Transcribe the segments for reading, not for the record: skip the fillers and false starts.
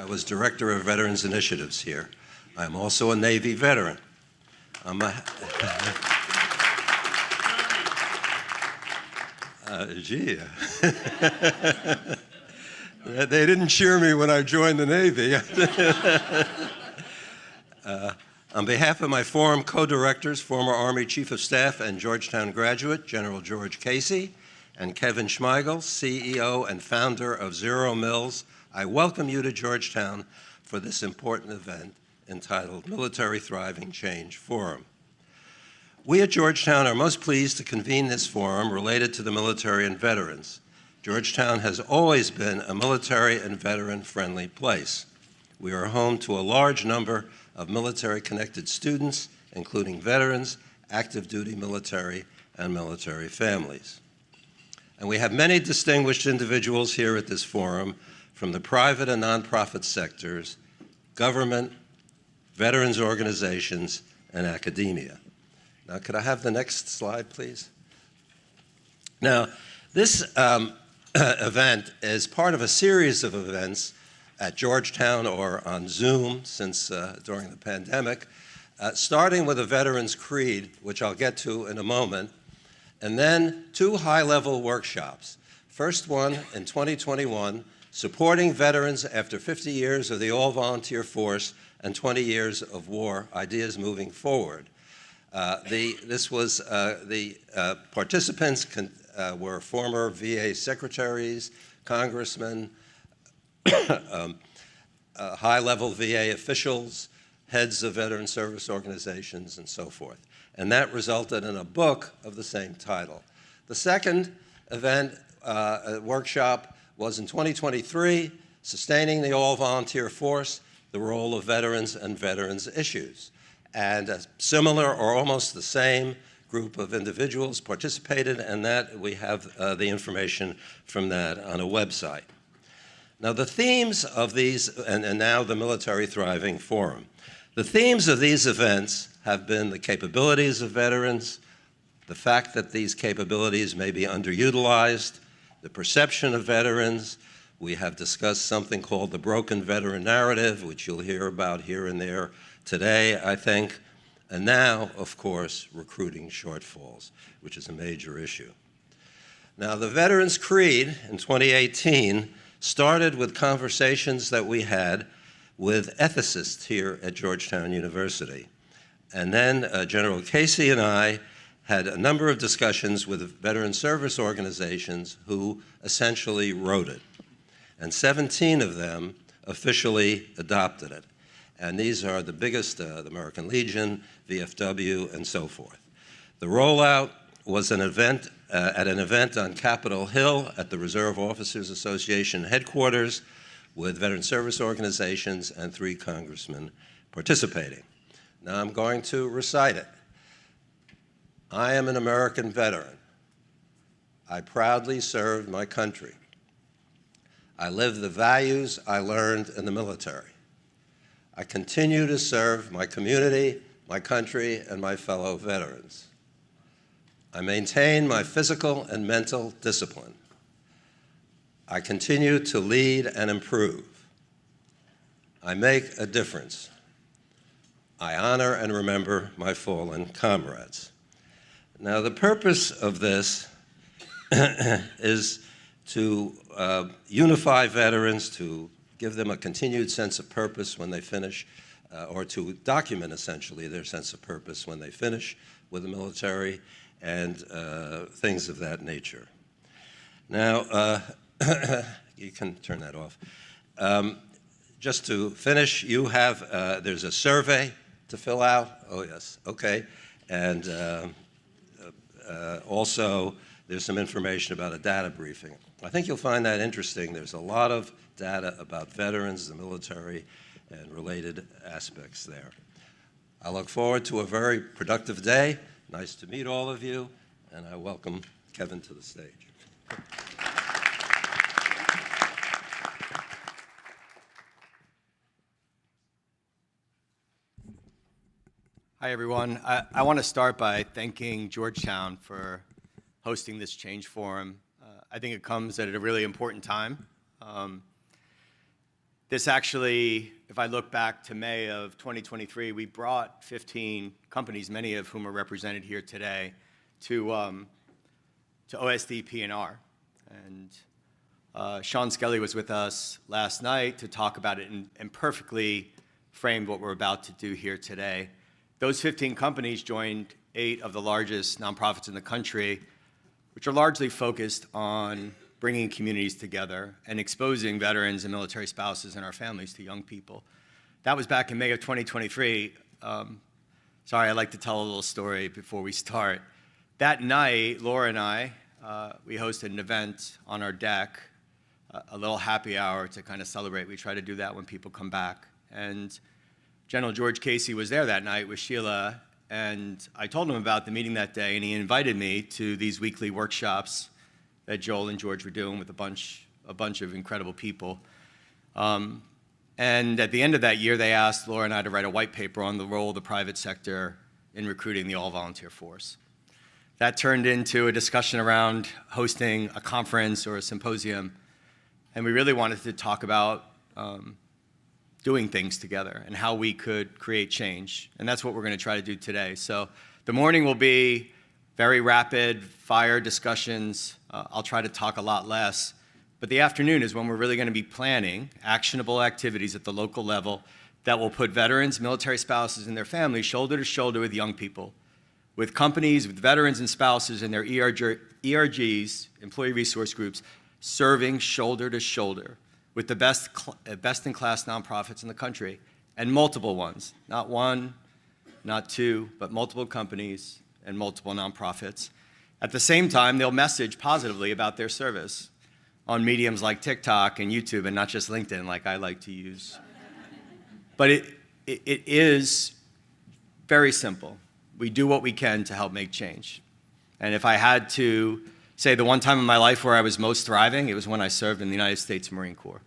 I was Director of Veterans Initiatives here. I'm also a Navy veteran. I'm a... Gee. They didn't cheer me when I joined the Navy. On behalf of my forum co-directors, former Army Chief of Staff and Georgetown graduate, General George Casey, and Kevin Schmeigel, CEO and founder of Zero Mills, I welcome you to Georgetown for this important event entitled Military Thriving Change Forum. We at Georgetown are most pleased to convene this forum related to the military and veterans. Georgetown has always been a military and veteran-friendly place. We are home to a large number of military-connected students, including veterans, active duty military, and military families. And we have many distinguished individuals here at this forum from the private and nonprofit sectors, government, veterans organizations, and academia. Now, could I have the next slide, please? Now, this event is part of a series of events at Georgetown or on Zoom since during the pandemic, starting with a Veterans Creed, which I'll get to in a moment, and then two high-level workshops. First one in 2021, Supporting Veterans After 50 Years of the All-Volunteer Force and 20 Years of War, Ideas Moving Forward. The participants were former VA secretaries, congressmen, high-level VA officials, heads of veteran service organizations, and so forth. And that resulted in a book of the same title. The second event, workshop, was in 2023, Sustaining the All-Volunteer Force, the Role of Veterans and Veterans Issues. And a similar or almost the same group of individuals participated, and that we have the information from that on a website. Now, the themes of these, and now the Military Thriving Forum, the themes of these events have been the capabilities of veterans, the fact that these capabilities may be underutilized, the perception of veterans. We have discussed something called the broken veteran narrative, which you'll hear about here and there today, I think. And now, of course, recruiting shortfalls, which is a major issue. Now, the Veterans Creed in 2018 started with conversations that we had with ethicists here at Georgetown University. And then General Casey and I had a number of discussions with veteran service organizations who essentially wrote it. And 17 of them officially adopted it. And these are the biggest, the American Legion, VFW, and so forth. The rollout was an event, at an event on Capitol Hill at the Reserve Officers Association headquarters with veteran service organizations and 3 congressmen participating. Now I'm going to recite it. I am an American veteran. I proudly served my country. I live the values I learned in the military. I continue to serve my community, my country, and my fellow veterans. I maintain my physical and mental discipline. I continue to lead and improve. I make a difference. I honor and remember my fallen comrades. Now, the purpose of this is to unify veterans, to give them a continued sense of purpose when they finish, or to document essentially their sense of purpose when they finish with the military, and things of that nature. Now, you can turn that off. Just to finish, you have, there's a survey to fill out. Oh, yes, okay. And also, there's some information about a data briefing. I think you'll find that interesting. There's a lot of data about veterans, the military, and related aspects there. I look forward to a very productive day. Nice to meet all of you, and I welcome Kevin to the stage. Hi, everyone. I want to start by thanking Georgetown for hosting this Change Forum. I think it comes at a really important time. This actually, if I look back to May of 2023, we brought 15 companies, many of whom are represented here today, to OSD P&R. And Sean Skelly was with us last night to talk about it and perfectly framed what we're about to do here today. Those 15 companies joined 8 of the largest nonprofits in the country, which are largely focused on bringing communities together and exposing veterans and military spouses and our families to young people. That was back in May of 2023. Sorry, I'd like to tell a little story before we start. That night, Laura and I, we hosted an event on our deck, a little happy hour to kind of celebrate. We try to do that when people come back. And General George Casey was there that night with Sheila, and I told him about the meeting that day, and he invited me to these weekly workshops that Joel and George were doing with a bunch of incredible people. And at the end of that year, they asked Laura and I to write a white paper on the role of the private sector in recruiting the all-volunteer force. That turned into a discussion around hosting a conference or a symposium, and we really wanted to talk about doing things together and how we could create change. And that's what we're going to try to do today. So the morning will be very rapid fire discussions. I'll try to talk a lot less. But the afternoon is when we're really going to be planning actionable activities at the local level that will put veterans, military spouses, and their families shoulder to shoulder with young people, with companies, with veterans and spouses and their ERGs, employee resource groups, serving shoulder to shoulder with the best-in-class nonprofits in the country, and multiple ones, not one, not two, but multiple companies and multiple nonprofits. At the same time, they'll message positively about their service on mediums like TikTok and YouTube, and not just LinkedIn like I like to use. But it is very simple. We do what we can to help make change. And if I had to say the one time in my life where I was most thriving, it was when I served in the United States Marine Corps.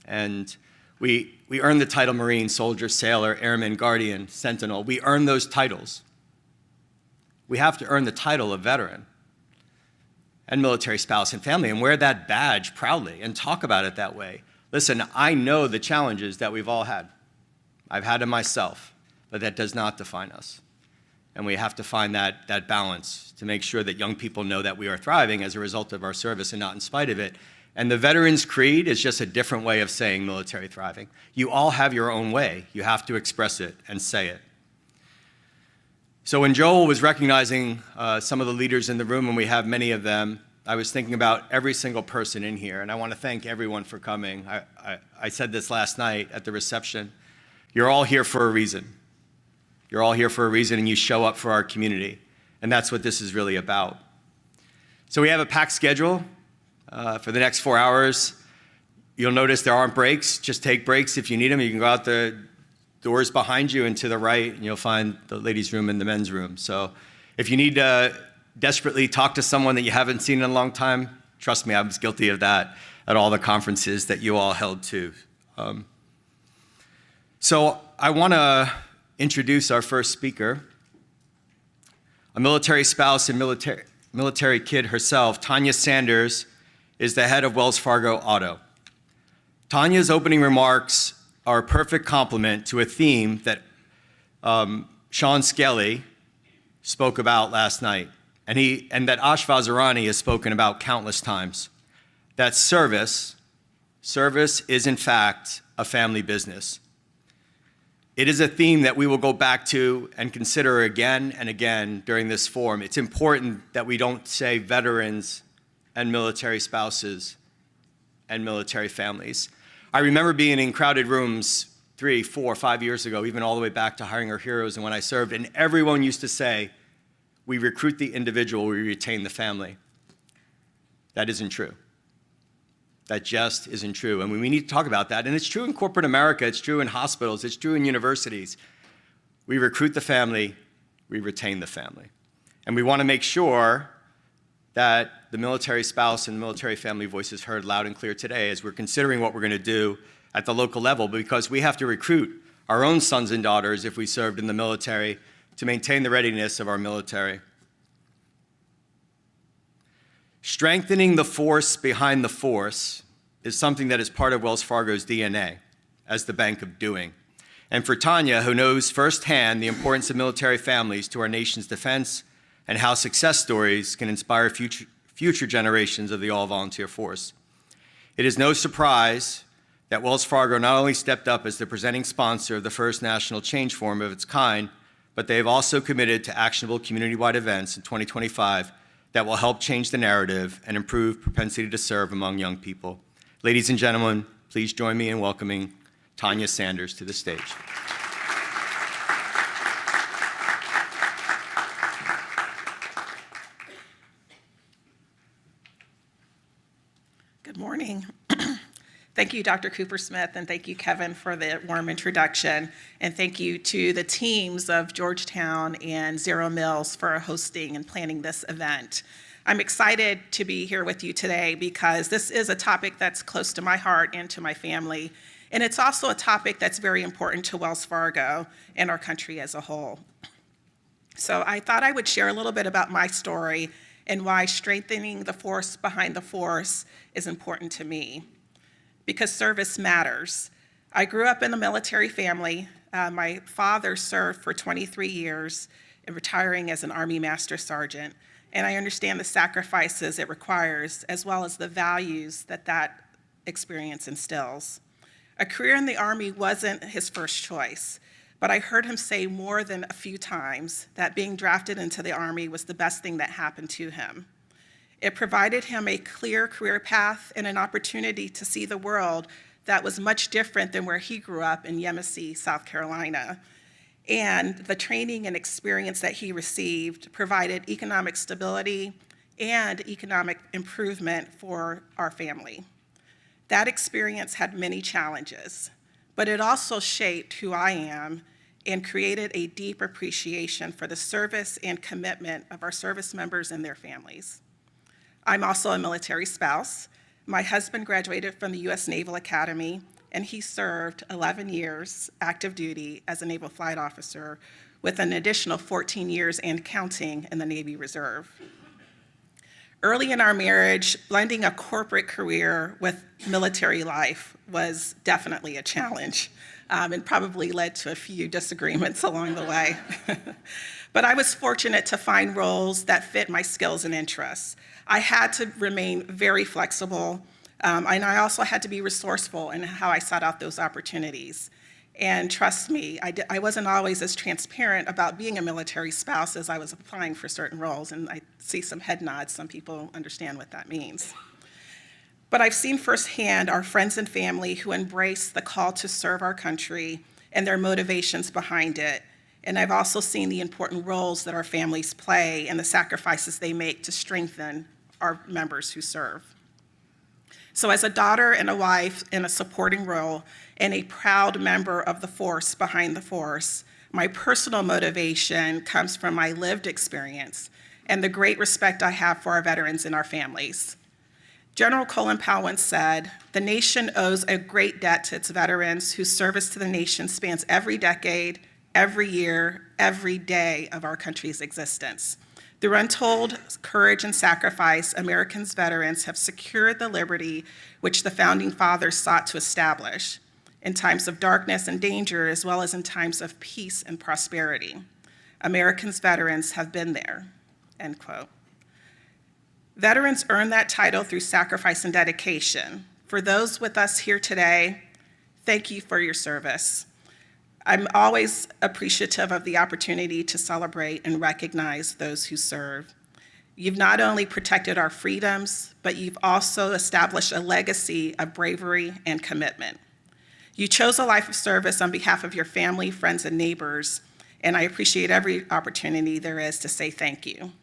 And we earned the title Marine, Soldier, Sailor, Airman, Guardian, Sentinel. We earned those titles. We have to earn the title of veteran and military spouse and family and wear that badge proudly and talk about it that way. Listen, I know the challenges that we've all had. I've had them myself, but that does not define us. And we have to find that balance to make sure that young people know that we are thriving as a result of our service and not in spite of it. And the Veterans Creed is just a different way of saying military thriving. You all have your own way. You have to express it and say it. So when Joel was recognizing some of the leaders in the room, and we have many of them, I was thinking about every single person in here, and I want to thank everyone for coming. I said this last night at the reception. You're all here for a reason. You're all here for a reason, and you show up for our community, and that's what this is really about. So we have a packed schedule for the next 4 hours. You'll notice there aren't breaks. Just take breaks if you need them. You can go out the doors behind you and to the right, and you'll find the ladies' room and the men's room. So if you need to desperately talk to someone that you haven't seen in a long time, trust me, I was guilty of that at all the conferences that you all held to. So I want to introduce our first speaker, a military spouse and military kid herself. Tanya Sanders is the head of Wells Fargo Auto. Tanya's opening remarks are a perfect complement to a theme that Sean Skelly spoke about last night, and that Ash Vazirani has spoken about countless times, that service is in fact a family business. It is a theme that we will go back to and consider again and again during this forum. It's important that we don't say veterans and military spouses and military families. I remember being in crowded rooms 3, 4, 5 years ago, even all the way back to Hiring Our Heroes and when I served, and everyone used to say, we recruit the individual, we retain the family. That isn't true. That just isn't true. And we need to talk about that. And it's true in corporate America, it's true in hospitals, it's true in universities. We recruit the family, we retain the family. And we want to make sure that the military spouse and military family voice is heard loud and clear today as we're considering what we're going to do at the local level, because we have to recruit our own sons and daughters if we served in the military to maintain the readiness of our military. Strengthening the force behind the force is something that is part of Wells Fargo's DNA as the bank of doing. And for Tanya, who knows firsthand the importance of military families to our nation's defense and how success stories can inspire future generations of the all-volunteer force. It is no surprise that Wells Fargo not only stepped up as the presenting sponsor of the first National Change Forum of its kind, but they have also committed to actionable community-wide events in 2025 that will help change the narrative and improve propensity to serve among young people. Ladies and gentlemen, please join me in welcoming Tanya Sanders to the stage. Good morning. Thank you, Dr. Cooper-Smith, and thank you, Kevin, for the warm introduction. And thank you to the teams of Georgetown and Zero Mills for hosting and planning this event. I'm excited to be here with you today because this is a topic that's close to my heart and to my family. And it's also a topic that's very important to Wells Fargo and our country as a whole. So I thought I would share a little bit about my story and why strengthening the force behind the force is important to me. Because service matters. I grew up in a military family. My father served for 23 years, retiring as an Army Master Sergeant, and I understand the sacrifices it requires, as well as the values that experience instills. A career in the Army wasn't his first choice, but I heard him say more than a few times that being drafted into the Army was the best thing that happened to him. It provided him a clear career path and an opportunity to see the world that was much different than where he grew up in Yemassee, South Carolina. And the training and experience that he received provided economic stability and economic improvement for our family. That experience had many challenges, but it also shaped who I am and created a deep appreciation for the service and commitment of our service members and their families. I'm also a military spouse. My husband graduated from the U.S. Naval Academy, and he served 11 years active duty as a Naval Flight Officer with an additional 14 years and counting in the Navy Reserve. Early in our marriage, blending a corporate career with military life was definitely a challenge, and probably led to a few disagreements along the way. But I was fortunate to find roles that fit my skills and interests. I had to remain very flexible, and I also had to be resourceful in how I sought out those opportunities. And trust me, I wasn't always as transparent about being a military spouse as I was applying for certain roles, and I see some head nods. Some people understand what that means. But I've seen firsthand our friends and family who embrace the call to serve our country and their motivations behind it. And I've also seen the important roles that our families play and the sacrifices they make to strengthen our members who serve. So as a daughter and a wife in a supporting role and a proud member of the force behind the force, my personal motivation comes from my lived experience and the great respect I have for our veterans and our families. General Colin Powell once said, "The nation owes a great debt to its veterans whose service to the nation spans every decade, every year, every day of our country's existence. Through untold courage and sacrifice, Americans' veterans have secured the liberty which the Founding Fathers sought to establish in times of darkness and danger, as well as in times of peace and prosperity. Americans' veterans have been there," end quote. Veterans earn that title through sacrifice and dedication. For those with us here today, thank you for your service. I'm always appreciative of the opportunity to celebrate and recognize those who serve. You've not only protected our freedoms, but you've also established a legacy of bravery and commitment. You chose a life of service on behalf of your family, friends, and neighbors, and I appreciate every opportunity there is to say thank you.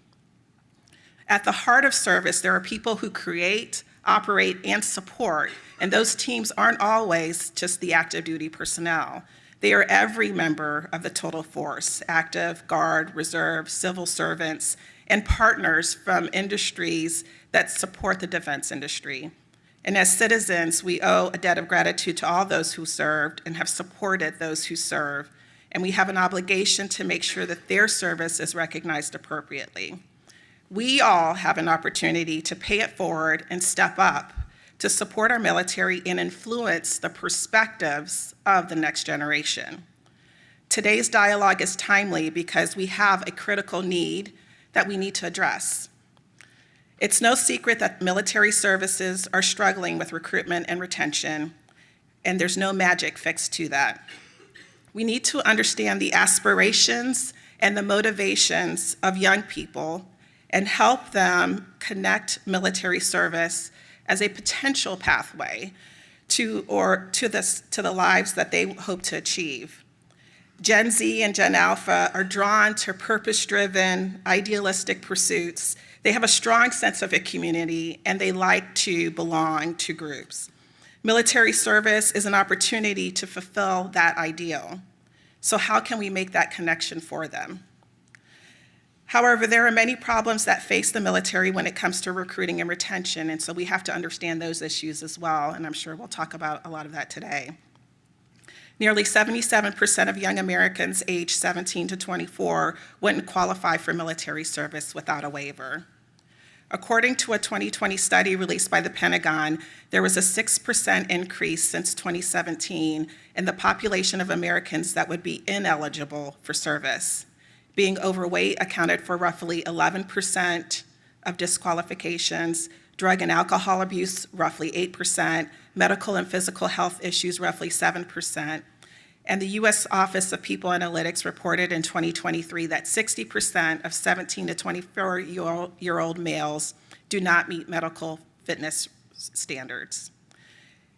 At the heart of service, there are people who create, operate, and support, and those teams aren't always just the active duty personnel. They are every member of the total force: active, guard, reserve, civil servants, and partners from industries that support the defense industry. And as citizens, we owe a debt of gratitude to all those who served and have supported those who serve, and we have an obligation to make sure that their service is recognized appropriately. We all have an opportunity to pay it forward and step up to support our military and influence the perspectives of the next generation. Today's dialogue is timely because we have a critical need that we need to address. It's no secret that military services are struggling with recruitment and retention, and there's no magic fix to that. We need to understand the aspirations and the motivations of young people and help them connect military service as a potential pathway to the lives that they hope to achieve. Gen Z and Gen Alpha are drawn to purpose-driven, idealistic pursuits. They have a strong sense of a community, and they like to belong to groups. Military service is an opportunity to fulfill that ideal. So how can we make that connection for them? However, there are many problems that face the military when it comes to recruiting and retention, and so we have to understand those issues as well, and I'm sure we'll talk about a lot of that today. Nearly 77% of young Americans aged 17 to 24 wouldn't qualify for military service without a waiver. According to a 2020 study released by the Pentagon, there was a 6% increase since 2017 in the population of Americans that would be ineligible for service. Being overweight accounted for roughly 11% of disqualifications, drug and alcohol abuse roughly 8%, medical and physical health issues roughly 7%. And the U.S. Office of People Analytics reported in 2023 that 60% of 17 to 24-year-old males do not meet medical fitness standards.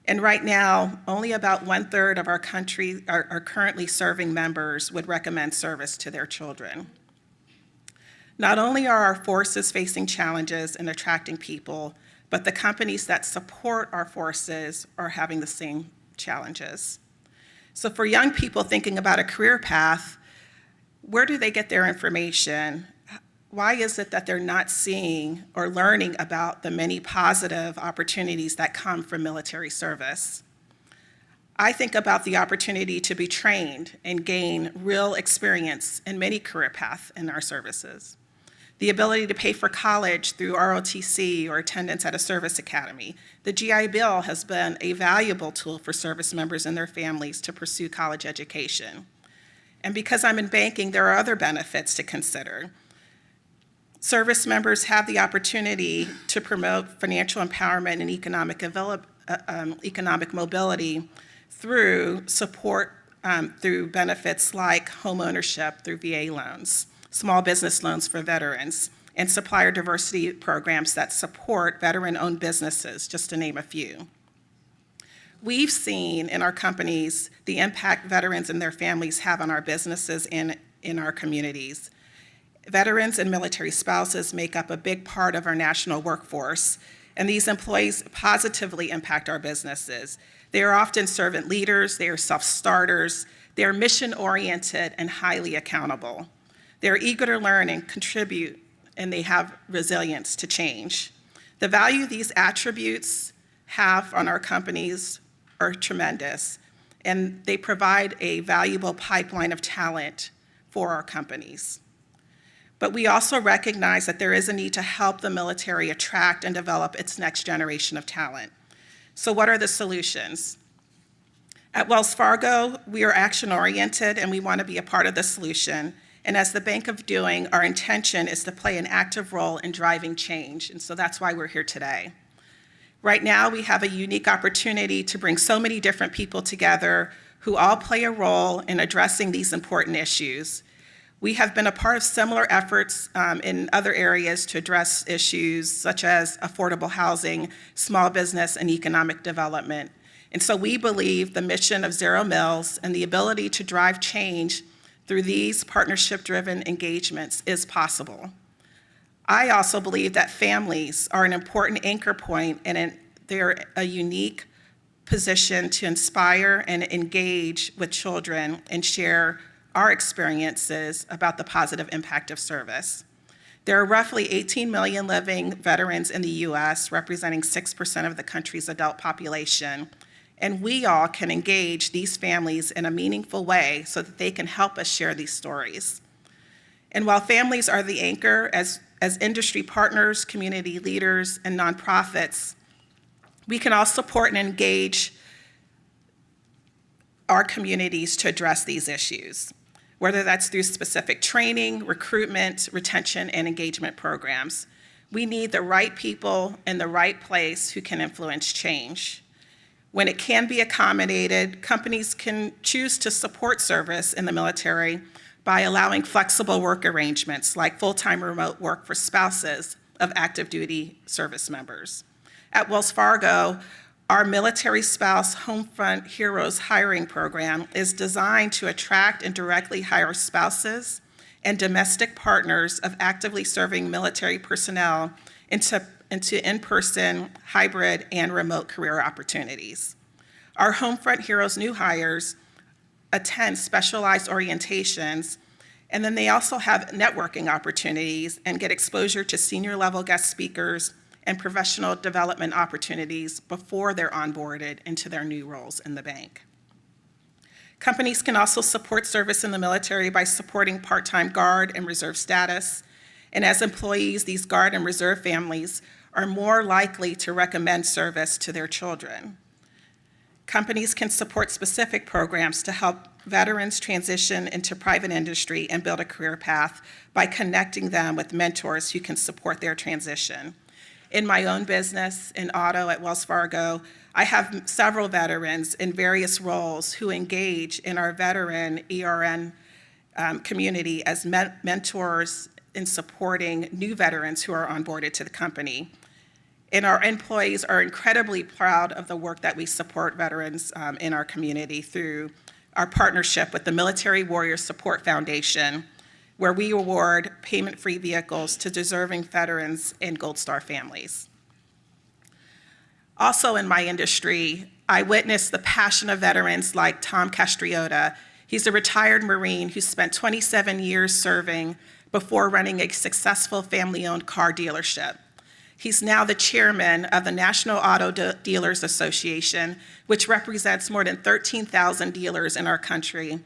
And right now, only about 1/3 of our country, our currently serving members, would recommend service to their children. Not only are our forces facing challenges in attracting people, but the companies that support our forces are having the same challenges. So for young people thinking about a career path, where do they get their information? Why is it that they're not seeing or learning about the many positive opportunities that come from military service? I think about the opportunity to be trained and gain real experience in many career paths in our services. The ability to pay for college through ROTC or attendance at a service academy. The GI Bill has been a valuable tool for service members and their families to pursue college education. And because I'm in banking, there are other benefits to consider. Service members have the opportunity to promote financial empowerment and economic mobility through support through benefits like home ownership through VA loans, small business loans for veterans, and supplier diversity programs that support veteran-owned businesses, just to name a few. We've seen in our companies the impact veterans and their families have on our businesses and in our communities. Veterans and military spouses make up a big part of our national workforce, and these employees positively impact our businesses. They are often servant leaders, they are self-starters, they are mission-oriented and highly accountable. They're eager to learn and contribute, and they have resilience to change. The value these attributes have on our companies are tremendous, and they provide a valuable pipeline of talent for our companies. But we also recognize that there is a need to help the military attract and develop its next generation of talent. So what are the solutions? At Wells Fargo, we are action-oriented, and we want to be a part of the solution. And as the Bank of Doing, our intention is to play an active role in driving change, and so that's why we're here today. Right now, we have a unique opportunity to bring so many different people together who all play a role in addressing these important issues. We have been a part of similar efforts in other areas to address issues such as affordable housing, small business, and economic development. And so we believe the mission of Zero Mills and the ability to drive change through these partnership-driven engagements is possible. I also believe that families are an important anchor point, and they're a unique position to inspire and engage with children and share our experiences about the positive impact of service. There are roughly 18 million living veterans in the US, representing 6% of the country's adult population. And we all can engage these families in a meaningful way so that they can help us share these stories. And while families are the anchor, as industry partners, community leaders, and nonprofits, We can all support and engage our communities to address these issues, whether that's through specific training, recruitment, retention, and engagement programs. We need the right people in the right place who can influence change. When it can be accommodated, companies can choose to support service in the military by allowing flexible work arrangements like full-time remote work for spouses of active duty service members. At Wells Fargo, our Military Spouse Homefront Heroes hiring program is designed to attract and directly hire spouses and domestic partners of actively serving military personnel into in-person, hybrid, and remote career opportunities. Our Homefront Heroes new hires attend specialized orientations, and then they also have networking opportunities and get exposure to senior level guest speakers and professional development opportunities before they're onboarded into their new roles in the bank. Companies can also support service in the military by supporting part-time Guard and Reserve status. And as employees, these Guard and Reserve families are more likely to recommend service to their children. Companies can support specific programs to help veterans transition into private industry and build a career path by connecting them with mentors who can support their transition. In my own business, in auto at Wells Fargo, I have several veterans in various roles who engage in our veteran ERN community as mentors in supporting new veterans who are onboarded to the company. And our employees are incredibly proud of the work that we support veterans in our community through our partnership with the Military Warrior Support Foundation, where we award payment-free vehicles to deserving veterans and Gold Star families. Also in my industry, I witnessed the passion of veterans like Tom Castriota. He's a retired Marine who spent 27 years serving before running a successful family-owned car dealership. He's now the chairman of the National Auto Dealers Association, which represents more than 13,000 dealers in our country.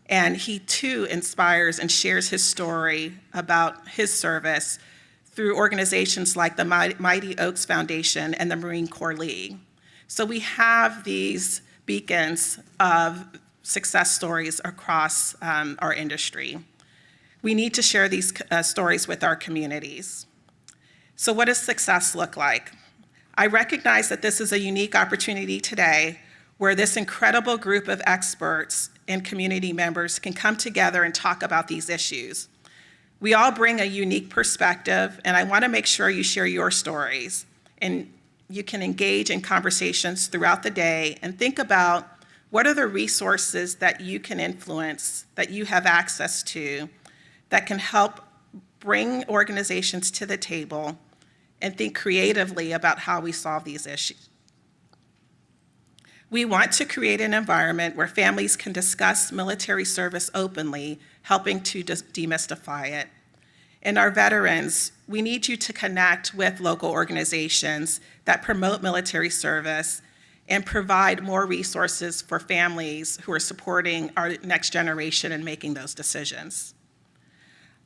And he too inspires and shares his story about his service through organizations like the Mighty Oaks Foundation and the Marine Corps League. So we have these beacons of success stories across our industry. We need to share these stories with our communities. So what does success look like? I recognize that this is a unique opportunity today where this incredible group of experts and community members can come together and talk about these issues. We all bring a unique perspective, and I want to make sure you share your stories. And you can engage in conversations throughout the day and think about what are the resources that you can influence, that you have access to, that can help bring organizations to the table and think creatively about how we solve these issues. We want to create an environment where families can discuss military service openly, helping to demystify it. And our veterans, we need you to connect with local organizations that promote military service and provide more resources for families who are supporting our next generation and making those decisions.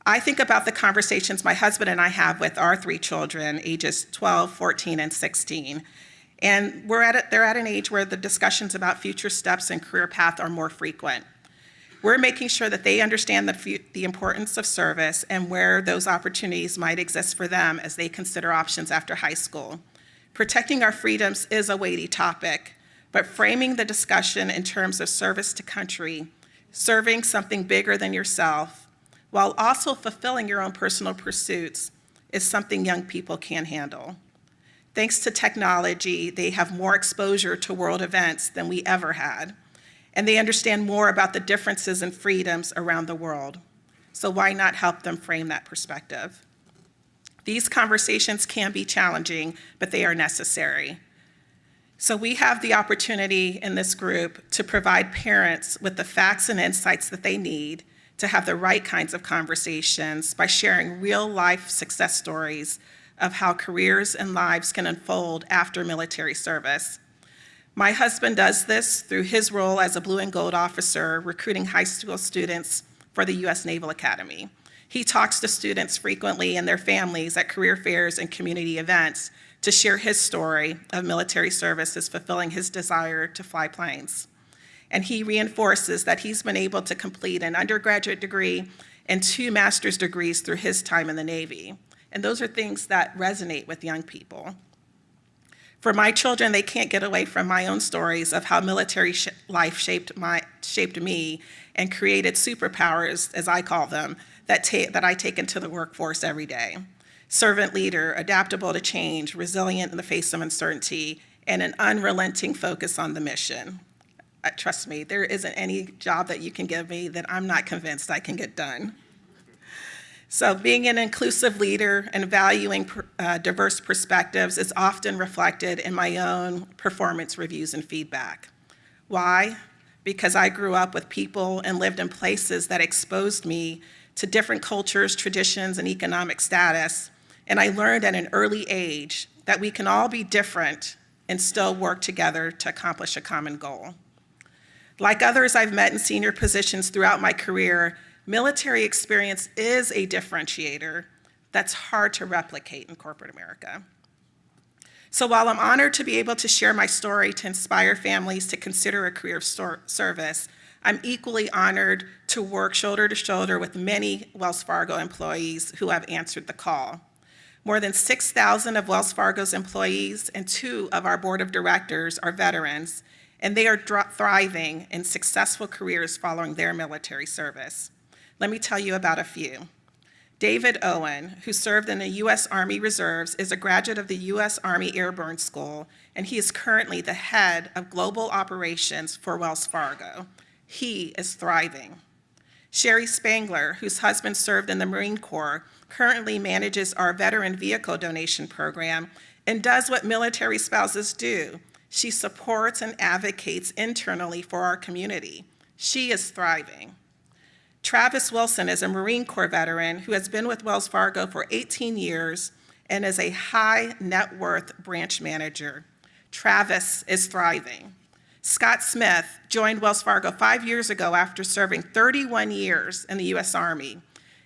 I think about the conversations my husband and I have with our 3 children, ages 12, 14, and 16. And they're at an age where the discussions about future steps and career path are more frequent. We're making sure that they understand the importance of service and where those opportunities might exist for them as they consider options after high school. Protecting our freedoms is a weighty topic, but framing the discussion in terms of service to country, serving something bigger than yourself, while also fulfilling your own personal pursuits, is something young people can handle. Thanks to technology, they have more exposure to world events than we ever had, and they understand more about the differences and freedoms around the world. So why not help them frame that perspective? These conversations can be challenging, but they are necessary. So we have the opportunity in this group to provide parents with the facts and insights that they need to have the right kinds of conversations by sharing real-life success stories of how careers and lives can unfold after military service. My husband does this through his role as a blue and gold officer recruiting high school students for the U.S. Naval Academy. He talks to students frequently and their families at career fairs and community events to share his story of military service as fulfilling his desire to fly planes. And he reinforces that he's been able to complete an undergraduate degree and 2 master's degrees through his time in the Navy. And those are things that resonate with young people. For my children, they can't get away from my own stories of how military life shaped me and created superpowers, as I call them, that I take into the workforce every day. Servant leader, adaptable to change, resilient in the face of uncertainty, and an unrelenting focus on the mission. Trust me, there isn't any job that you can give me that I'm not convinced I can get done. So being an inclusive leader and valuing diverse perspectives is often reflected in my own performance reviews and feedback. Why? Because I grew up with people and lived in places that exposed me to different cultures, traditions, and economic status, and I learned at an early age that we can all be different and still work together to accomplish a common goal. Like others I've met in senior positions throughout my career, military experience is a differentiator that's hard to replicate in corporate America. So while I'm honored to be able to share my story to inspire families to consider a career of service, I'm equally honored to work shoulder to shoulder with many Wells Fargo employees who have answered the call. More than 6,000 of Wells Fargo's employees and 2 of our board of directors are veterans, and they are thriving in successful careers following their military service. Let me tell you about a few. David Owen, who served in the U.S. Army Reserves, is a graduate of the U.S. Army Airborne School, and he is currently the head of global operations for Wells Fargo. He is thriving. Sherry Spangler, whose husband served in the Marine Corps, currently manages our veteran vehicle donation program and does what military spouses do. She supports and advocates internally for our community. She is thriving. Travis Wilson is a Marine Corps veteran who has been with Wells Fargo for 18 years and is a high net worth branch manager. Travis is thriving. Scott Smith joined Wells Fargo 5 years ago after serving 31 years in the U.S. Army.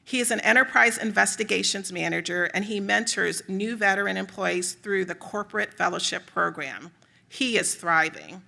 He is an enterprise investigations manager, and he mentors new veteran employees through the Corporate Fellowship Program. He is thriving.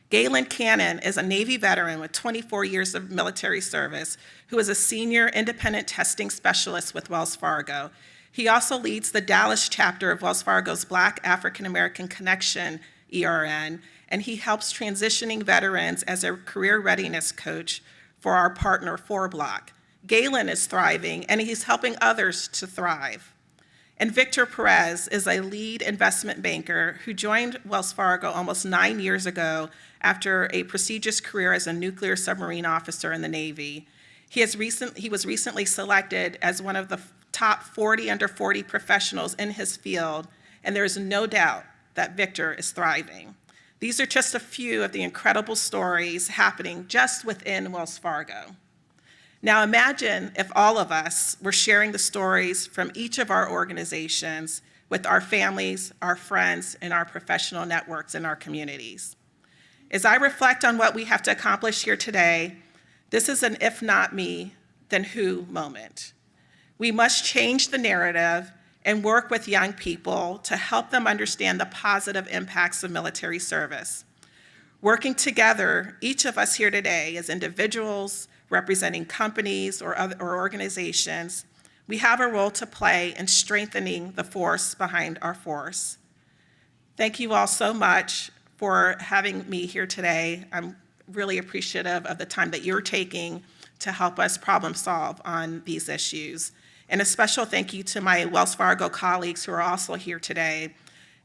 Galen Cannon is a Navy veteran with 24 years of military service who is a senior independent testing specialist with Wells Fargo. He also leads the Dallas chapter of Wells Fargo's Black African American Connection, ERN, and he helps transitioning veterans as a career readiness coach for our partner 4Block. Galen is thriving, and he's helping others to thrive. And Victor Perez is a lead investment banker who joined Wells Fargo almost 9 years ago after a prestigious career as a nuclear submarine officer in the Navy. He was recently selected as one of the top 40 under 40 professionals in his field, and there is no doubt that Victor is thriving. These are just a few of the incredible stories happening just within Wells Fargo. Now imagine if all of us were sharing the stories from each of our organizations with our families, our friends, and our professional networks in our communities. As I reflect on what we have to accomplish here today, this is an if not me, then who moment. We must change the narrative and work with young people to help them understand the positive impacts of military service. Working together, each of us here today as individuals, representing companies or organizations, we have a role to play in strengthening the force behind our force. Thank you all so much for having me here today. I'm really appreciative of the time that you're taking to help us problem solve on these issues. And a special thank you to my Wells Fargo colleagues who are also here today,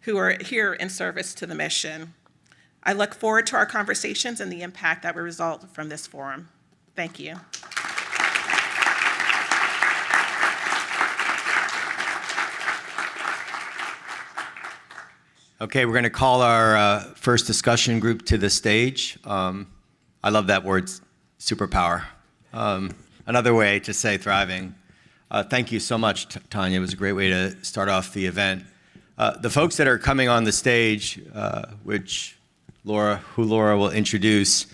who are here in service to the mission. I look forward to our conversations and the impact that will result from this forum. Thank you. Okay, we're going to call our first discussion group to the stage. I love that word, superpower. Another way to say thriving. Thank you so much, Tanya. It was a great way to start off the event. The folks that are coming on the stage, which Laura will introduce,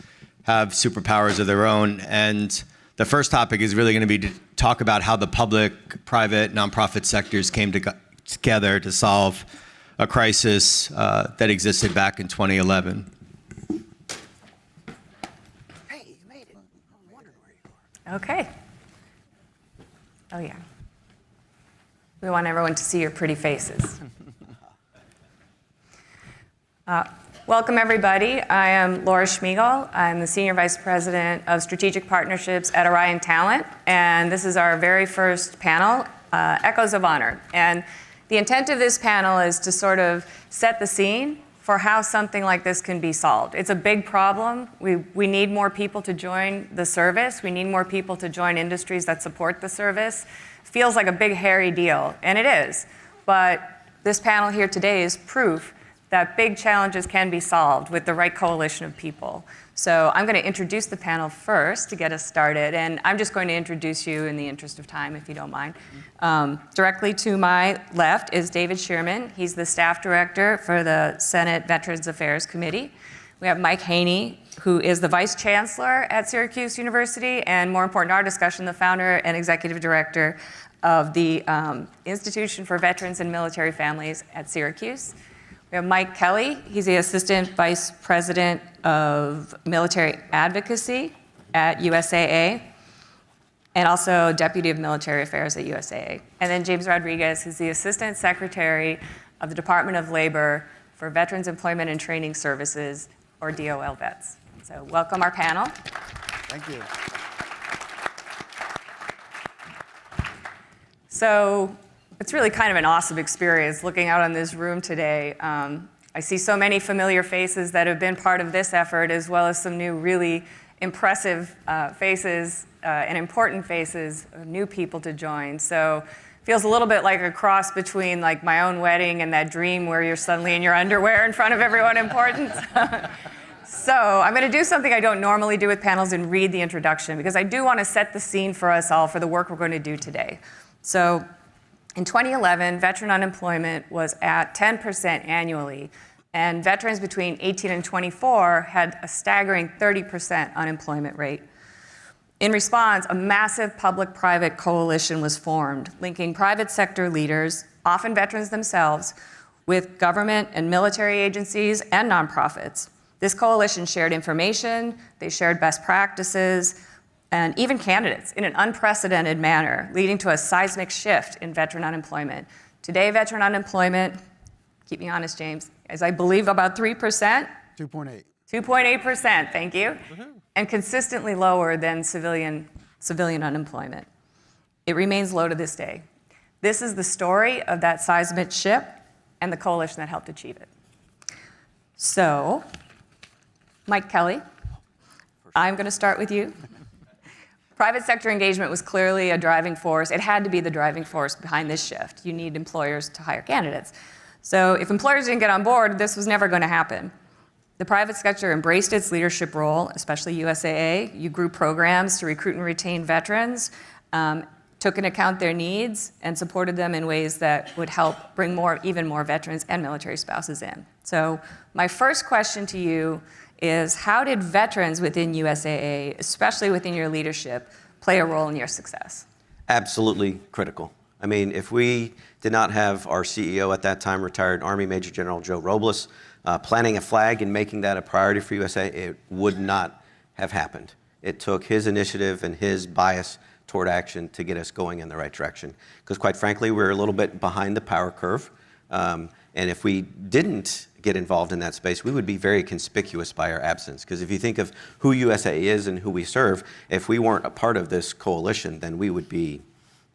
have superpowers of their own. And the first topic is really going to be to talk about how the public, private, nonprofit sectors came together to solve a crisis that existed back in 2011. Hey, you made it. I'm wondering where you are. Okay. Oh, yeah. We want everyone to see your pretty faces. Welcome, everybody. I am Laura Schmiegel. I'm the Senior Vice President of Strategic Partnerships at Orion Talent, and this is our very first panel, Echoes of Honor. And the intent of this panel is to sort of set the scene for how something like this can be solved. It's a big problem. We need more people to join the service. We need more people to join industries that support the service. Feels like a big, hairy deal, and it is. But this panel here today is proof that big challenges can be solved with the right coalition of people. So I'm going to introduce the panel first to get us started, and I'm just going to introduce you in the interest of time, if you don't mind. Directly to my left is David Shearman. He's the staff director for the Senate Veterans Affairs Committee. We have Mike Haney, who is the vice chancellor at Syracuse University, and more important to our discussion, the founder and executive director of the Institution for Veterans and Military Families at Syracuse. We have Mike Kelly. He's the Assistant Vice President of Military Advocacy at USAA, and also Deputy of Military Affairs at USAA. And then James Rodriguez, who's the Assistant Secretary of the Department of Labor for Veterans Employment and Training Services, or DOL Vets. So welcome our panel. Thank you. So it's really kind of an awesome experience looking out on this room today. I see so many familiar faces that have been part of this effort, as well as some new really impressive faces and important faces, new people to join. So it feels a little bit like a cross between like my own wedding and that dream where you're suddenly in your underwear in front of everyone important. So I'm going to do something I don't normally do with panels and read the introduction, because I do want to set the scene for us all for the work we're going to do today. So in 2011, veteran unemployment was at 10% annually, and veterans between 18 and 24 had a staggering 30% unemployment rate. In response, a massive public-private coalition was formed, linking private sector leaders, often veterans themselves, with government and military agencies and nonprofits. This coalition shared information, they shared best practices, and even candidates in an unprecedented manner, leading to a seismic shift in veteran unemployment. Today, veteran unemployment, keep me honest, James, is I believe about 3%. 2.8. 2.8%, thank you, and consistently lower than civilian unemployment. It remains low to this day. This is the story of that seismic shift and the coalition that helped achieve it. So, Mike Kelly, I'm going to start with you. Private sector engagement was clearly a driving force. It had to be the driving force behind this shift. You need employers to hire candidates. So if employers didn't get on board, this was never going to happen. The private sector embraced its leadership role, especially USAA. You grew programs to recruit and retain veterans, took into account their needs, and supported them in ways that would help bring even more veterans and military spouses in. So my first question to you is, how did veterans within USAA, especially within your leadership, play a role in your success? Absolutely critical. I mean, if we did not have our CEO at that time, retired Army Major General Joe Robles, planting a flag and making that a priority for USA, it would not have happened. It took his initiative and his bias toward action to get us going in the right direction. Because quite frankly, we're a little bit behind the power curve. And if we didn't get involved in that space, we would be very conspicuous by our absence. Because if you think of who USA is and who we serve, if we weren't a part of this coalition, then we would be,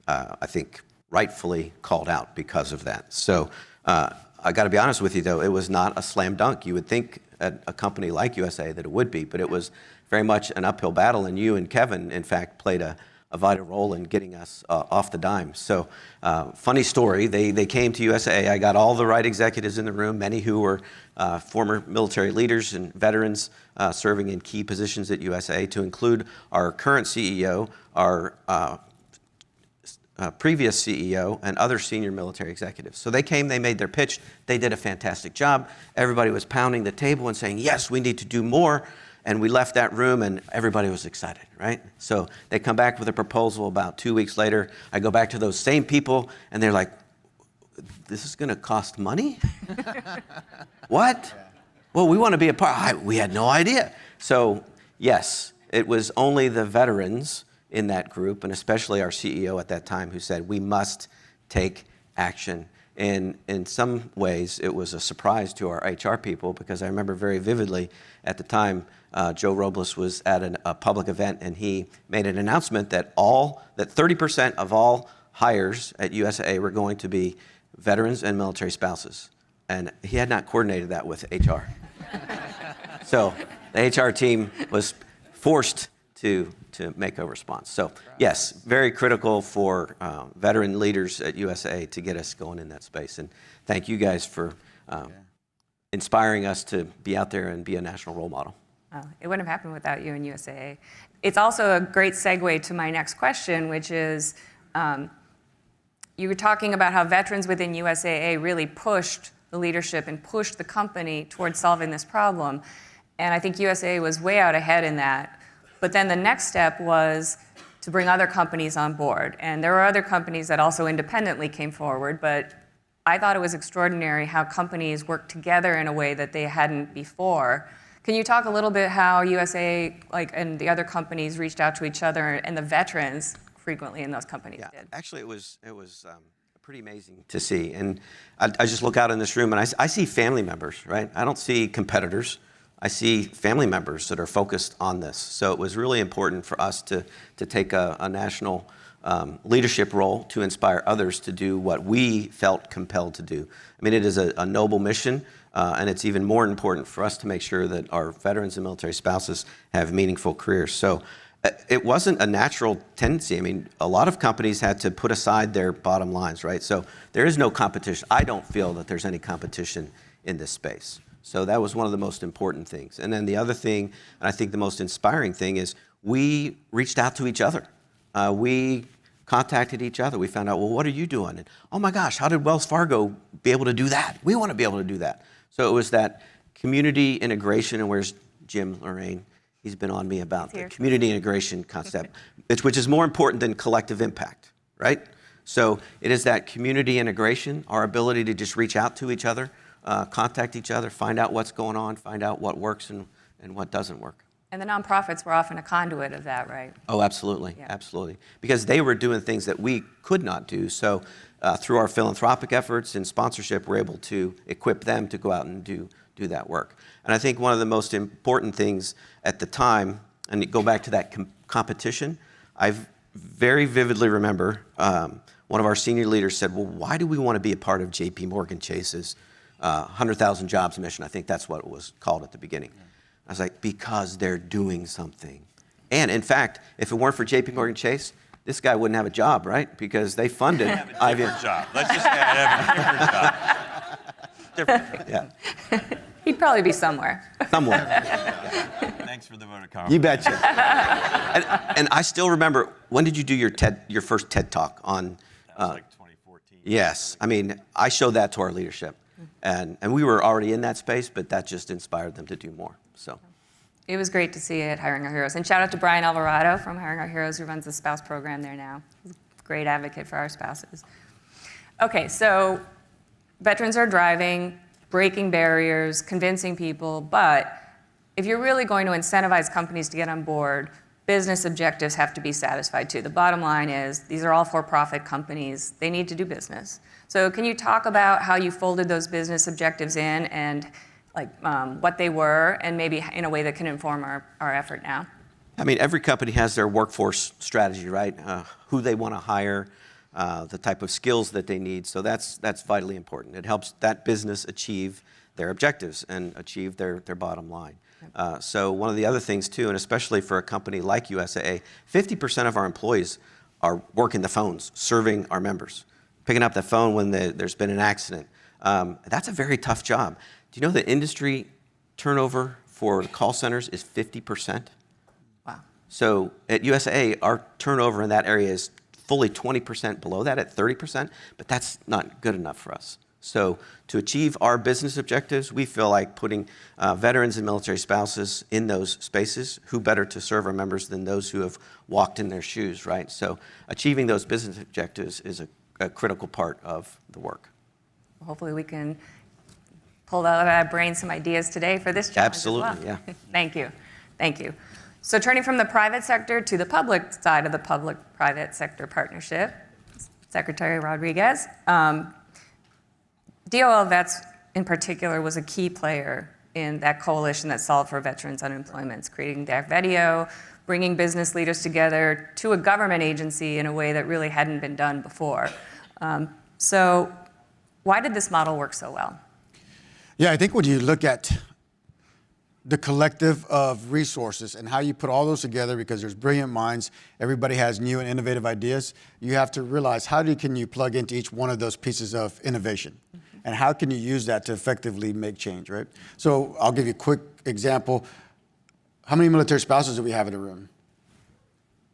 I think, rightfully called out because of that. So I got to be honest with you, though, it was not a slam dunk. You would think at a company like USA that it would be, but it was very much an uphill battle. And you and Kevin, in fact, played a vital role in getting us off the dime. So funny story, they came to USA. I got all the right executives in the room, many who were former military leaders and veterans serving in key positions at USA, to include our current CEO, our previous CEO, and other senior military executives. So they came, they made their pitch, they did a fantastic job. Everybody was pounding the table and saying, yes, we need to do more. And we left that room and everybody was excited, right? So they come back with a proposal about 2 weeks later. I go back to those same people and they're like, this is going to cost money? What? Well, we want to be a part. We had no idea. So, yes, it was only the veterans in that group, and especially our CEO at that time, who said, we must take action. And in some ways, it was a surprise to our HR people, because I remember very vividly at the time, Joe Robles was at a public event, and he made an announcement that 30% of all hires at USAA were going to be veterans and military spouses. And he had not coordinated that with HR. So the HR team was forced to make a response. So yes, very critical for veteran leaders at USAA to get us going in that space. And thank you guys for inspiring us to be out there and be a national role model. It wouldn't have happened without you and USAA. It's also a great segue to my next question, which is, you were talking about how veterans within USAA really pushed the leadership and pushed the company towards solving this problem. And I think USAA was way out ahead in that. But then the next step was to bring other companies on board. And there were other companies that also independently came forward, but I thought it was extraordinary how companies worked together in a way that they hadn't before. Can you talk a little bit how USAA and the other companies reached out to each other, and the veterans frequently in those companies did? Actually, it was pretty amazing to see. And I just look out in this room, and I see family members, right? I don't see competitors. I see family members that are focused on this. So it was really important for us to take a national leadership role to inspire others to do what we felt compelled to do. I mean, it is a noble mission, and it's even more important for us to make sure that our veterans and military spouses have meaningful careers. So it wasn't a natural tendency. I mean, a lot of companies had to put aside their bottom lines, right? So there is no competition. I don't feel that there's any competition in this space. So that was one of the most important things. And then the other thing, and I think the most inspiring thing, is we reached out to each other. We contacted each other. We found out, well, what are you doing? And, oh my gosh, how did Wells Fargo be able to do that? We want to be able to do that. So it was that community integration. And where's Jim Lorraine? He's been on me about the community integration concept, which is more important than collective impact, right? So it is that community integration, our ability to just reach out to each other, contact each other, find out what's going on, find out what works and what doesn't work. And the nonprofits were often a conduit of that, right? Oh, absolutely, absolutely. Because they were doing things that we could not do. So through our philanthropic efforts and sponsorship, we're able to equip them to go out and do that work. And I think one of the most important things at the time, and go back to that competition, I very vividly remember one of our senior leaders said, well, why do we want to be a part of JP Morgan Chase's 100,000 jobs mission? I think that's what it was called at the beginning. I was like, because they're doing something. And in fact, if it weren't for JP Morgan Chase, this guy wouldn't have a job, right? Because they funded different job. Let's just add a different job. Yeah. He'd probably be somewhere. Somewhere. Thanks for the vote of confidence. You betcha. And I still remember, when did you do your first TED Talk on? That was like 2014. Yes. I mean, I showed that to our leadership. And we were already in that space, but that just inspired them to do more. So It was great to see it at Hiring Our Heroes. And shout out to Brian Alvarado from Hiring Our Heroes, who runs the spouse program there now. He's a great advocate for our spouses. Okay, so veterans are driving, breaking barriers, convincing people, but if you're really going to incentivize companies to get on board, business objectives have to be satisfied too. The bottom line is these are all for-profit companies. They need to do business. So can you talk about how you folded those business objectives in and what they were, and maybe in a way that can inform our effort now? I mean, every company has their workforce strategy, right? Who they want to hire, the type of skills that they need. So that's vitally important. It helps that business achieve their objectives and achieve their bottom line. So one of the other things too, and especially for a company like USAA, 50% of our employees are working the phones, serving our members, picking up the phone when there's been an accident. That's a very tough job. Do you know the industry turnover for call centers is 50%? Wow. So at USAA, our turnover in that area is fully 20% below that at 30%, but that's not good enough for us. So to achieve our business objectives, we feel like putting veterans and military spouses in those spaces. Who better to serve our members than those who have walked in their shoes, right? So achieving those business objectives is a critical part of the work. hopefully we can pull out of our brain some ideas today for this challenge as well. Absolutely, yeah. Thank you. Thank you. So turning from the private sector to the public side of the public-private sector partnership, Secretary Rodriguez, DOL Vets in particular was a key player in that coalition that solved for veterans' unemployment, creating the VETIO, bringing business leaders together to a government agency in a way that really hadn't been done before. So why did this model work so well? Yeah, I think when you look at the collective of resources and how you put all those together, because there's brilliant minds, everybody has new and innovative ideas, you have to realize can you plug into each one of those pieces of innovation? And how can you use that to effectively make change, right? So I'll give you a quick example. How many military spouses do we have in the room?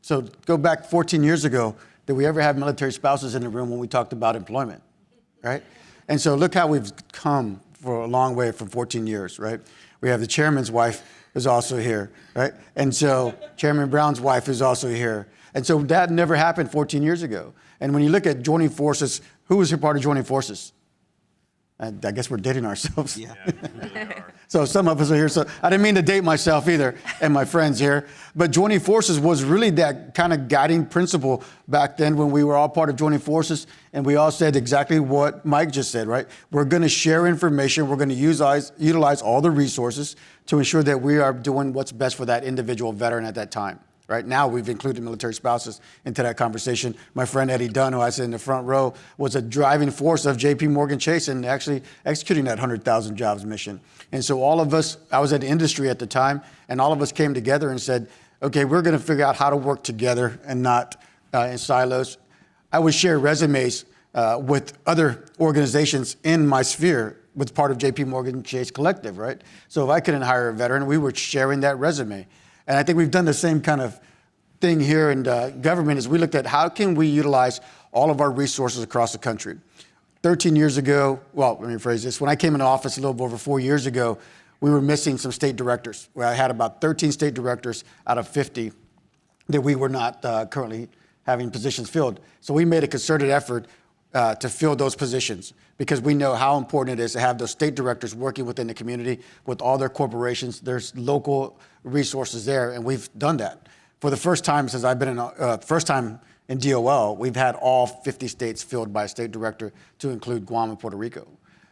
So go back 14 years ago, did we ever have military spouses in the room when we talked about employment, right? And so look how we've come for a long way from 14 years, right? We have the chairman's wife who's also here, right? And so Chairman Brown's wife is also here. And so that never happened 14 years ago. And when you look at joining forces, who was here part of joining forces? I guess we're dating ourselves. Yeah. So some of us are here. So I didn't mean to date myself either and my friends here. But joining forces was really that kind of guiding principle back then when we were all part of joining forces. And we all said exactly what Mike just said, right? We're going to share information. We're going to utilize all the resources to ensure that we are doing what's best for that individual veteran at that time. Right now, we've included military spouses into that conversation. My friend Eddie Dunn, who I sit in the front row, was a driving force of J.P. Morgan Chase and actually executing that 100,000 jobs mission. And so all of us, I was at the industry at the time, and all of us came together and said, okay, we're going to figure out how to work together and not in silos. I would share resumes with other organizations in my sphere with part of J.P. Morgan Chase Collective, right? So if I couldn't hire a veteran, we were sharing that resume. And I think we've done the same kind of thing here in government, is we looked at how can we utilize all of our resources across the country. 13 years ago, well, let me rephrase this. When I came into office a little over 4 years ago, we were missing some state directors. Where I had about 13 state directors out of 50 that we were not currently having positions filled. So we made a concerted effort to fill those positions, because we know how important it is to have those state directors working within the community with all their corporations. There's local resources there, and we've done that. For the first time since I've been in DOL, we've had all 50 states filled by a state director, to include Guam and Puerto Rico.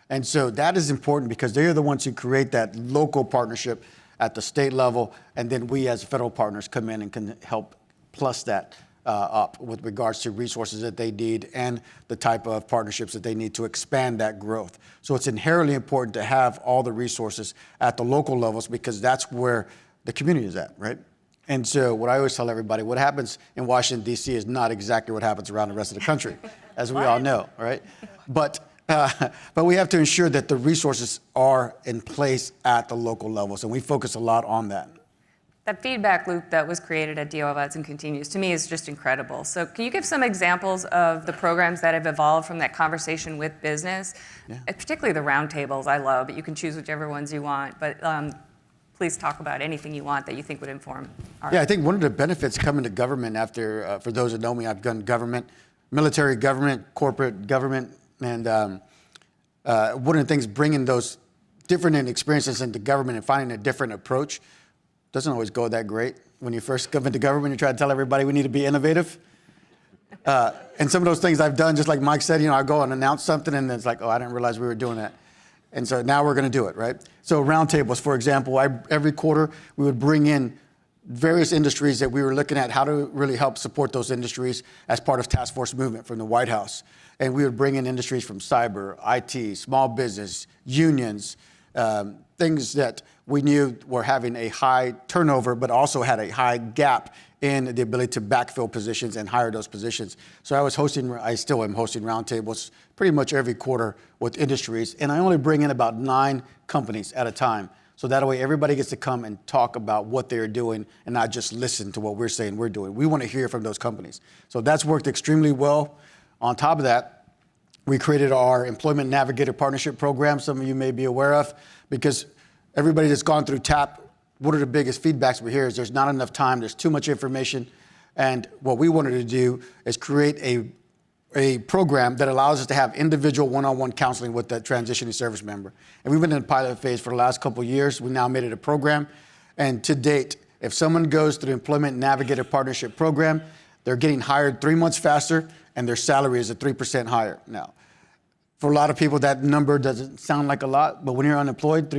And so that is important, because they are the ones who create that local partnership at the state level, and then we as federal partners come in and can help plus that up with regards to resources that they need and the type of partnerships that they need to expand that growth. So it's inherently important to have all the resources at the local levels, because that's where the community is at, right? And so what I always tell everybody, what happens in Washington, D.C. is not exactly what happens around the rest of the country, as we all know, right? But we have to ensure that the resources are in place at the local levels, and we focus a lot on that. That feedback loop that was created at DOL Vets and continues, to me, is just incredible. So can you give some examples of the programs that have evolved from that conversation with business? Yeah. Particularly the roundtables I love, but you can choose whichever ones you want. But please talk about anything you want that you think would inform our... Yeah, I think one of the benefits coming to government after, for those that know me, I've done government, military government, corporate government, and one of the things bringing those different experiences into government and finding a different approach doesn't always go that great. When you first come into government, you try to tell everybody we need to be innovative. And some of those things I've done, just like Mike said, I go and announce something, and it's like, oh, I didn't realize we were doing that. And so now we're going to do it, right? So roundtables, for example, every quarter we would bring in various industries that we were looking at how to really help support those industries as part of task force movement from the White House. And we would bring in industries from cyber, IT, small business, unions, things that we knew were having a high turnover, but also had a high gap in the ability to backfill positions and hire those positions. So I still am hosting roundtables pretty much every quarter with industries, and I only bring in about 9 companies at a time. So that way everybody gets to come and talk about what they're doing and not just listen to what we're saying we're doing. We want to hear from those companies. So that's worked extremely well. On top of that, we created our Employment Navigator Partnership Program, some of you may be aware of, because everybody that's gone through TAP, one of the biggest feedbacks we hear is there's not enough time, there's too much information. And what we wanted to do is create a a program that allows us to have individual one-on-one counseling with that transitioning service member. And we've been in the pilot phase for the last couple of years. We now made it a program. And to date, if someone goes through the Employment Navigator Partnership Program, they're getting hired 3 months faster, and their salary is at 3% higher now. For a lot of people, that number doesn't sound like a lot, but when you're unemployed,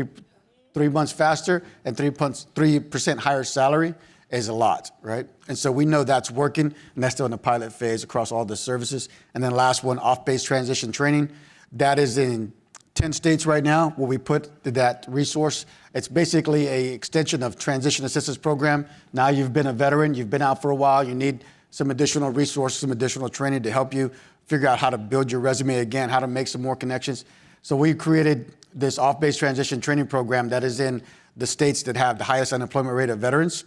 three months faster and 3% higher salary is a lot, right? And so we know that's working, and that's still in the pilot phase across all the services. And then last one, off-base transition training. That is in 10 states right now where we put that resource. It's basically an extension of transition assistance program. Now you've been a veteran, you've been out for a while, you need some additional resources, some additional training to help you figure out how to build your resume again, how to make some more connections. So we created this off-base transition training program that is in the states that have the highest unemployment rate of veterans.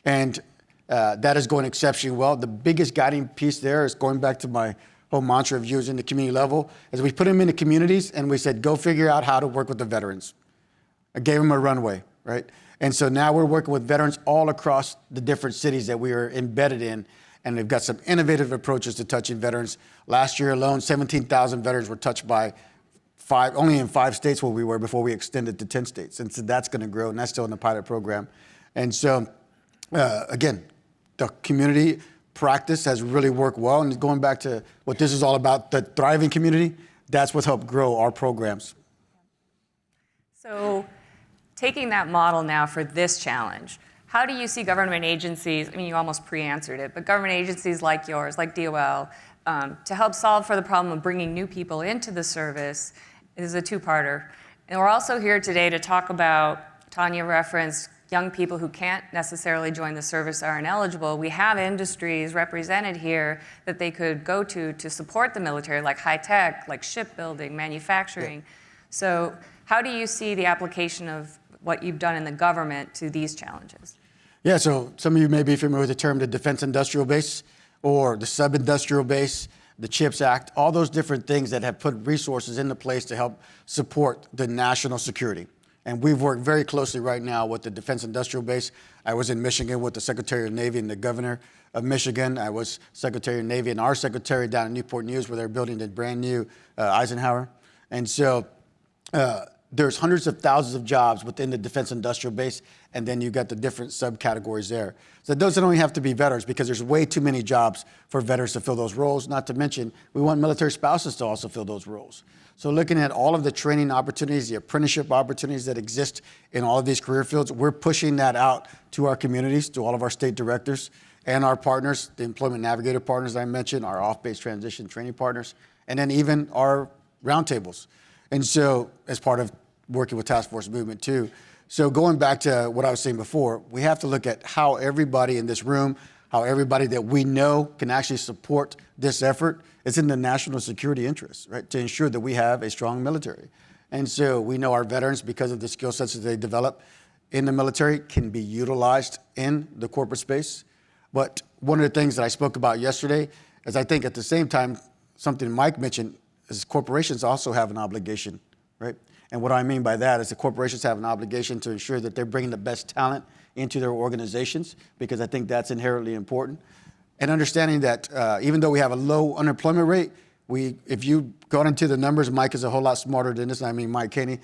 And that is going exceptionally well. The biggest guiding piece there is going back to my whole mantra of using the community level, is we put them in the communities and we said, go figure out how to work with the veterans. I gave them a runway, right? And so now we're working with veterans all across the different cities that we are embedded in. And they've got some innovative approaches to touching veterans. Last year alone, 17,000 veterans were touched by only in 5 states where we were before we extended to 10 states. And so that's going to grow, and that's still in the pilot program. And so, again, the community practice has really worked well. And going back to what this is all about, the thriving community, that's what helped grow our programs. So taking that model now for this challenge, how do you see government agencies, I mean, you almost pre-answered it, but government agencies like yours, like DOL, to help solve for the problem of bringing new people into the service is a two-parter. And we're also here today to talk about, Tanya referenced, young people who can't necessarily join the service are ineligible. We have industries represented here that they could go to support the military, like high tech, like shipbuilding, manufacturing. Yeah. So how do you see the application of what you've done in the government to these challenges? Yeah, so some of you may be familiar with the term the defense industrial base or the sub-industrial base, the CHIPS Act, all those different things that have put resources into place to help support the national security. And we've worked very closely right now with the defense industrial base. I was in Michigan with the Secretary of Navy and the governor of Michigan. I was Secretary of Navy and our secretary down in Newport News where they're building the brand new Eisenhower. And so there's hundreds of thousands of jobs within the defense industrial base, and then you've got the different subcategories there. So it doesn't only have to be veterans, because there's way too many jobs for veterans to fill those roles, not to mention we want military spouses to also fill those roles. So looking at all of the training opportunities, the apprenticeship opportunities that exist in all of these career fields, we're pushing that out to our communities, to all of our state directors and our partners, the Employment Navigator partners I mentioned, our off-base transition training partners, and then even our roundtables. And so as part of working with Task Force Movement too. So going back to what I was saying before, we have to look at how everybody in this room, how everybody that we know can actually support this effort. It's in the national security interest, right, to ensure that we have a strong military. And so we know our veterans, because of the skill sets that they develop in the military, can be utilized in the corporate space. But one of the things that I spoke about yesterday is I think at the same time, something Mike mentioned, is corporations also have an obligation, right? And what I mean by that is the corporations have an obligation to ensure that they're bringing the best talent into their organizations, because I think that's inherently important. And understanding that even though we have a low unemployment rate, if you go into the numbers, Mike is a whole lot smarter than this. I mean, Mike Caney,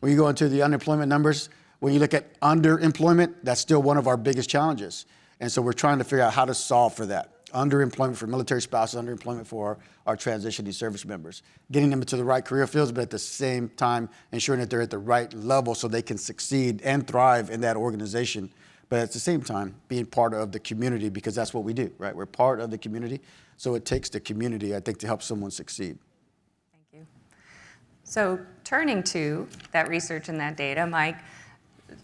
when you go into the unemployment numbers, when you look at underemployment, that's still one of our biggest challenges. And so we're trying to figure out how to solve for that. Underemployment for military spouses, underemployment for our transitioning service members, getting them into the right career fields, but at the same time ensuring that they're at the right level so they can succeed and thrive in that organization. But at the same time, being part of the community, because that's what we do, right? We're part of the community. So it takes the community, I think, to help someone succeed. Thank you. So turning to that research and that data, Mike,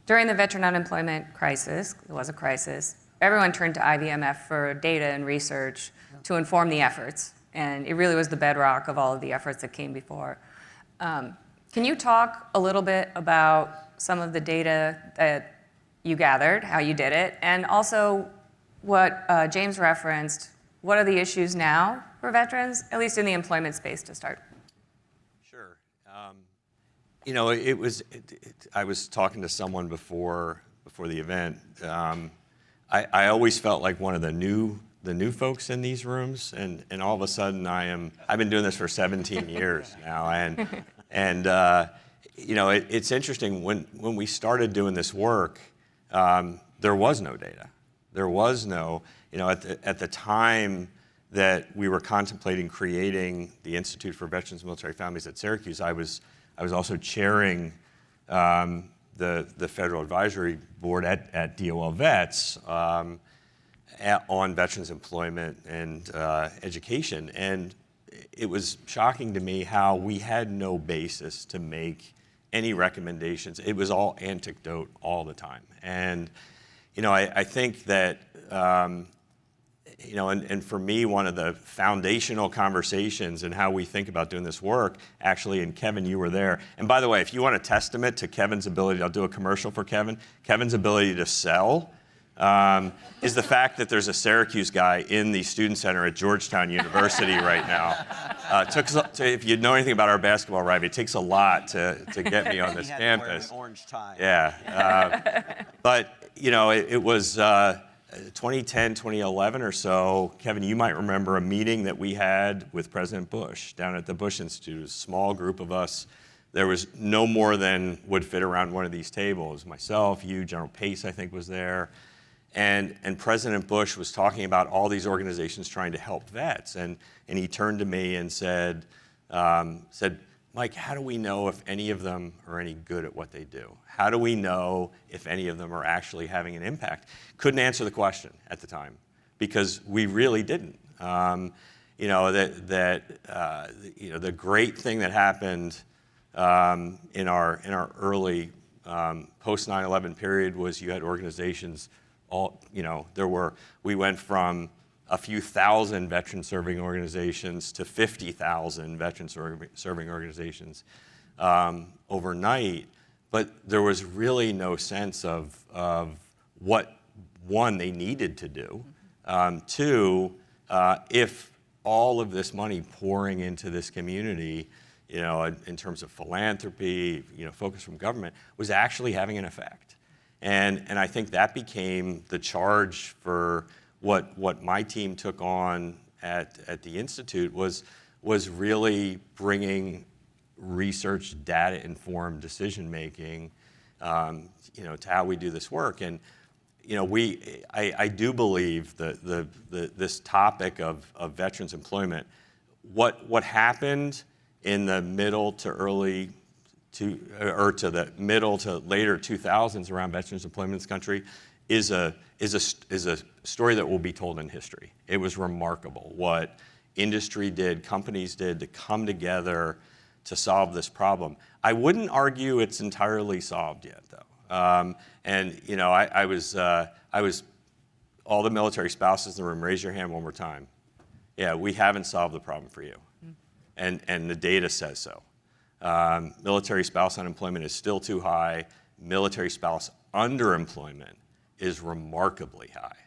during the veteran unemployment crisis, it was a crisis, everyone turned to IVMF for data and research to inform the efforts. And it really was the bedrock of all of the efforts that came before. Can you talk a little bit about some of the data that you gathered, how you did it, and also what James referenced, what are the issues now for veterans, at least in the employment space to start? Sure. You know, I was talking to someone before the event. I always felt like one of the new the new folks in these rooms, and all of a sudden I've been doing this for 17 years now, and you know, it's interesting, when we started doing this work, there was no data. There was no, you know, at the time that we were contemplating creating the Institute for Veterans and Military Families at Syracuse, I was also chairing the Federal Advisory Board at DOL Vets on veterans employment and education. And it was shocking to me how we had no basis to make any recommendations. It was all anecdote all the time. And, you know, I think that, you know, and for me, one of the foundational conversations in how we think about doing this work, actually, and Kevin, you were there. And by the way, if you want a testament to Kevin's ability, I'll do a commercial for Kevin. Kevin's ability to sell is the fact that there's a Syracuse guy in the student center at Georgetown University right now. If you know anything about our basketball rivalry, it takes a lot to get me on this campus. An orange tie. Yeah, but you know, it was 2010, 2011 or so. Kevin, you might remember a meeting that we had with President Bush down at the Bush Institute. A small group of us. There was no more than would fit around one of these tables. Myself, you, General Pace, I think, was there. And President Bush was talking about all these organizations trying to help vets. And he turned to me and said, Mike, how do we know if any of them are any good at what they do? How do we know if any of them are actually having an impact? Couldn't answer the question at the time, because we really didn't. You know, you know, the great thing that happened in our early post 9/11 period was you had organizations. You know, we went from a few thousand veteran serving organizations to 50,000 veteran serving organizations overnight, but there was really no sense of what, one, they needed to do, two, if all of this money pouring into this community, you know, in terms of philanthropy, you know, focus from government, was actually having an effect. And I think that became the charge for what my team took on at the Institute was really bringing research, data-informed decision-making, you know, to how we do this work. And, you know, I do believe this topic of veterans employment, what happened in the middle to the middle to later 2000s around veterans employment in this country is a story that will be told in history. It was remarkable what industry did, companies did to come together to solve this problem. I wouldn't argue it's entirely solved yet, though. And you know, I was all the military spouses in the room. Raise your hand one more time. Yeah, we haven't solved the problem for you, and the data says so. Military spouse unemployment is still too high. Military spouse underemployment is remarkably high,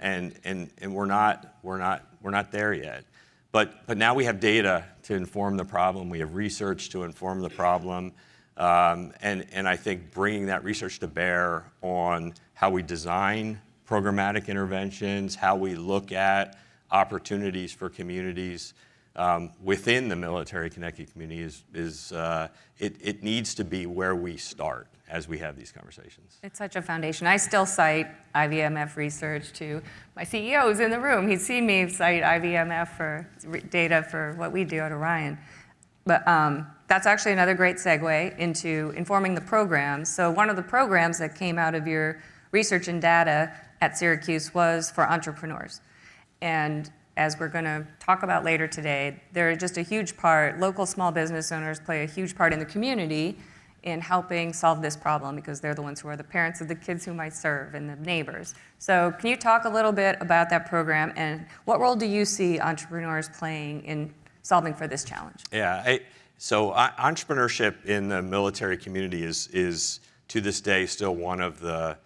and we're not there yet. But now we have data to inform the problem. We have research to inform the problem, and I think bringing that research to bear on how we design programmatic interventions, how we look at opportunities for communities within the military-connected community it needs to be where we start as we have these conversations. It's such a foundation. I still cite IVMF research to my CEO who's in the room. He's seen me cite IVMF for data for what we do at Orion. But that's actually another great segue into informing the programs. So one of the programs that came out of your research and data at Syracuse was for entrepreneurs. And as we're going to talk about later today, they're just a huge part. Local small business owners play a huge part in the community in helping solve this problem because they're the ones who are the parents of the kids who might serve and the neighbors. So can you talk a little bit about that program and what role do you see entrepreneurs playing in solving for this challenge? Yeah, so entrepreneurship in the military community is to this day still one of the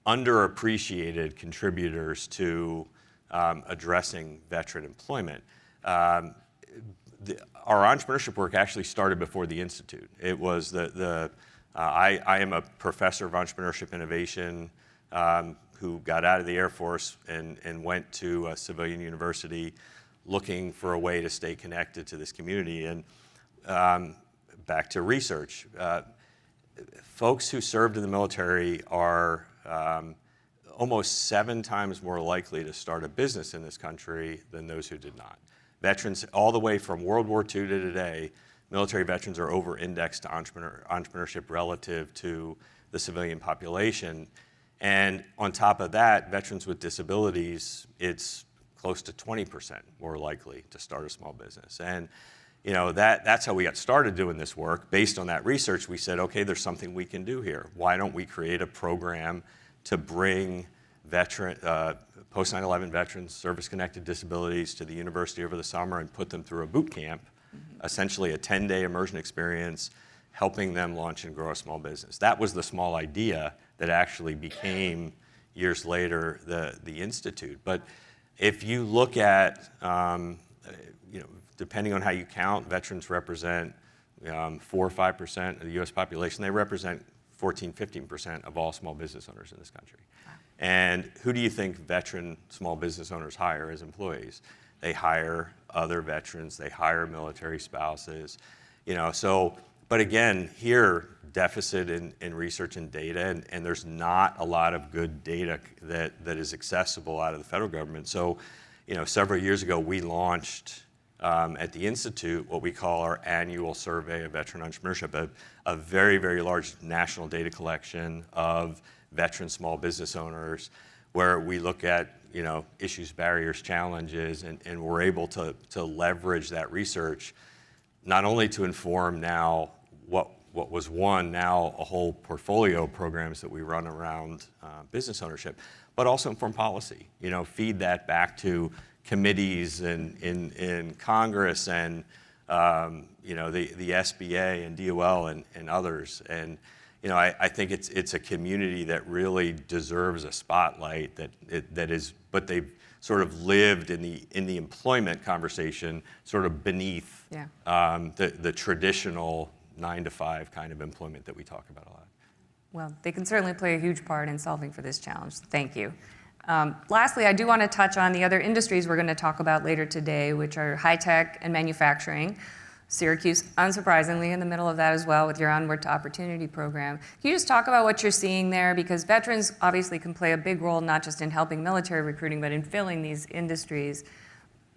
underappreciated contributors to addressing veteran employment. Our entrepreneurship work actually started before the Institute. It was I am a professor of entrepreneurship innovation who got out of the Air Force and went to a civilian university looking for a way to stay connected to this community. And back to research. Folks who served in the military are almost 7 times more likely to start a business in this country than those who did not. Veterans, all the way from World War II to today, military veterans are over-indexed to entrepreneurship relative to the civilian population. And on top of that, veterans with disabilities, it's close to 20% more likely to start a small business. And that's how we got started doing this work. Based on that research, we said, okay, there's something we can do here. Why don't we create a program to bring post 9/11 veterans, service-connected disabilities to the university over the summer and put them through a boot camp, essentially a 10-day immersion experience, helping them launch and grow a small business. That was the small idea that actually became, years later, the Institute. But if you look at, depending on how you count, veterans represent 4 or 5% of the U.S. population. They represent 14-15% of all small business owners in this country. Wow. And who do you think veteran small business owners hire as employees? They hire other veterans. They hire military spouses. But again, here, deficit in research and data, and there's not a lot of good data that is accessible out of the federal government. So, several years ago, we launched at the Institute what we call our annual survey of veteran entrepreneurship, a very, very large national data collection of veteran small business owners, where we look at issues, barriers, challenges, and we're able to leverage that research not only to inform now what was now a whole portfolio of programs that we run around business ownership, but also inform policy. Feed that back to committees in Congress and the SBA and DOL and others. And I think it's a community that really deserves a spotlight but they've sort of lived in the employment conversation sort of beneath the traditional 9-to-5 kind of employment that we talk about a lot. Well, they can certainly play a huge part in solving for this challenge. Thank you. Lastly, I do want to touch on the other industries we're going to talk about later today, which are high tech and manufacturing. Syracuse, unsurprisingly, in the middle of that as well with your Onward to Opportunity program. Can you just talk about what you're seeing there? Because veterans obviously can play a big role, not just in helping military recruiting, but in filling these industries.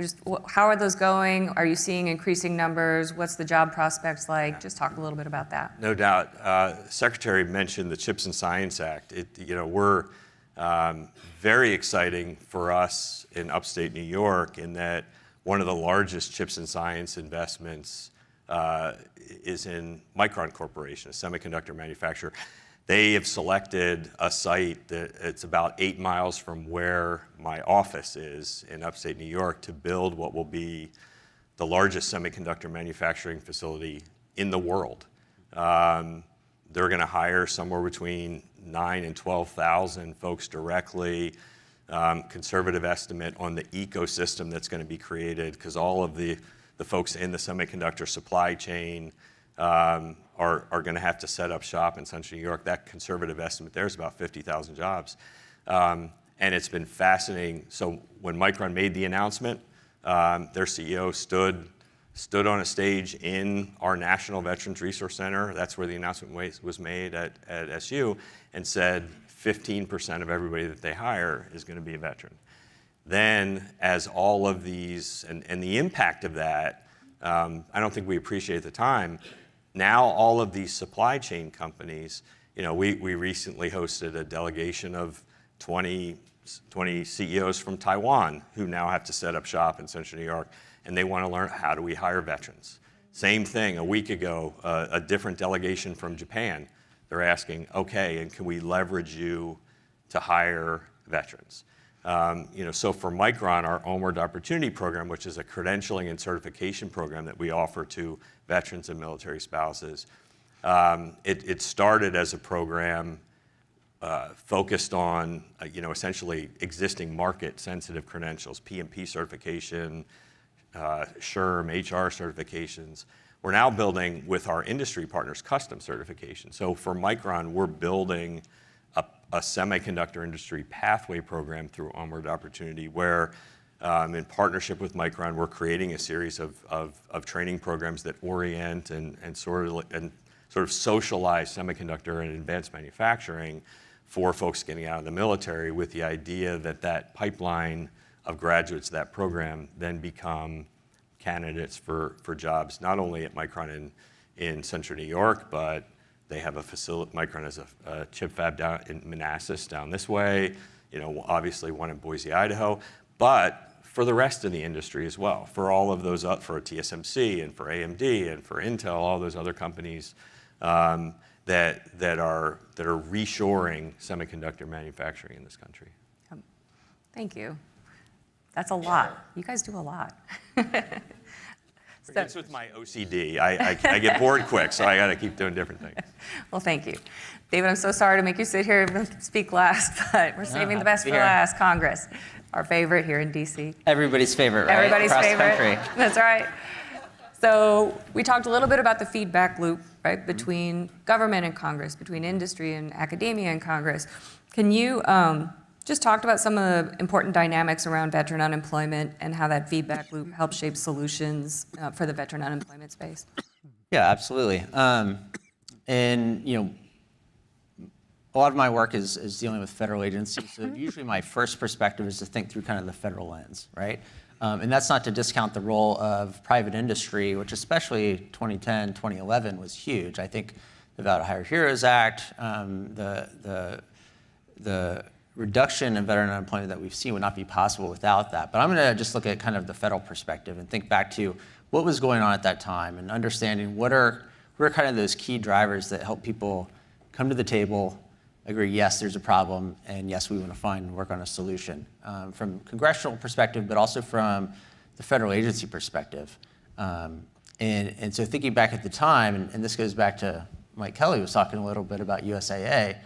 Just how are those going? Are you seeing increasing numbers? What's the job prospects like? Just talk a little bit about that. No doubt. Secretary mentioned the CHIPS and Science Act. We're very exciting for us in upstate New York in that one of the largest CHIPS and Science investments is in Micron Corporation, a semiconductor manufacturer. They have selected a site that it's about 8 miles from where my office is in upstate New York to build what will be the largest semiconductor manufacturing facility in the world. They're going to hire somewhere between 9,000 and 12,000 folks directly. Conservative estimate on the ecosystem that's going to be created, because all of the folks in the semiconductor supply chain are going to have to set up shop in Central New York. That conservative estimate there is about 50,000 jobs. And it's been fascinating. So when Micron made the announcement, their CEO stood on a stage in our National Veterans Resource Center. That's where the announcement was made at SU, and said 15% of everybody that they hire is going to be a veteran. Then, as all of these, and the impact of that, I don't think we appreciate at the time. Now all of these supply chain companies, we recently hosted a delegation of 20 CEOs from Taiwan who now have to set up shop in Central New York, and they want to learn, how do we hire veterans? Same thing, a week ago, a different delegation from Japan. They're asking, okay, and can we leverage you to hire veterans? So for Micron, our Onward Opportunity program, which is a credentialing and certification program that we offer to veterans and military spouses, it started as a program focused on, essentially existing market-sensitive credentials, PMP certification, SHRM, HR certifications. We're now building with our industry partners custom certification. So for Micron, we're building a semiconductor industry pathway program through Onward Opportunity, where in partnership with Micron, we're creating a series of training programs that orient and sort of socialize semiconductor and advanced manufacturing for folks getting out of the military, with the idea that that pipeline of graduates of that program then become candidates for jobs, not only at Micron in Central New York, but they have a facility. Micron has a chip fab down in Manassas down this way, obviously one in Boise, Idaho, but for the rest of the industry as well, for all of those, for TSMC and for AMD and for Intel, all those other companies that are reshoring semiconductor manufacturing in this country. Thank you. That's a lot. You guys do a lot. It's with my OCD. I get bored quick, so I got to keep doing different things. Well, thank you. David, I'm so sorry to make you sit here and speak last, but we're saving the best for last. Congress, our favorite here in DC. Everybody's favorite, right? Everybody's Across favorite. the country. That's right. So we talked a little bit about the feedback loop, right, between government and Congress, between industry and academia and Congress. Can you just talk about some of the important dynamics around veteran unemployment and how that feedback loop helps shape solutions for the veteran unemployment space? Yeah, absolutely. And a lot of my work is dealing with federal agencies. So usually my first perspective is to think through kind of the federal lens, right? And that's not to discount the role of private industry, which especially 2010, 2011 was huge. I think the Vow to Hire Heroes Act, the reduction in veteran unemployment that we've seen would not be possible without that. But I'm going to just look at kind of the federal perspective and think back to what was going on at that time and understanding what are kind of those key drivers that help people come to the table, agree, yes, there's a problem, and yes, we want to find and work on a solution. From congressional perspective, but also from the federal agency perspective. And so thinking back at the time, and this goes back to Mike Kelly was talking a little bit about USAA,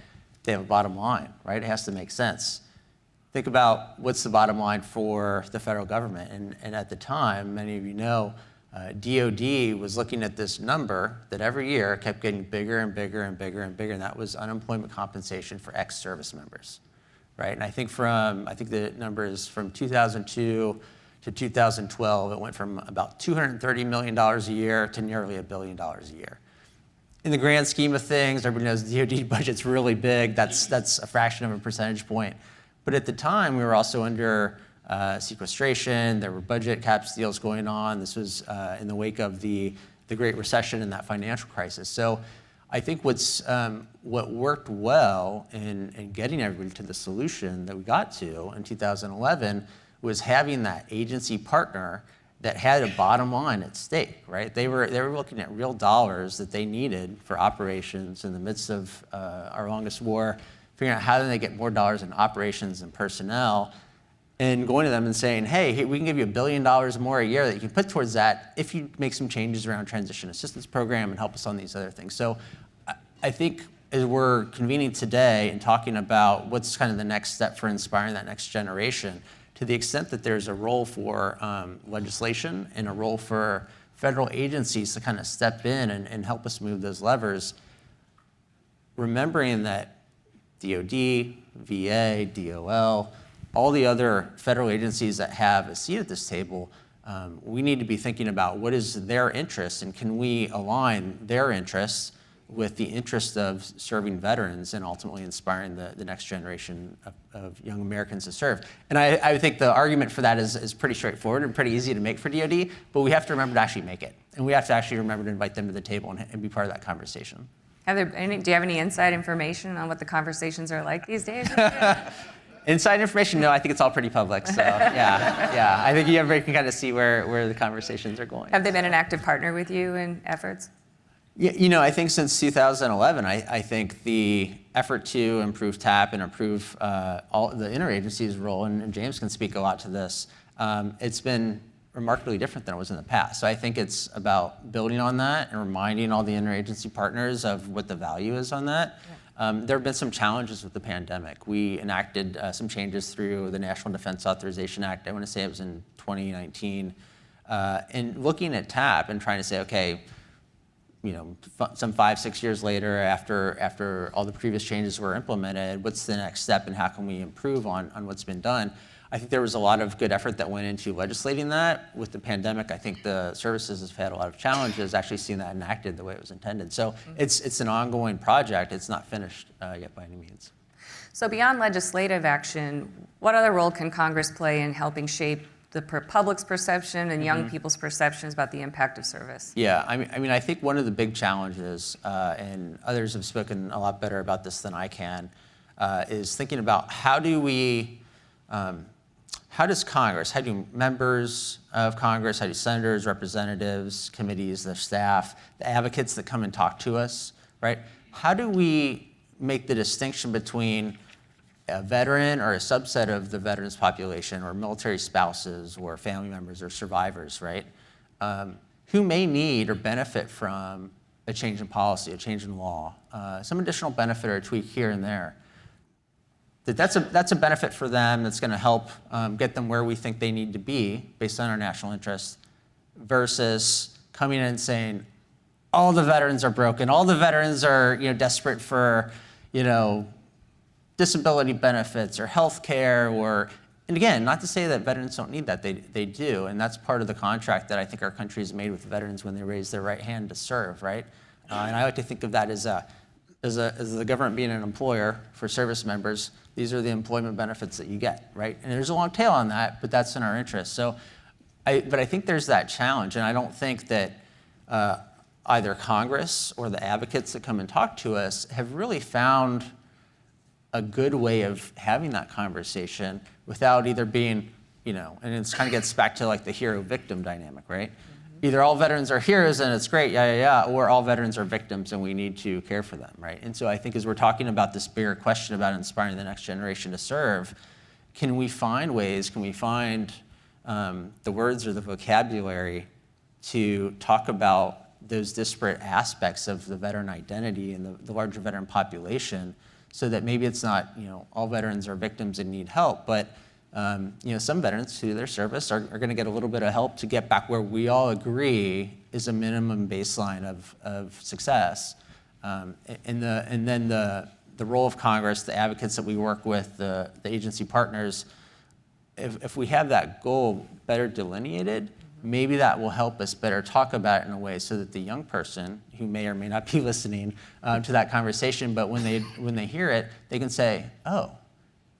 they have a bottom line, right? It has to make sense. Think about what's the bottom line for the federal government. And at the time, many of you know, DOD was looking at this number that every year kept getting bigger and bigger and bigger and bigger, and that was unemployment compensation for ex-service members, right? And I think the number is from 2002 to 2012, it went from about $230 million a year to nearly $1 billion a year. In the grand scheme of things, everybody knows the DOD budget's really big. That's a fraction of a percentage point. But at the time, we were also under sequestration. There were budget caps deals going on. This was in the wake of the Great Recession and that financial crisis. So I think what worked well in getting everybody to the solution that we got to in 2011 was having that agency partner that had a bottom line at stake, right? They were looking at real dollars that they needed for operations in the midst of our longest war, figuring out how do they get more dollars in operations and personnel, and going to them and saying, hey, we can give you $1 billion more a year that you can put towards that if you make some changes around transition assistance program and help us on these other things. So I think as we're convening today and talking about what's kind of the next step for inspiring that next generation, to the extent that there's a role for legislation and a role for federal agencies to kind of step in and help us move those levers, remembering that DOD, VA, DOL, all the other federal agencies that have a seat at this table, we need to be thinking about what is their interest and can we align their interests with the interest of serving veterans and ultimately inspiring the next generation of young Americans to serve. And I think the argument for that is pretty straightforward and pretty easy to make for DOD, but we have to remember to actually make it. And we have to actually remember to invite them to the table and be part of that conversation. Do you have any inside information on what the conversations are like these days? Inside information, no, I think it's all pretty public. So yeah. I think everybody can kind of see where the conversations are going. Have they been an active partner with you in efforts? Yeah, I think since 2011, I think the effort to improve TAP and improve all the interagency's role, and James can speak a lot to this, it's been remarkably different than it was in the past. So I think it's about building on that and reminding all the interagency partners of what the value is on that. Yeah. There have been some challenges with the pandemic. We enacted some changes through the National Defense Authorization Act. I want to say it was in 2019. And looking at TAP and trying to say, okay, some 5-6 years later, after all the previous changes were implemented, what's the next step and how can we improve on what's been done? I think there was a lot of good effort that went into legislating that. With the pandemic, I think the services have had a lot of challenges actually seeing that enacted the way it was intended. So it's an ongoing project. It's not finished yet by any means. So beyond legislative action, what other role can Congress play in helping shape the public's perception and young people's perceptions about the impact of service? Yeah, I mean, I think one of the big challenges, and others have spoken a lot better about this than I can, is thinking about how do Congress, how do members of Congress, how do senators, representatives, committees, their staff, the advocates that come and talk to us, right? How do we make the distinction between a veteran or a subset of the veterans population or military spouses or family members or survivors, right, who may need or benefit from a change in policy, a change in law, some additional benefit or a tweak here and there. That's a benefit for them that's going to help get them where we think they need to be based on our national interests versus coming in and saying, all the veterans are broken, all the veterans are desperate for disability benefits or health care and again, not to say that veterans don't need that, they do, and that's part of the contract that I think our country has made with veterans when they raise their right hand to serve, right? And I like to think of that as the government being an employer for service members. These are the employment benefits that you get, right? And there's a long tail on that, but that's in our interest. So, but I think there's that challenge, and I don't think that either Congress or the advocates that come and talk to us have really found a good way of having that conversation without either being, and it kind of gets back to like the hero-victim dynamic, right? Either all veterans are heroes and it's great, or all veterans are victims and we need to care for them, right? And so I think as we're talking about this bigger question about inspiring the next generation to serve, can we find the words or the vocabulary to talk about those disparate aspects of the veteran identity and the larger veteran population so that maybe it's not, all veterans are victims and need help, but some veterans through their service are going to get a little bit of help to get back where we all agree is a minimum baseline of success. And then the role of Congress, the advocates that we work with, the agency partners, if we have that goal better delineated, maybe that will help us better talk about it in a way so that the young person who may or may not be listening to that conversation, but when they hear it, they can say, oh,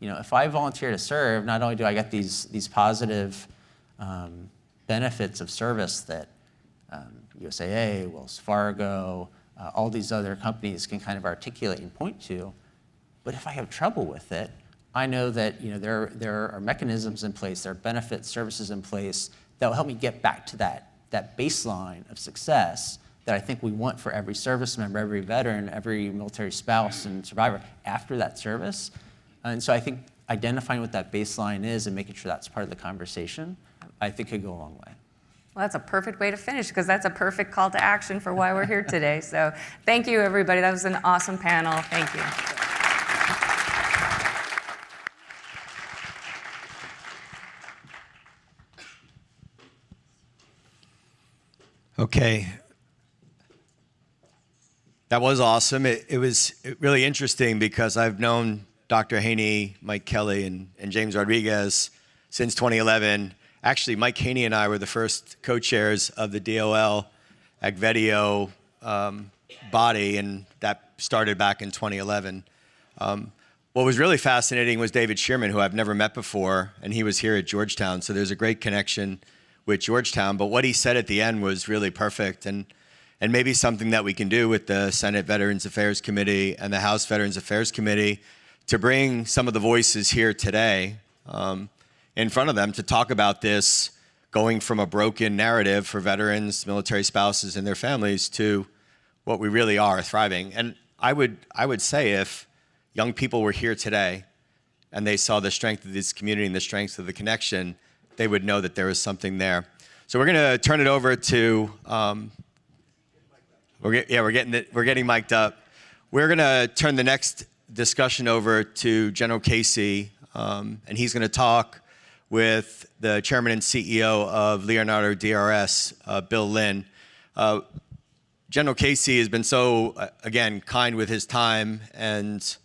if I volunteer to serve, not only do I get these positive benefits of service that USAA, Wells Fargo, all these other companies can kind of articulate and point to, but if I have trouble with it, I know that there are mechanisms in place, there are benefit services in place that will help me get back to that baseline of success that I think we want for every service member, every veteran, every military spouse and survivor after that service. And so I think identifying what that baseline is and making sure that's part of the conversation, I think could go a long way. Well, that's a perfect way to finish because that's a perfect call to action for why we're here today. So thank you, everybody. That was an awesome panel. Thank you. Okay. That was awesome. It was really interesting because I've known Dr. Haney, Mike Kelly, and James Rodriguez since 2011. Actually, Mike Haney and I were the first co-chairs of the DOL Agvedio body, and that started back in 2011. What was really fascinating was David Shearman, who I've never met before, and he was here at Georgetown, so there's a great connection with Georgetown. But what he said at the end was really perfect, and maybe something that we can do with the Senate Veterans Affairs Committee and the House Veterans Affairs Committee to bring some of the voices here today in front of them to talk about this, going from a broken narrative for veterans, military spouses, and their families to what we really are, thriving. And I would say if young people were here today and they saw the strength of this community and the strength of the connection, they would know that there is something there. So we're going to turn it over to, we're getting mic'd up. We're going to turn the next discussion over to General Casey, and he's going to talk with the chairman and CEO of Leonardo DRS, Bill Lynn. General Casey has been so, again, kind with his time and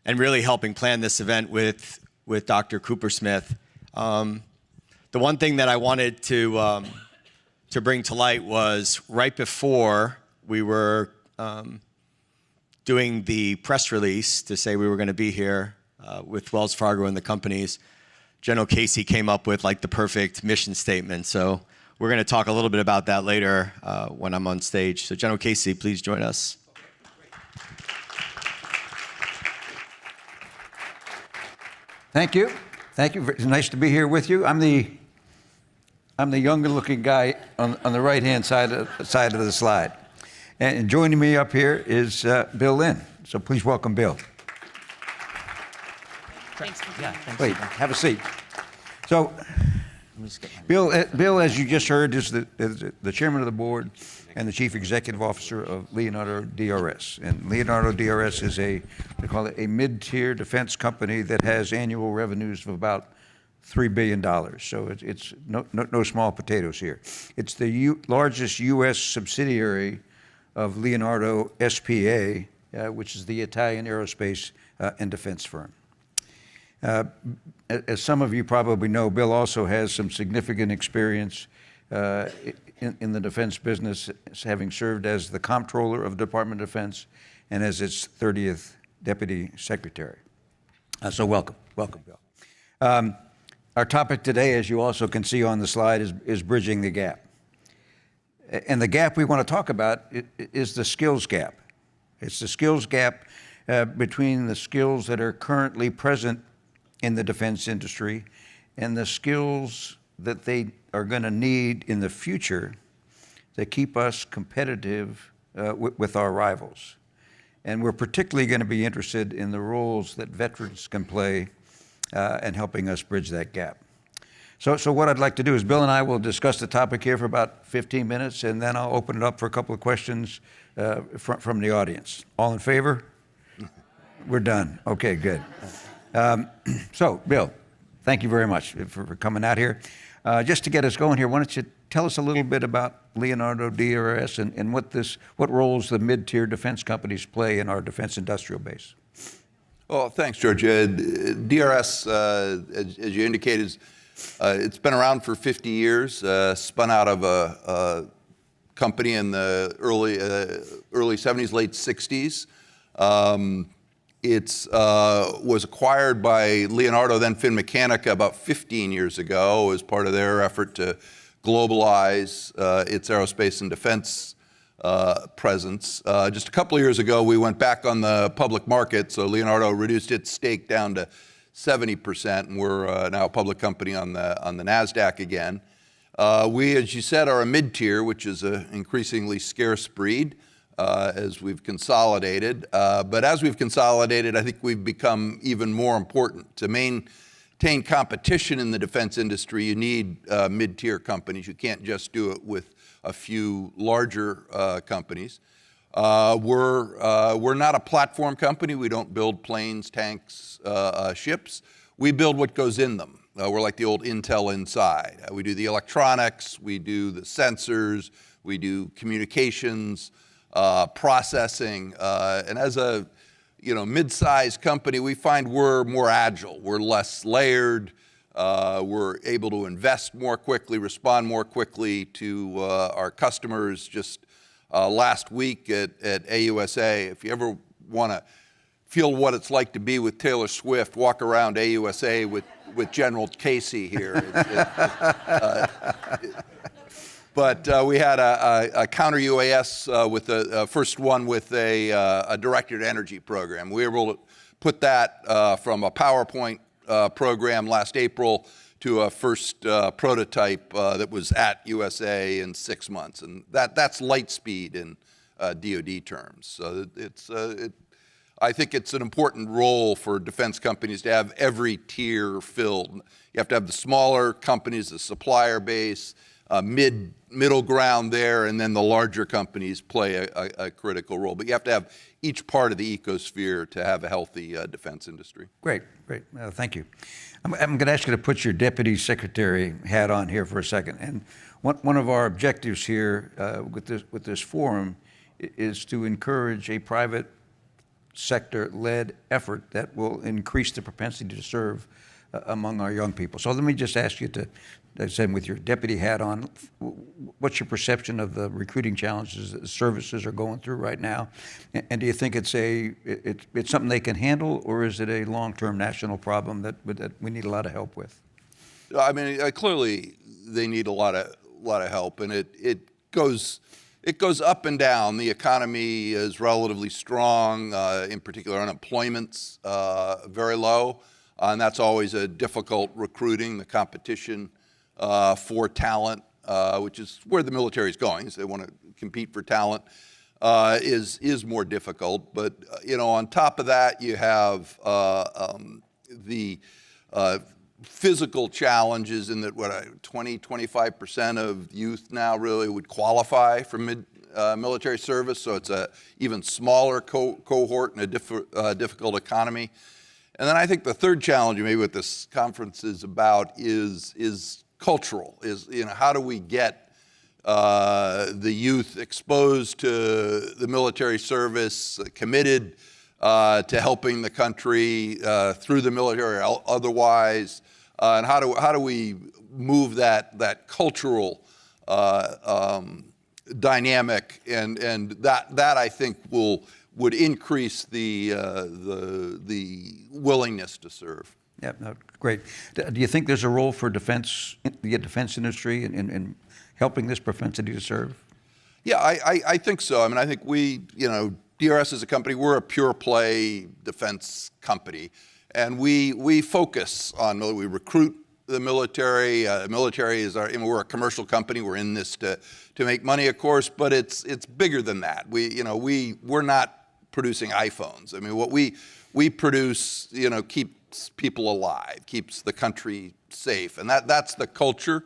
really helping plan this event with Dr. Coopersmith. The one thing that I wanted to bring to light was right before we were doing the press release to say we were going to be here with Wells Fargo and the companies, General Casey came up with like the perfect mission statement. So we're going to talk a little bit about that later when I'm on stage. So General Casey, please join us. Thank you. Thank you. It's nice to be here with you. I'm the younger-looking guy on the right-hand side of the slide. And joining me up here is Bill Lynn. So please welcome Bill. Thanks for being here. Wait, have a seat. So, Bill, as you just heard, is the chairman of the board and the chief executive officer of Leonardo DRS. And Leonardo DRS is they call it a mid-tier defense company that has annual revenues of about $3 billion. So it's no small potatoes here. It's the largest U.S. subsidiary of Leonardo SPA, which is the Italian aerospace and defense firm. As some of you probably know, Bill also has some significant experience in the defense business, having served as the comptroller of the Department of Defense and as its 30th deputy secretary. So welcome, Bill. Our topic today, as you also can see on the slide, is bridging the gap. And the gap we want to talk about is the skills gap. It's the skills gap between the skills that are currently present in the defense industry and the skills that they are going to need in the future that keep us competitive with our rivals. And we're particularly going to be interested in the roles that veterans can play in helping us bridge that gap. So what I'd like to do is Bill and I will discuss the topic here for about 15 minutes, and then I'll open it up for a couple of questions from the audience. All in favor? We're done. Okay, good. So, Bill, thank you very much for coming out here. Just to get us going here, why don't you tell us a little bit about Leonardo DRS and what roles the mid-tier defense companies play in our defense industrial base? Well, thanks, George. DRS, as you indicated, it's been around for 50 years, spun out of a company in the early 70s, late 60s. It was acquired by Leonardo, then Finmeccanica, about 15 years ago as part of their effort to globalize its aerospace and defense presence. Just a couple of years ago, we went back on the public market, so Leonardo reduced its stake down to 70%, and we're now a public company on the NASDAQ again. We, as you said, are a mid-tier, which is an increasingly scarce breed as we've consolidated. But as we've consolidated, I think we've become even more important. To maintain competition in the defense industry, you need mid-tier companies. You can't just do it with a few larger companies. We're not a platform company. We don't build planes, tanks, ships. We build what goes in them. We're like the old Intel Inside. We do the electronics, we do the sensors, we do communications, processing, and as a mid-sized company, we find we're more agile. We're less layered. We're able to invest more quickly, respond more quickly to our customers. Just last week at AUSA, if you ever want to feel what it's like to be with Taylor Swift, walk around AUSA with General Casey here. But we had a counter UAS with the first one with a directed energy program. We were able to put that from a PowerPoint program last April to a first prototype that was at USA in 6 months. And that's light speed in DoD terms. So I think it's an important role for defense companies to have every tier filled. You have to have the smaller companies, the supplier base, middle ground there, and then the larger companies play a critical role. But you have to have each part of the ecosphere to have a healthy defense industry. Great. Thank you. I'm going to ask you to put your deputy secretary hat on here for a second. And one of our objectives here with this forum is to encourage a private sector-led effort that will increase the propensity to serve among our young people. So let me just ask you to, as I said, with your deputy hat on, what's your perception of the recruiting challenges that the services are going through right now? And do you think it's something they can handle, or is it a long-term national problem that we need a lot of help with? I mean, clearly they need a lot of help, and it goes up and down. The economy is relatively strong. In particular, unemployment's very low, and that's always a difficult recruiting. The competition for talent, which is where the military is going, so they want to compete for talent, is more difficult. But on top of that, you have the physical challenges in that 25% of youth now really would qualify for military service, so it's a even smaller cohort in a difficult economy. And then I think the third challenge maybe what this conference is about is cultural, how do we get the youth exposed to the military service, committed to helping the country through the military or otherwise, and how do we move that cultural dynamic, and that I think would increase the willingness to serve. Yeah, no, great. Do you think there's a role for the defense industry in helping this propensity to serve? Yeah, I think so. I mean, I think DRS as a company, we're a pure play defense company, and we focus on, we recruit the military. Military is we're a commercial company. We're in this to make money, of course, but it's bigger than that. We're not producing iPhones. I mean, what we produce, keeps people alive, keeps the country safe, and that's the culture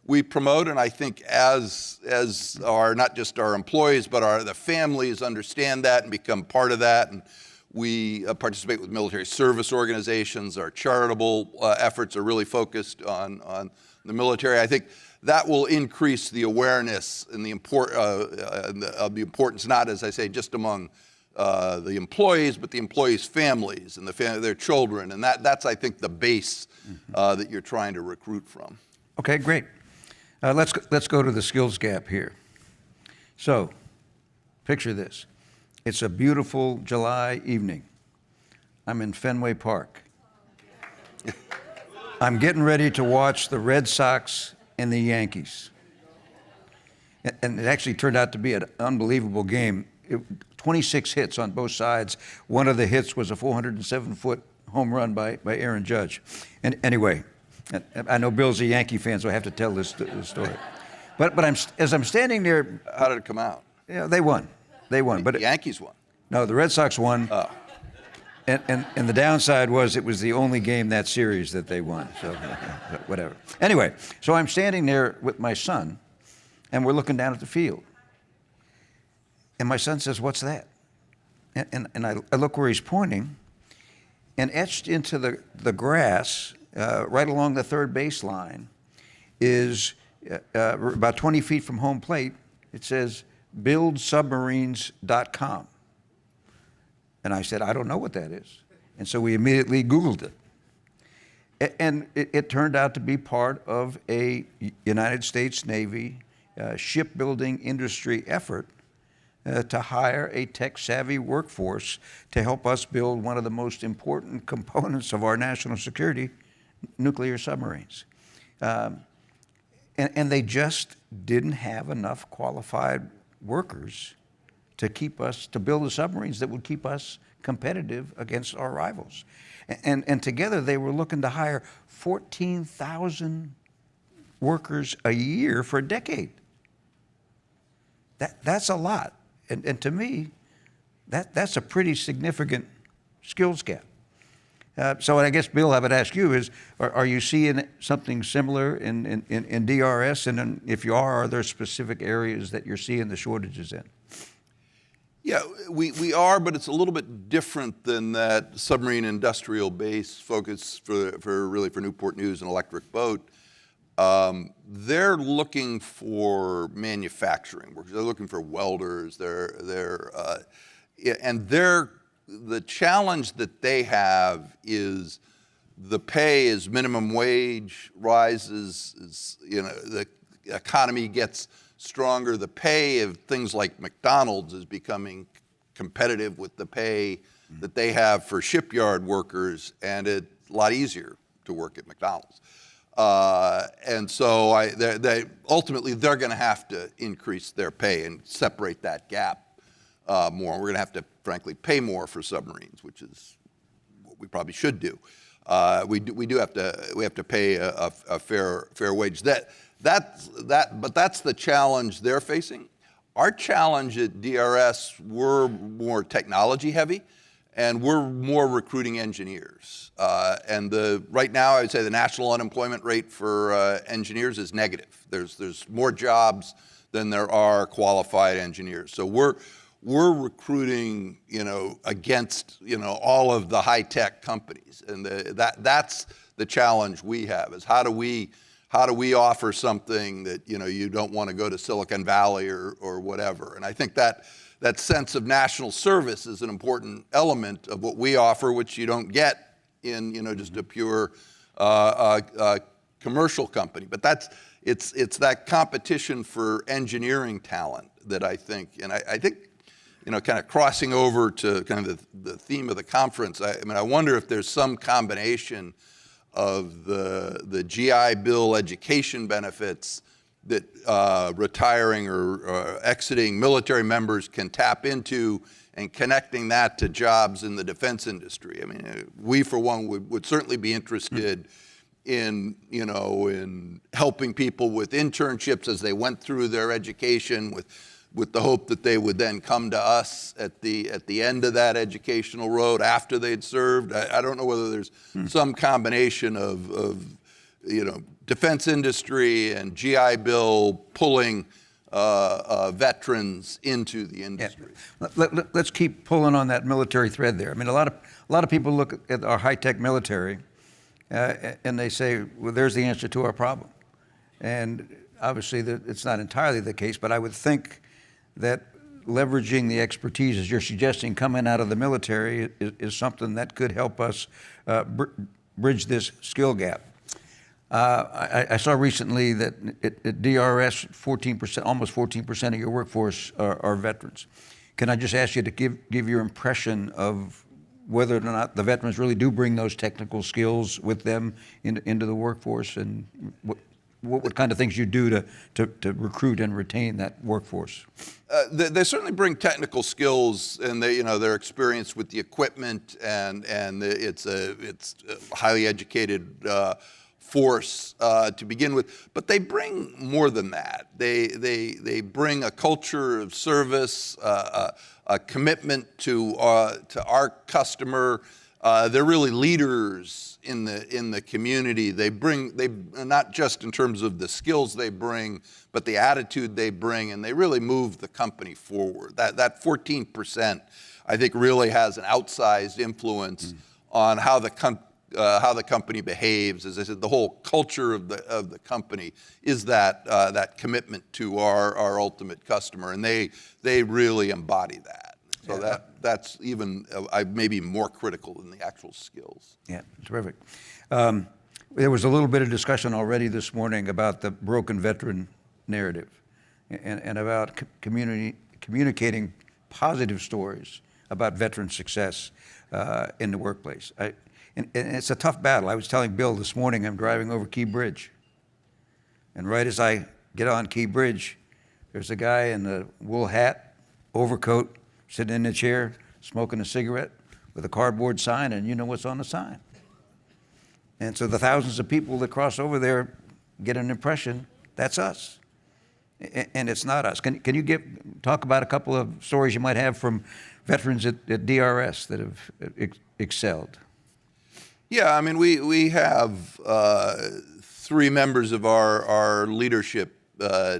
we promote. And I think as our, not just our employees, but the families understand that and become part of that, and we participate with military service organizations. Our charitable efforts are really focused on the military. I think that will increase the awareness and of the importance, not, as I say, just among the employees, but the employees' families and their children, and that's I think the base that you're trying to recruit from. Okay, great. Let's go to the skills gap here. So, picture this. It's a beautiful July evening. I'm in Fenway Park. I'm getting ready to watch the Red Sox and the Yankees. And it actually turned out to be an unbelievable game. 26 hits on both sides. One of the hits was a 407-foot home run by Aaron Judge. And anyway, I know Bill's a Yankee fan, so I have to tell this story. But as I'm standing there, how did it come out? Yeah, they won. But the Yankees won. No, the Red Sox won. Oh. And the downside was it was the only game that series that they won. So whatever. Anyway, so I'm standing there with my son, and we're looking down at the field. And my son says, "What's that?" And I look where he's pointing, and etched into the grass right along the third baseline is about 20 feet from home plate. It says buildsubmarines.com. And I said, "I don't know what that is." And so we immediately Googled it. And it turned out to be part of a United States Navy shipbuilding industry effort to hire a tech-savvy workforce to help us build one of the most important components of our national security, nuclear submarines. And they just didn't have enough qualified workers to build the submarines that would keep us competitive against our rivals. And together they were looking to hire 14,000 workers a year for a decade. That's a lot. And to me, that's a pretty significant skills gap. So I guess, Bill, I would ask you is, are you seeing something similar in DRS? And then if you are there specific areas that you're seeing the shortages in? Yeah, we are, but it's a little bit different than that submarine industrial base focus for Newport News and Electric Boat. They're looking for manufacturing workers. They're looking for welders. The challenge that they have is the pay as minimum wage rises, the economy gets stronger. The pay of things like McDonald's is becoming competitive with the pay that they have for shipyard workers, and it's a lot easier to work at McDonald's. And so ultimately they're going to have to increase their pay and separate that gap more. We're going to have to, frankly, pay more for submarines, which is what we probably should do. We have to pay a fair wage. But that's the challenge they're facing. Our challenge at DRS, we're more technology heavy, and we're more recruiting engineers. And right now, I would say the national unemployment rate for engineers is negative. There's more jobs than there are qualified engineers. So we're recruiting, against, all of the high-tech companies, and that's the challenge we have, is how do we offer something that, you don't want to go to Silicon Valley or whatever. And I think that sense of national service is an important element of what we offer, which you don't get in, just a pure commercial company. But it's that competition for engineering talent that I think, and I think, kind of crossing over to kind of the theme of the conference, I wonder if there's some combination of the GI Bill education benefits that retiring or exiting military members can tap into, and connecting that to jobs in the defense industry. We, for one, would certainly be interested in helping people with internships as they went through their education, with the hope that they would then come to us at the end of that educational road after they'd served. I don't know whether there's some combination of defense industry and GI Bill pulling veterans into the industry. Yeah. Let's keep pulling on that military thread there. A lot of people look at our high-tech military and they say, well, there's the answer to our problem. And obviously it's not entirely the case, but I would think that leveraging the expertise, as you're suggesting, coming out of the military is something that could help us bridge this skill gap. I saw recently that at DRS, 14%, almost 14% of your workforce are veterans. Can I just ask you to give your impression of whether or not the veterans really do bring those technical skills with them into the workforce, and what kind of things you do to recruit and retain that workforce? They certainly bring technical skills, and they're experienced with the equipment, and it's a highly educated force to begin with. But they bring more than that. They bring a culture of service, a commitment to our customer. They're really leaders in the community. They not just in terms of the skills they bring, but the attitude they bring, and they really move the company forward. That 14%, I think, really has an outsized influence on how the company behaves. As I said, the whole culture of the company is that commitment to our ultimate customer, and they really embody that. So that's even maybe more critical than the actual skills. Yeah, terrific. There was a little bit of discussion already this morning about the broken veteran narrative and about communicating positive stories about veteran success in the workplace. And it's a tough battle. I was telling Bill this morning, I'm driving over Key Bridge. And right as I get on Key Bridge, there's a guy in a wool hat, overcoat, sitting in a chair, smoking a cigarette with a cardboard sign, and you know what's on the sign. And so the thousands of people that cross over there get an impression, that's us. And it's not us. Can you talk about a couple of stories you might have from veterans at DRS that have excelled? Yeah, I mean, we have 3 members of our leadership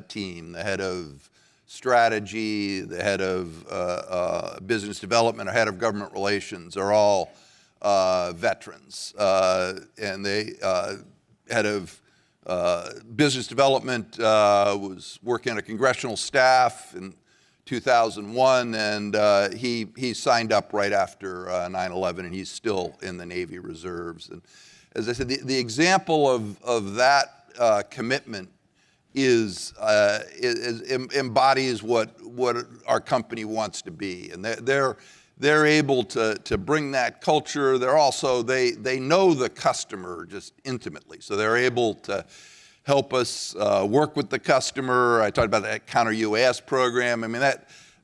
team, the head of strategy, the head of business development, the head of government relations are all veterans. And they, head of business development was working on a congressional staff in 2001, and he signed up right after 9/11, and he's still in the Navy Reserves. And as I said, the example of that commitment embodies what our company wants to be, and they're able to bring that culture. They're also they know the customer just intimately, so they're able to help us work with the customer. I talked about that counter UAS program. I mean,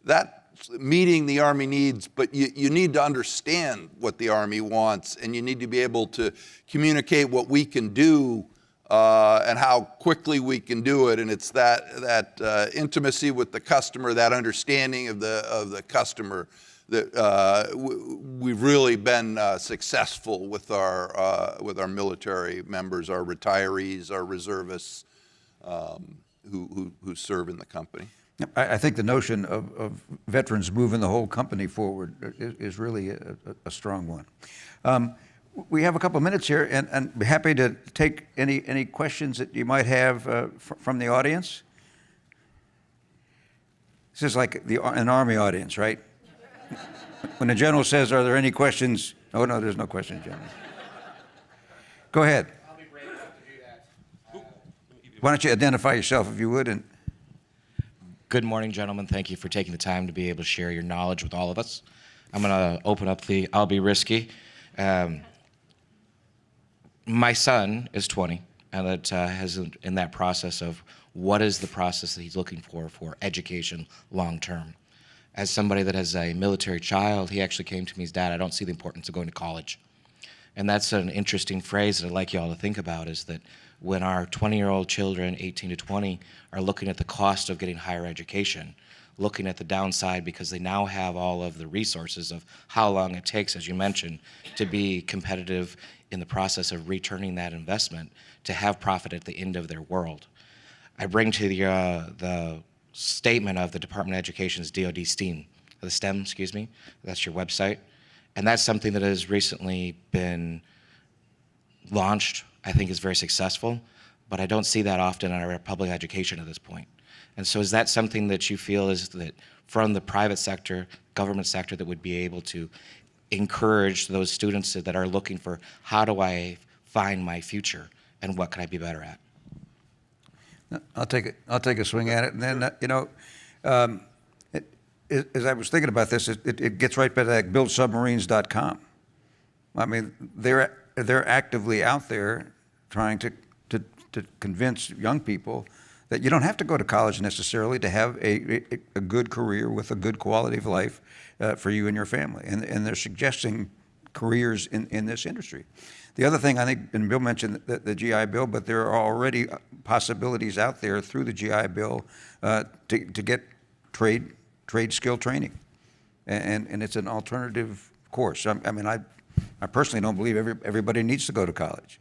that meeting the Army needs, but you need to understand what the Army wants, and you need to be able to communicate what we can do and how quickly we can do it. And it's that intimacy with the customer, that understanding of the customer, that we've really been successful with our military members, our retirees, our reservists who serve in the company. I think the notion of veterans moving the whole company forward is really a strong one. We have a couple of minutes here, and be happy to take any questions that you might have from the audience. This is like an Army audience, right? When the general says, "Are there any questions?" Oh, no, there's no questions, General. Go ahead. I'll be brave enough to do that. Why don't you identify yourself, if you would? And Good morning, gentlemen. Thank you for taking the time to be able to share your knowledge with all of us. I'm going to open up I'll be risky. My son is 20, and that has in that process of what is the process that he's looking for education long term. As somebody that has a military child, he actually came to me, his dad, I don't see the importance of going to college. And that's an interesting phrase that I'd like you all to think about, is that when our 20-year-old children, 18 to 20, are looking at the cost of getting higher education, looking at the downside because they now have all of the resources of how long it takes, as you mentioned, to be competitive in the process of returning that investment to have profit at the end of their world. I bring to the statement of the Department of Education's DoD STEAM, the STEM, excuse me, that's your website. And that's something that has recently been launched, I think is very successful, but I don't see that often in our public education at this point. And so is that something that you feel is that from the private sector, government sector, that would be able to encourage those students that are looking for, how do I find my future and what can I be better at? I'll take a swing at it, and then as I was thinking about this, it gets right back to that buildsubmarines.com. I mean, they're actively out there trying to convince young people that you don't have to go to college necessarily to have a good career with a good quality of life for you and your family, and they're suggesting careers in this industry. The other thing, I think, and Bill mentioned the GI Bill, but there are already possibilities out there through the GI Bill to get trade skill training, and it's an alternative course. I mean, I personally don't believe everybody needs to go to college,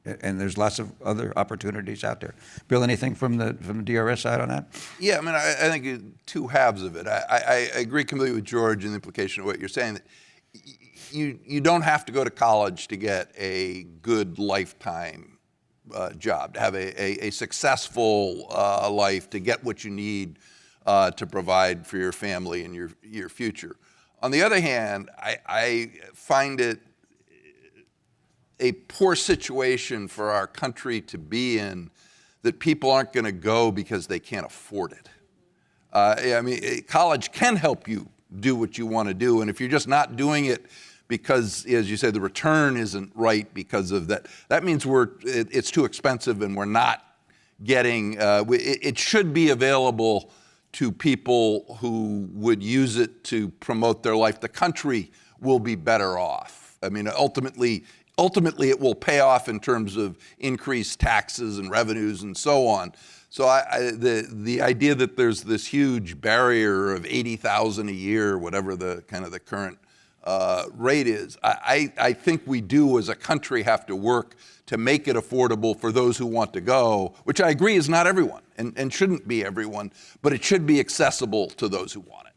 and there's lots of other opportunities out there. Bill, anything from the DRS side on that? Yeah, I mean, I think two halves of it. I agree completely with George in the implication of what you're saying, that you don't have to go to college to get a good lifetime job, to have a successful life, to get what you need to provide for your family and your future. On the other hand, I find it a poor situation for our country to be in that people aren't going to go because they can't afford it. I mean, college can help you do what you want to do, and if you're just not doing it because, as you said, the return isn't right because of that, that means it's too expensive and we're not getting, it should be available to people who would use it to promote their life. The country will be better off. I mean, ultimately it will pay off in terms of increased taxes and revenues and so on. So the idea that there's this huge barrier of $80,000 a year, whatever the kind of the current rate is. I think we do as a country have to work to make it affordable for those who want to go, which I agree is not everyone and shouldn't be everyone, but it should be accessible to those who want it.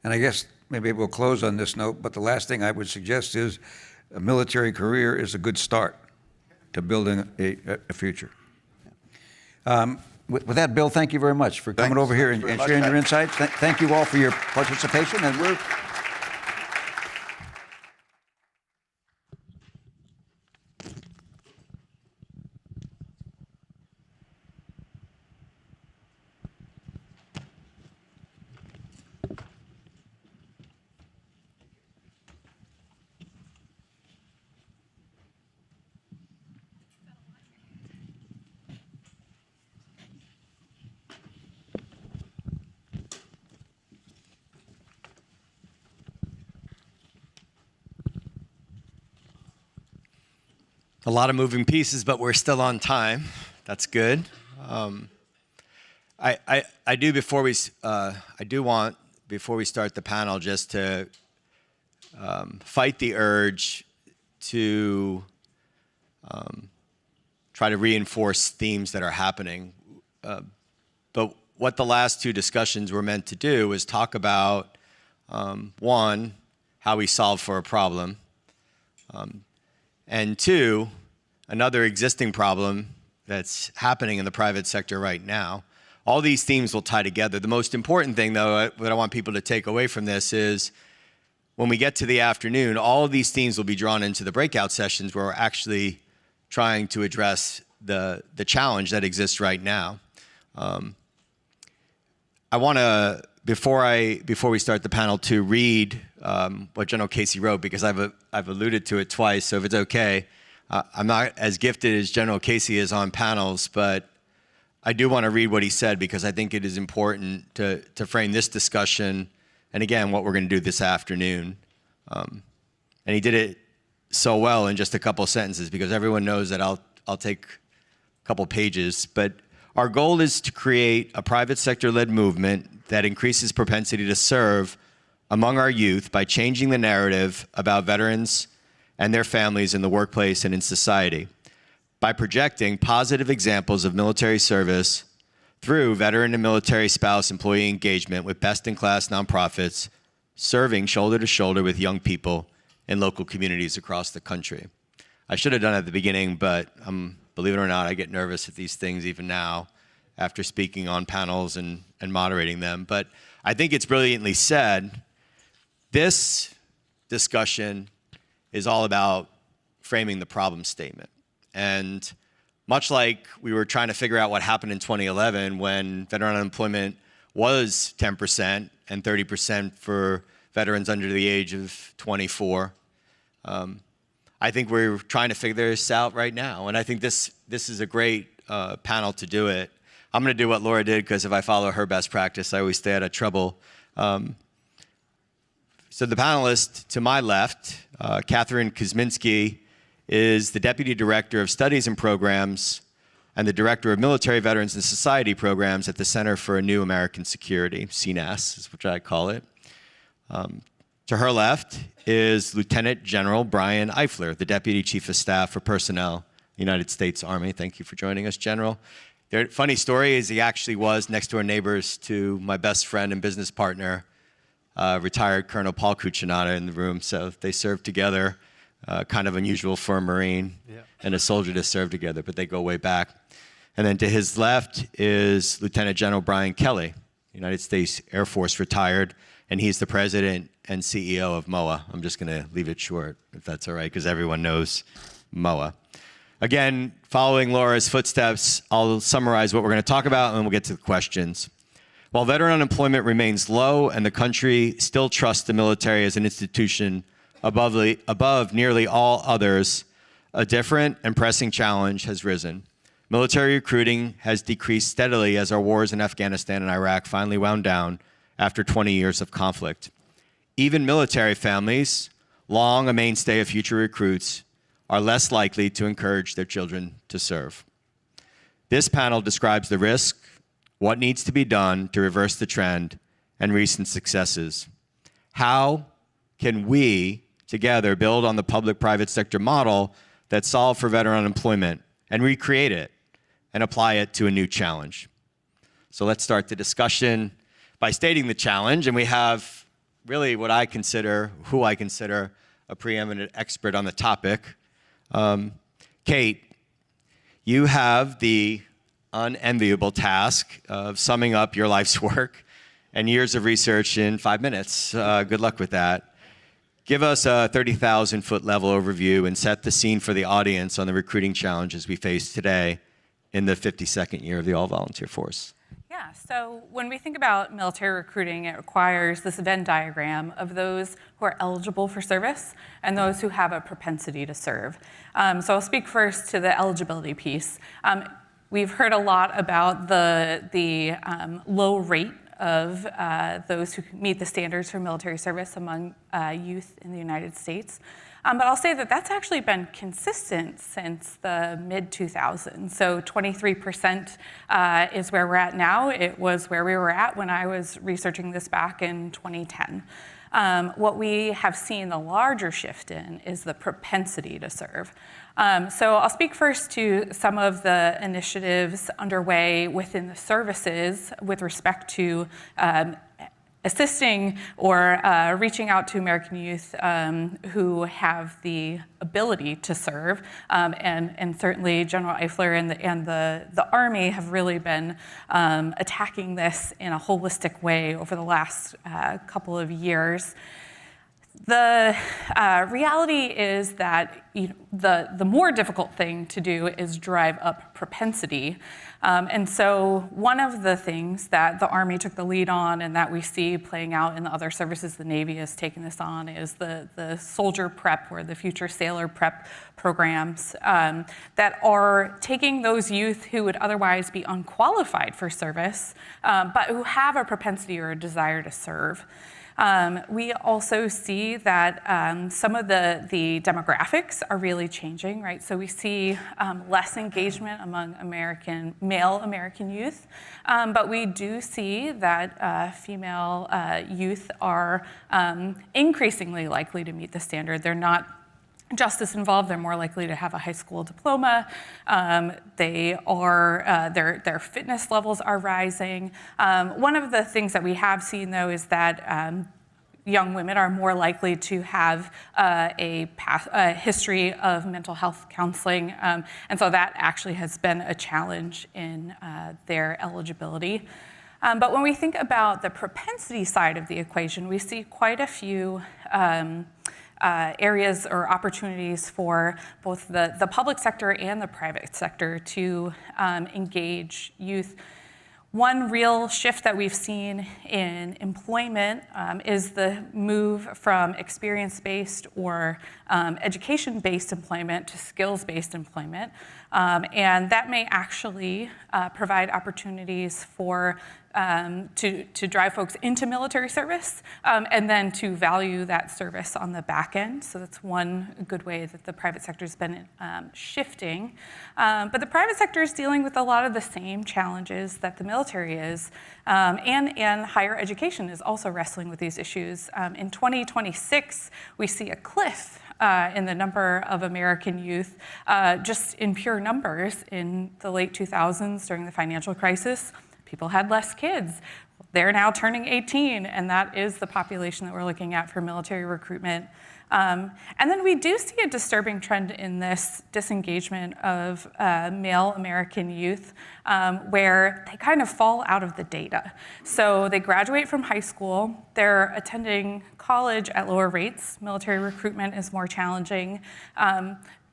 And I guess maybe we'll close on this note, but the last thing I would suggest is a military career is a good start to building a future. With that, Bill, thank you very much for coming over here and sharing your insights. Thank you all for your participation, and we're A lot of moving pieces, but we're still on time. That's good. I do want, before we start the panel, just to fight the urge to try to reinforce themes that are happening. But what the last two discussions were meant to do was talk about, one, how we solve for a problem, and two, another existing problem that's happening in the private sector right now. All these themes will tie together. The most important thing, though, that I want people to take away from this is when we get to the afternoon, all of these themes will be drawn into the breakout sessions where we're actually trying to address the challenge that exists right now. I want to, before we start the panel, to read what General Casey wrote, because I've alluded to it twice, so if it's okay. I'm not as gifted as General Casey is on panels, but I do want to read what he said because I think it is important to frame this discussion and, again, what we're going to do this afternoon. And he did it so well in just a couple sentences because everyone knows that I'll take a couple pages. But our goal is to create a private sector-led movement that increases propensity to serve among our youth by changing the narrative about veterans and their families in the workplace and in society, by projecting positive examples of military service through veteran and military spouse employee engagement with best-in-class nonprofits serving shoulder to shoulder with young people in local communities across the country. I should have done it at the beginning, but believe it or not, I get nervous at these things even now after speaking on panels and moderating them. But I think it's brilliantly said. This discussion is all about framing the problem statement. And much like we were trying to figure out what happened in 2011 when veteran unemployment was 10% and 30% for veterans under the age of 24, I think we're trying to figure this out right now. And I think this is a great panel to do it. I'm going to do what Laura did because if I follow her best practice, I always stay out of trouble. So the panelist to my left, Catherine Kuzminski, is the Deputy Director of Studies and Programs and the Director of Military Veterans and Society Programs at the Center for a New American Security, CNAS, is what I call it. To her left is Lieutenant General Brian Eifler, the Deputy Chief of Staff for Personnel, United States Army. Thank you for joining us, General. The funny story is he actually was next door neighbors to my best friend and business partner, retired Colonel Paul Cuccinata in the room, so they served together. Kind of unusual for a Marine and a soldier to serve together, but they go way back. And then to his left is Lieutenant General Brian Kelly, United States Air Force retired, and he's the president and CEO of MOA. I'm just going to leave it short, if that's all right, because everyone knows MOA. Again, following Laura's footsteps, I'll summarize what we're going to talk about, and then we'll get to the questions. While veteran unemployment remains low and the country still trusts the military as an institution above nearly all others, a different and pressing challenge has risen. Military recruiting has decreased steadily as our wars in Afghanistan and Iraq finally wound down after 20 years of conflict. Even military families, long a mainstay of future recruits, are less likely to encourage their children to serve. This panel describes the risk, what needs to be done to reverse the trend, and recent successes. How can we together build on the public-private sector model that solved for veteran unemployment and recreate it and apply it to a new challenge? So let's start the discussion by stating the challenge, and we have really who I consider a preeminent expert on the topic. Kate, you have the unenviable task of summing up your life's work and years of research in 5 minutes. Good luck with that. Give us a 30,000-foot level overview and set the scene for the audience on the recruiting challenges we face today in the 52nd year of the all-volunteer force. Yeah, so when we think about military recruiting, it requires this Venn diagram of those who are eligible for service and those who have a propensity to serve. So I'll speak first to the eligibility piece. We've heard a lot about the low rate of those who meet the standards for military service among youth in the United States. But I'll say that that's actually been consistent since the mid-2000s. So 23% is where we're at now. It was where we were at when I was researching this back in 2010. What we have seen the larger shift in is the propensity to serve. So I'll speak first to some of the initiatives underway within the services with respect to assisting or reaching out to American youth who have the ability to serve. And certainly General Eifler and the Army have really been attacking this in a holistic way over the last couple of years. The reality is that the more difficult thing to do is drive up propensity. And so one of the things that the Army took the lead on and that we see playing out in the other services, the Navy has taken this on, is the soldier prep or the future sailor prep programs that are taking those youth who would otherwise be unqualified for service, but who have a propensity or a desire to serve. We also see that some of the demographics are really changing, right? So we see less engagement among male American youth, but we do see that female youth are increasingly likely to meet the standard. They're not just as involved, they're more likely to have a high school diploma. Their fitness levels are rising. One of the things that we have seen, though, is that young women are more likely to have a history of mental health counseling, and so that actually has been a challenge in their eligibility. But when we think about the propensity side of the equation, we see quite a few areas or opportunities for both the public sector and the private sector to engage youth. One real shift that we've seen in employment is the move from experience-based or education-based employment to skills-based employment. And that may actually provide opportunities for to drive folks into military service and then to value that service on the back end. So that's one good way that the private sector has been shifting. But the private sector is dealing with a lot of the same challenges that the military is, and higher education is also wrestling with these issues. In 2026, we see a cliff in the number of American youth, just in pure numbers. In the late 2000s, during the financial crisis, people had less kids. They're now turning 18, and that is the population that we're looking at for military recruitment. And then we do see a disturbing trend in this disengagement of male American youth, where they kind of fall out of the data. So they graduate from high school, they're attending college at lower rates, military recruitment is more challenging.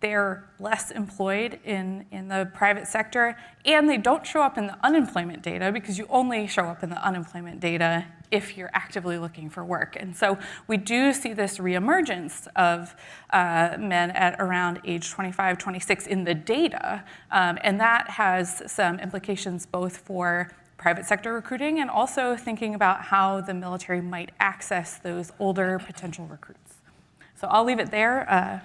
They're less employed in the private sector, and they don't show up in the unemployment data because you only show up in the unemployment data if you're actively looking for work. And so we do see this reemergence of men at around age 25, 26 in the data, and that has some implications both for private sector recruiting and also thinking about how the military might access those older potential recruits. So I'll leave it there.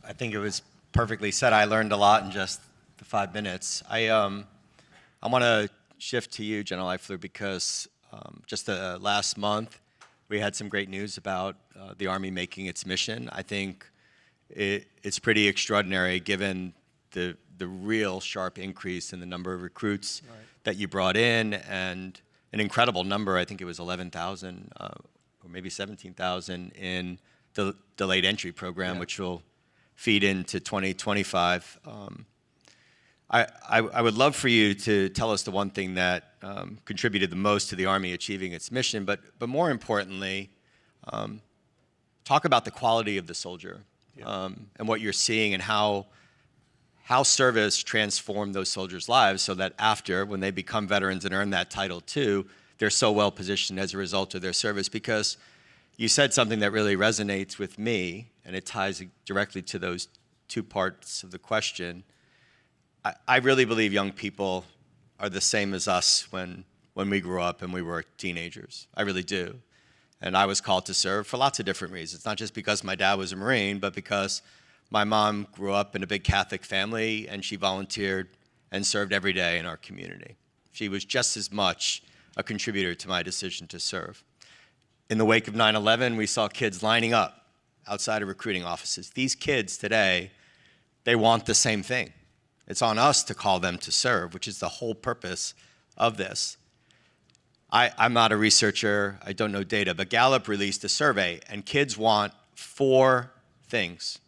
I think it was perfectly said. I learned a lot in just the 5 minutes. I want to shift to you, General Eifler, because just last month we had some great news about the Army making its mission. I think it's pretty extraordinary given the real sharp increase in the number of recruits that you brought in, and an incredible number, I think it was 11,000 or maybe 17,000 in the delayed entry program, which will feed into 2025. I would love for you to tell us the one thing that contributed the most to the Army achieving its mission, but more importantly, talk about the quality of the soldier and what you're seeing and how service transformed those soldiers' lives so that after, when they become veterans and earn that Title II, they're so well positioned as a result of their service. Because you said something that really resonates with me, and it ties directly to those two parts of the question. I really believe young people are the same as us when we grew up and we were teenagers. I really do. And I was called to serve for lots of different reasons, not just because my dad was a Marine, but because my mom grew up in a big Catholic family and she volunteered and served every day in our community. She was just as much a contributor to my decision to serve. In the wake of 9/11, we saw kids lining up outside of recruiting offices. These kids today, they want the same thing. It's on us to call them to serve, which is the whole purpose of this. I'm not a researcher, I don't know data, but Gallup released a survey, and kids want 4 things: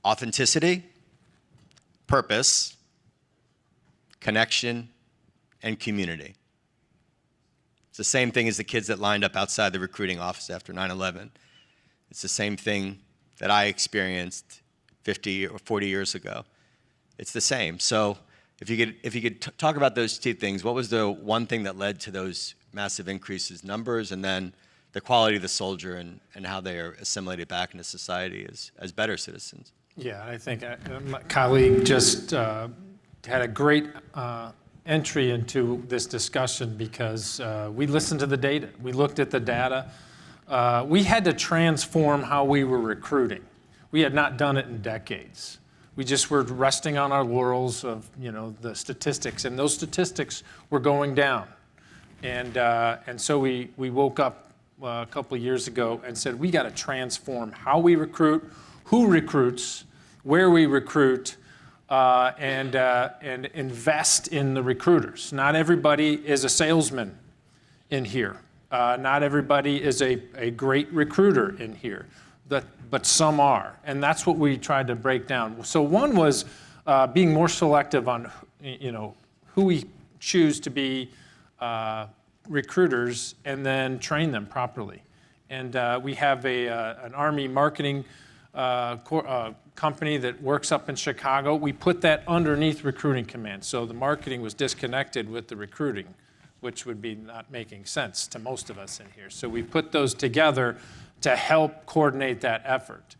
authenticity, purpose, connection, and community. It's the same thing as the kids that lined up outside the recruiting office after 9/11. It's the same thing that I experienced 50 or 40 years ago. It's the same. So if you could talk about those 2 things, what was the one thing that led to those massive increases, numbers, and then the quality of the soldier and how they are assimilated back into society as better citizens? Yeah, I think my colleague just had a great entry into this discussion because we listened to the data. We looked at the data. We had to transform how we were recruiting. We had not done it in decades. We just were resting on our laurels of the statistics, and those statistics were going down. And so we woke up a couple of years ago and said, we got to transform how we recruit, who recruits, where we recruit, and invest in the recruiters. Not everybody is a salesman in here. Not everybody is a great recruiter in here, but some are. And that's what we tried to break down. So one was being more selective on who we choose to be recruiters and then train them properly. And we have an Army marketing company that works up in Chicago. We put that underneath recruiting command. So the marketing was disconnected with the recruiting, which would be not making sense to most of us in here. So we put those together to help coordinate that effort.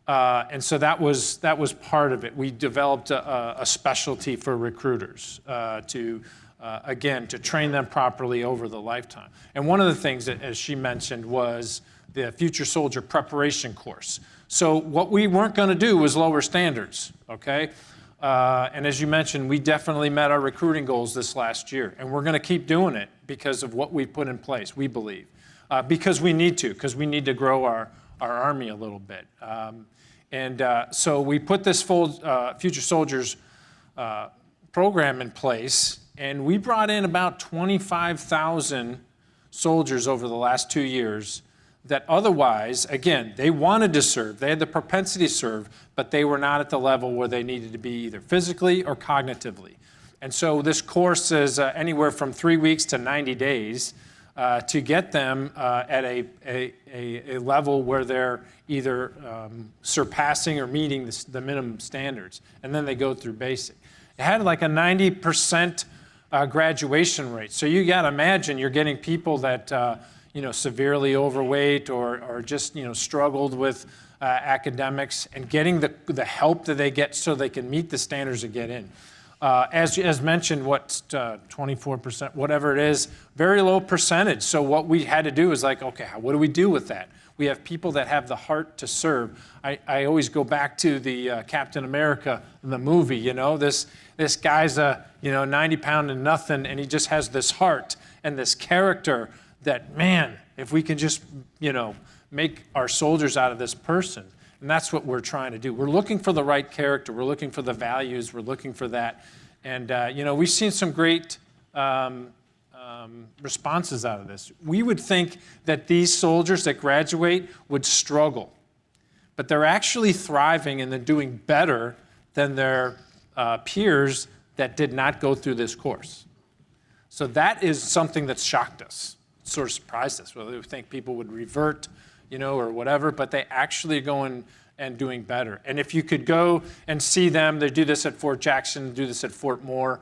And so that was part of it. We developed a specialty for recruiters again, to train them properly over the lifetime. And one of the things that, as she mentioned, was the Future Soldier Preparation Course. So what we weren't going to do was lower standards, okay? And as you mentioned, we definitely met our recruiting goals this last year, and we're going to keep doing it because of what we've put in place, we believe. Because we need to grow our Army a little bit. So we put this Future Soldiers program in place, and we brought in about 25,000 soldiers over the last 2 years that otherwise, again, they wanted to serve, they had the propensity to serve, but they were not at the level where they needed to be either physically or cognitively. And so this course is anywhere from 3 weeks to 90 days to get them at a level where they're either surpassing or meeting the minimum standards. And then they go through basic. It had like a 90% graduation rate. So you got to imagine you're getting people that severely overweight or just struggled with academics, and getting the help that they get so they can meet the standards to get in. As mentioned, 24%, whatever it is, very low percentage. So what we had to do is like, okay, what do we do with that? We have people that have the heart to serve. I always go back to the Captain America, the movie. This guy's 90 pound and nothing, and he just has this heart and this character that, man, if we can just, make our soldiers out of this person. And that's what we're trying to do. We're looking for the right character. We're looking for the values. We're looking for that. And, we've seen some great responses out of this. We would think that these soldiers that graduate would struggle, but they're actually thriving and they're doing better than their peers that did not go through this course. So that is something that shocked us, sort of surprised us. Well, we think people would revert, or whatever, but they actually are going and doing better. And if you could go and see them, they do this at Fort Jackson, do this at Fort Moore,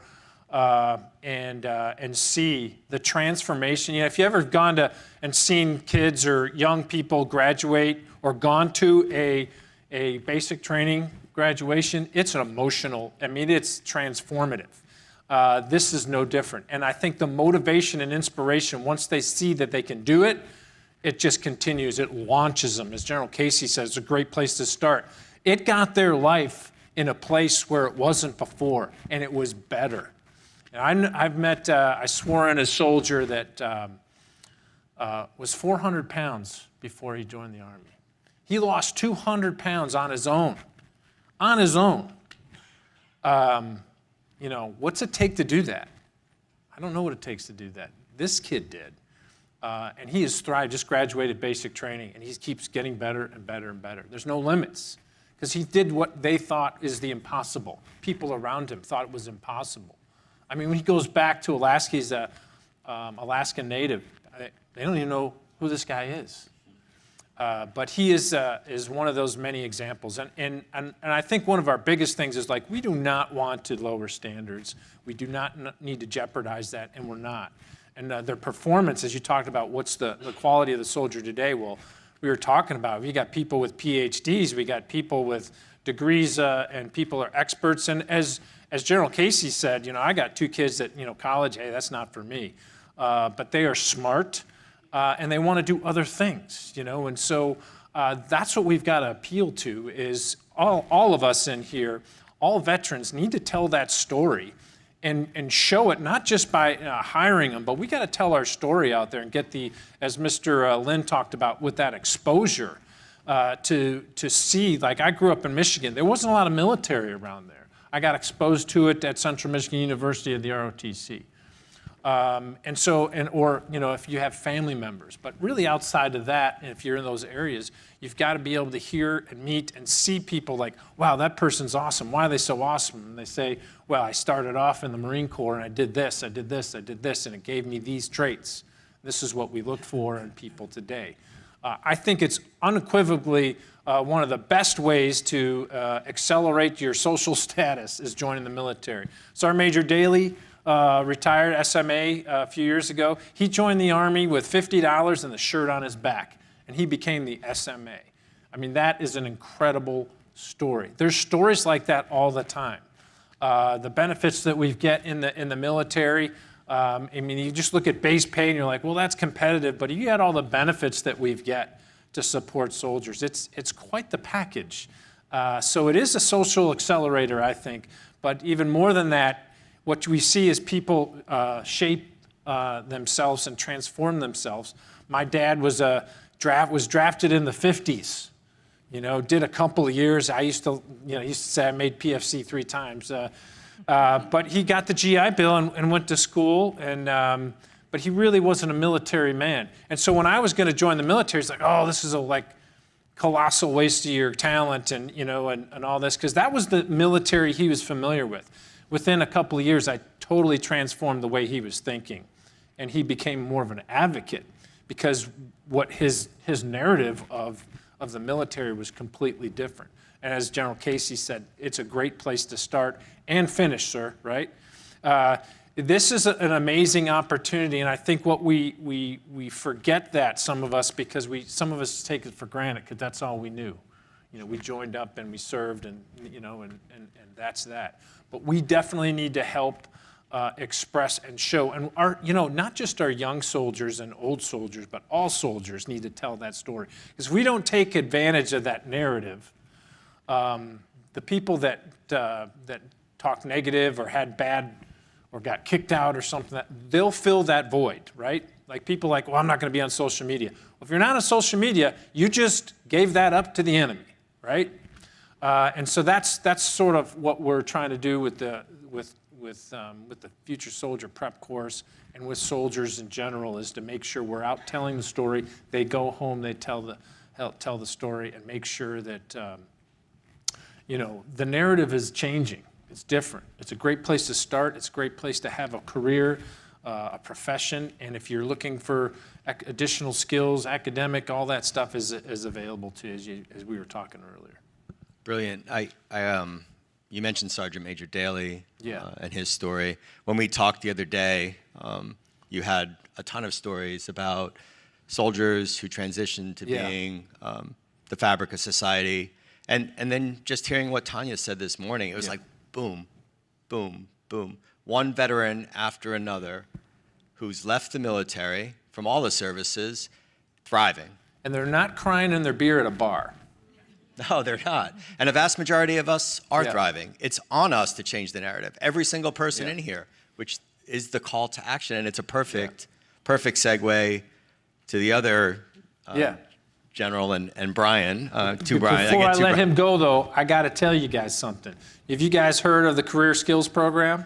and see the transformation. If you ever gone to and seen kids or young people graduate or gone to a basic training graduation, it's an emotional, it's transformative. This is no different. And I think the motivation and inspiration, once they see that they can do it, it just continues. It launches them. As General Casey says, it's a great place to start. It got their life in a place where it wasn't before, and it was better. And I swore in a soldier that was 400 pounds before he joined the Army. He lost 200 pounds on his own. On his own. What's it take to do that? I don't know what it takes to do that. This kid did. And he has thrived, just graduated basic training, and he keeps getting better and better and better. There's no limits, because he did what they thought is the impossible. People around him thought it was impossible. When he goes back to Alaska, he's an Alaskan native. They don't even know who this guy is. But he is one of those many examples. And I think one of our biggest things is, we do not want to lower standards. We do not need to jeopardize that, and we're not. And their performance, as you talked about, what's the quality of the soldier today? Well, we were talking about, we got people with PhDs, we got people with degrees, and people are experts. And as General Casey said, I got 2 kids at college. Hey, that's not for me. But they are smart, and they want to do other things. And so that's what we've got to appeal to. Is all of us in here, all veterans need to tell that story. And show it, not just by hiring them, but we got to tell our story out there and get as Mr. Lynn talked about, with that exposure to see. I grew up in Michigan. There wasn't a lot of military around there. I got exposed to it at Central Michigan University at the ROTC. Or if you have family members. But really outside of that, and if you're in those areas, you've got to be able to hear and meet and see people wow, that person's awesome. Why are they so awesome? And they say, well, I started off in the Marine Corps and I did this, I did this, I did this, and it gave me these traits. This is what we look for in people today. I think it's unequivocally one of the best ways to accelerate your social status is joining the military. Sergeant Major Daly, retired SMA a few years ago. He joined the Army with $50 and the shirt on his back, and he became the SMA. That is an incredible story. There's stories like that all the time. The benefits that we get in the military, you just look at base pay and you're like, well, that's competitive, but you had all the benefits that we've get to support soldiers. It's quite the package. So it is a social accelerator, I think, but even more than that, what we see is people shape themselves and transform themselves. My dad was drafted in the 50s. Did a couple of years. I used to say I made PFC 3 times. But he got the GI Bill and went to school, but he really wasn't a military man. And so when I was going to join the military, it's oh, this is a colossal waste of your talent and all this, because that was the military he was familiar with. Within a couple of years, I totally transformed the way he was thinking, and he became more of an advocate, because what his narrative of the military was completely different. And as General Casey said, it's a great place to start and finish, sir, right? This is an amazing opportunity, and I think what we forget that, some of us, because some of us take it for granted, because that's all we knew. We joined up and we served, and that's that. But we definitely need to help express and show, and not just our young soldiers and old soldiers, but all soldiers need to tell that story. Because if we don't take advantage of that narrative, the people that talk negative or had bad or got kicked out or something, they'll fill that void, right? Like people like, well, I'm not going to be on social media. Well, if you're not on social media, you just gave that up to the enemy, right? And so that's sort of what we're trying to do with the Future Soldier Prep course and with soldiers in general, is to make sure we're out telling the story. They go home, they tell the story, and make sure that the narrative is changing. It's different. It's a great place to start. It's a great place to have a career, a profession, and if you're looking for additional skills, academic, all that stuff is available to you, as we were talking earlier. Brilliant. You mentioned Sergeant Major Daly Yeah. And his story. When we talked the other day, you had a ton of stories about soldiers who transitioned to Yeah. being the fabric of society. And then just hearing what Tanya said this morning, it was like boom, boom, boom. One veteran after another who's left the military from all the services, thriving. And they're not crying in their beer at a bar. No, they're not. And a vast majority of us are Yeah. thriving. It's on us to change the narrative. Every single person Yeah. in here, which is the call to action. And it's a perfect segue to the other General and Brian, to Brian. Before I let him go, though, I got to tell you guys something. Have you guys heard of the Career Skills Program?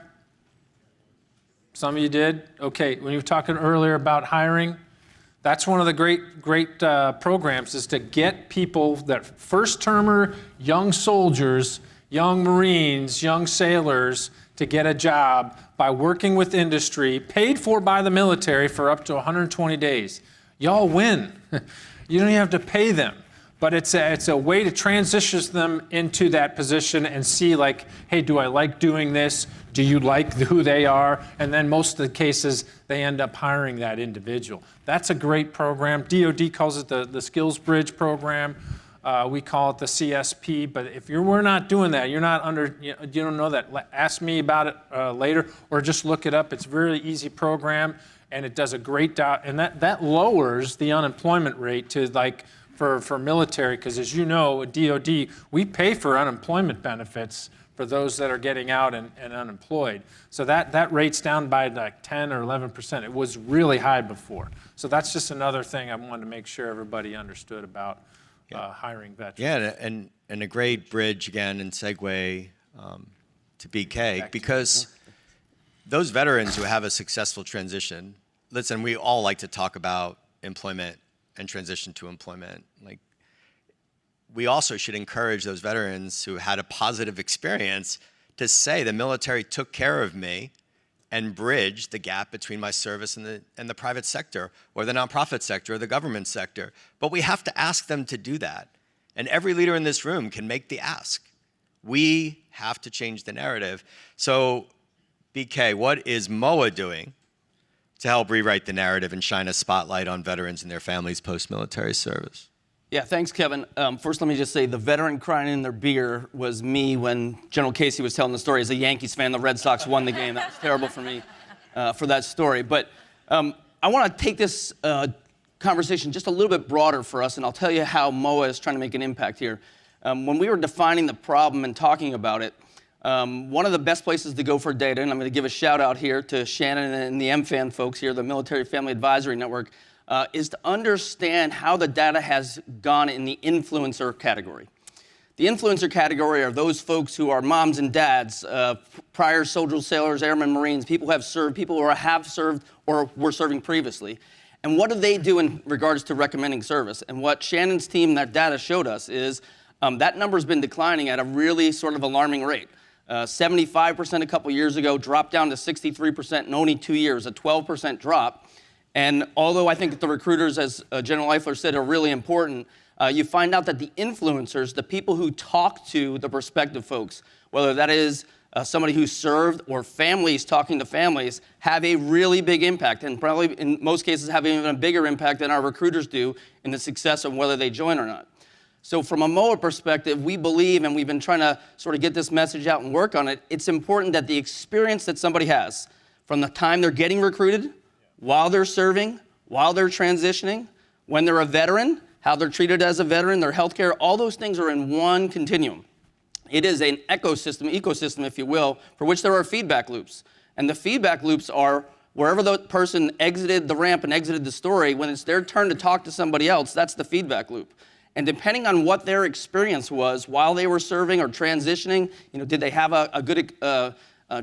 Some of you did? Okay, when you were talking earlier about hiring, that's one of the great programs, is to get people that first-termer, young soldiers, young Marines, young sailors, to get a job by working with industry, paid for by the military for up to 120 days. Y'all win. You don't even have to pay them. But it's a way to transition them into that position and see, like, hey, do I like doing this? Do you like who they are? And then most of the cases, they end up hiring that individual. That's a great program. DOD calls it the Skills Bridge program. We call it the CSP. But if we're not doing that, you're not you don't know that, ask me about it later, or just look it up. It's a very easy program, and it does a great job. And that lowers the unemployment rate to, like, for military, because as you know, at DOD, we pay for unemployment benefits for those that are getting out and unemployed. So that rate's down by like 10 or 11%. It was really high before. So that's just another thing I wanted to make sure everybody understood about hiring veterans. Yeah, and a great bridge again and segue to BK, because those veterans who have a successful transition, listen, we all like to talk about employment and transition to employment. Like, we also should encourage those veterans who had a positive experience to say the military took care of me and bridged the gap between my service and the private sector, or the nonprofit sector, or the government sector. But we have to ask them to do that. And every leader in this room can make the ask. We have to change the narrative. So, BK, what is MOA doing to help rewrite the narrative and shine a spotlight on veterans and their families post-military service? Yeah, thanks, Kevin. First, let me just say the veteran crying in their beer was me when General Casey was telling the story. As a Yankees fan, the Red Sox won the game. That was terrible for me for that story. But I want to take this conversation just a little bit broader for us, and I'll tell you how MOA is trying to make an impact here. When we were defining the problem and talking about it, one of the best places to go for data, and I'm going to give a shout out here to Shannon and the MFAN folks here, the Military Family Advisory Network, is to understand how the data has gone in the influencer category. The influencer category are those folks who are moms and dads, prior soldiers, sailors, airmen, Marines, people who have served, people who have served or were serving previously. And what do they do in regards to recommending service? And what Shannon's team, that data showed us, is that number's been declining at a really sort of alarming rate. 75% a couple years ago, dropped down to 63% in only 2 years, a 12% drop. And although I think the recruiters, as General Eifler said, are really important, you find out that the influencers, the people who talk to the prospective folks, whether that is somebody who served or families talking to families, have a really big impact, and probably in most cases have even a bigger impact than our recruiters do in the success of whether they join or not. So from a MOA perspective, we believe, and we've been trying to sort of get this message out and work on it, it's important that the experience that somebody has from the time they're getting recruited, while they're serving, while they're transitioning, when they're a veteran, how they're treated as a veteran, their health care, all those things are in one continuum. It is an ecosystem, if you will, for which there are feedback loops. And the feedback loops are wherever the person exited the ramp and exited the story, when it's their turn to talk to somebody else, that's the feedback loop. And depending on what their experience was while they were serving or transitioning, did they have a good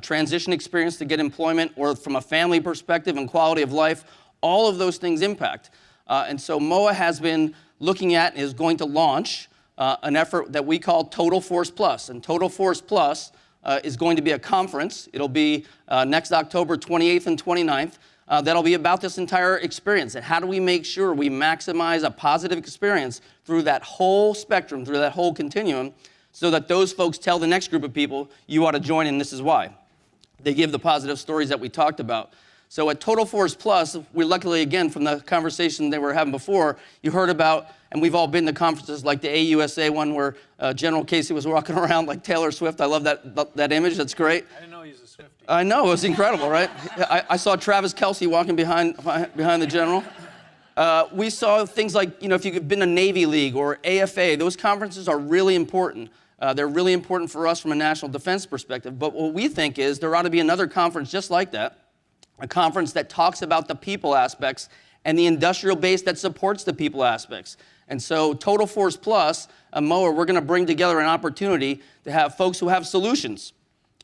transition experience to get employment, or from a family perspective and quality of life, all of those things impact. And so MOA has been looking at and is going to launch an effort that we call Total Force Plus. And Total Force Plus is going to be a conference. It'll be next October 28th and 29th. That'll be about this entire experience and how do we make sure we maximize a positive experience through that whole spectrum, through that whole continuum, so that those folks tell the next group of people, you ought to join and this is why. They give the positive stories that we talked about. So at Total Force Plus, we luckily, again, from the conversation they were having before, you heard about, and we've all been to conferences like the AUSA one where General Casey was walking around like Taylor Swift. I love that image. That's great. I didn't know he was a Swiftie. I know. It was incredible, right? I saw Travis Kelce walking behind the General. We saw things like, if you've been to Navy League or AFA, those conferences are really important. They're really important for us from a national defense perspective. But what we think is there ought to be another conference just like that, a conference that talks about the people aspects and the industrial base that supports the people aspects. And so Total Force Plus, MOA, we're going to bring together an opportunity to have folks who have solutions.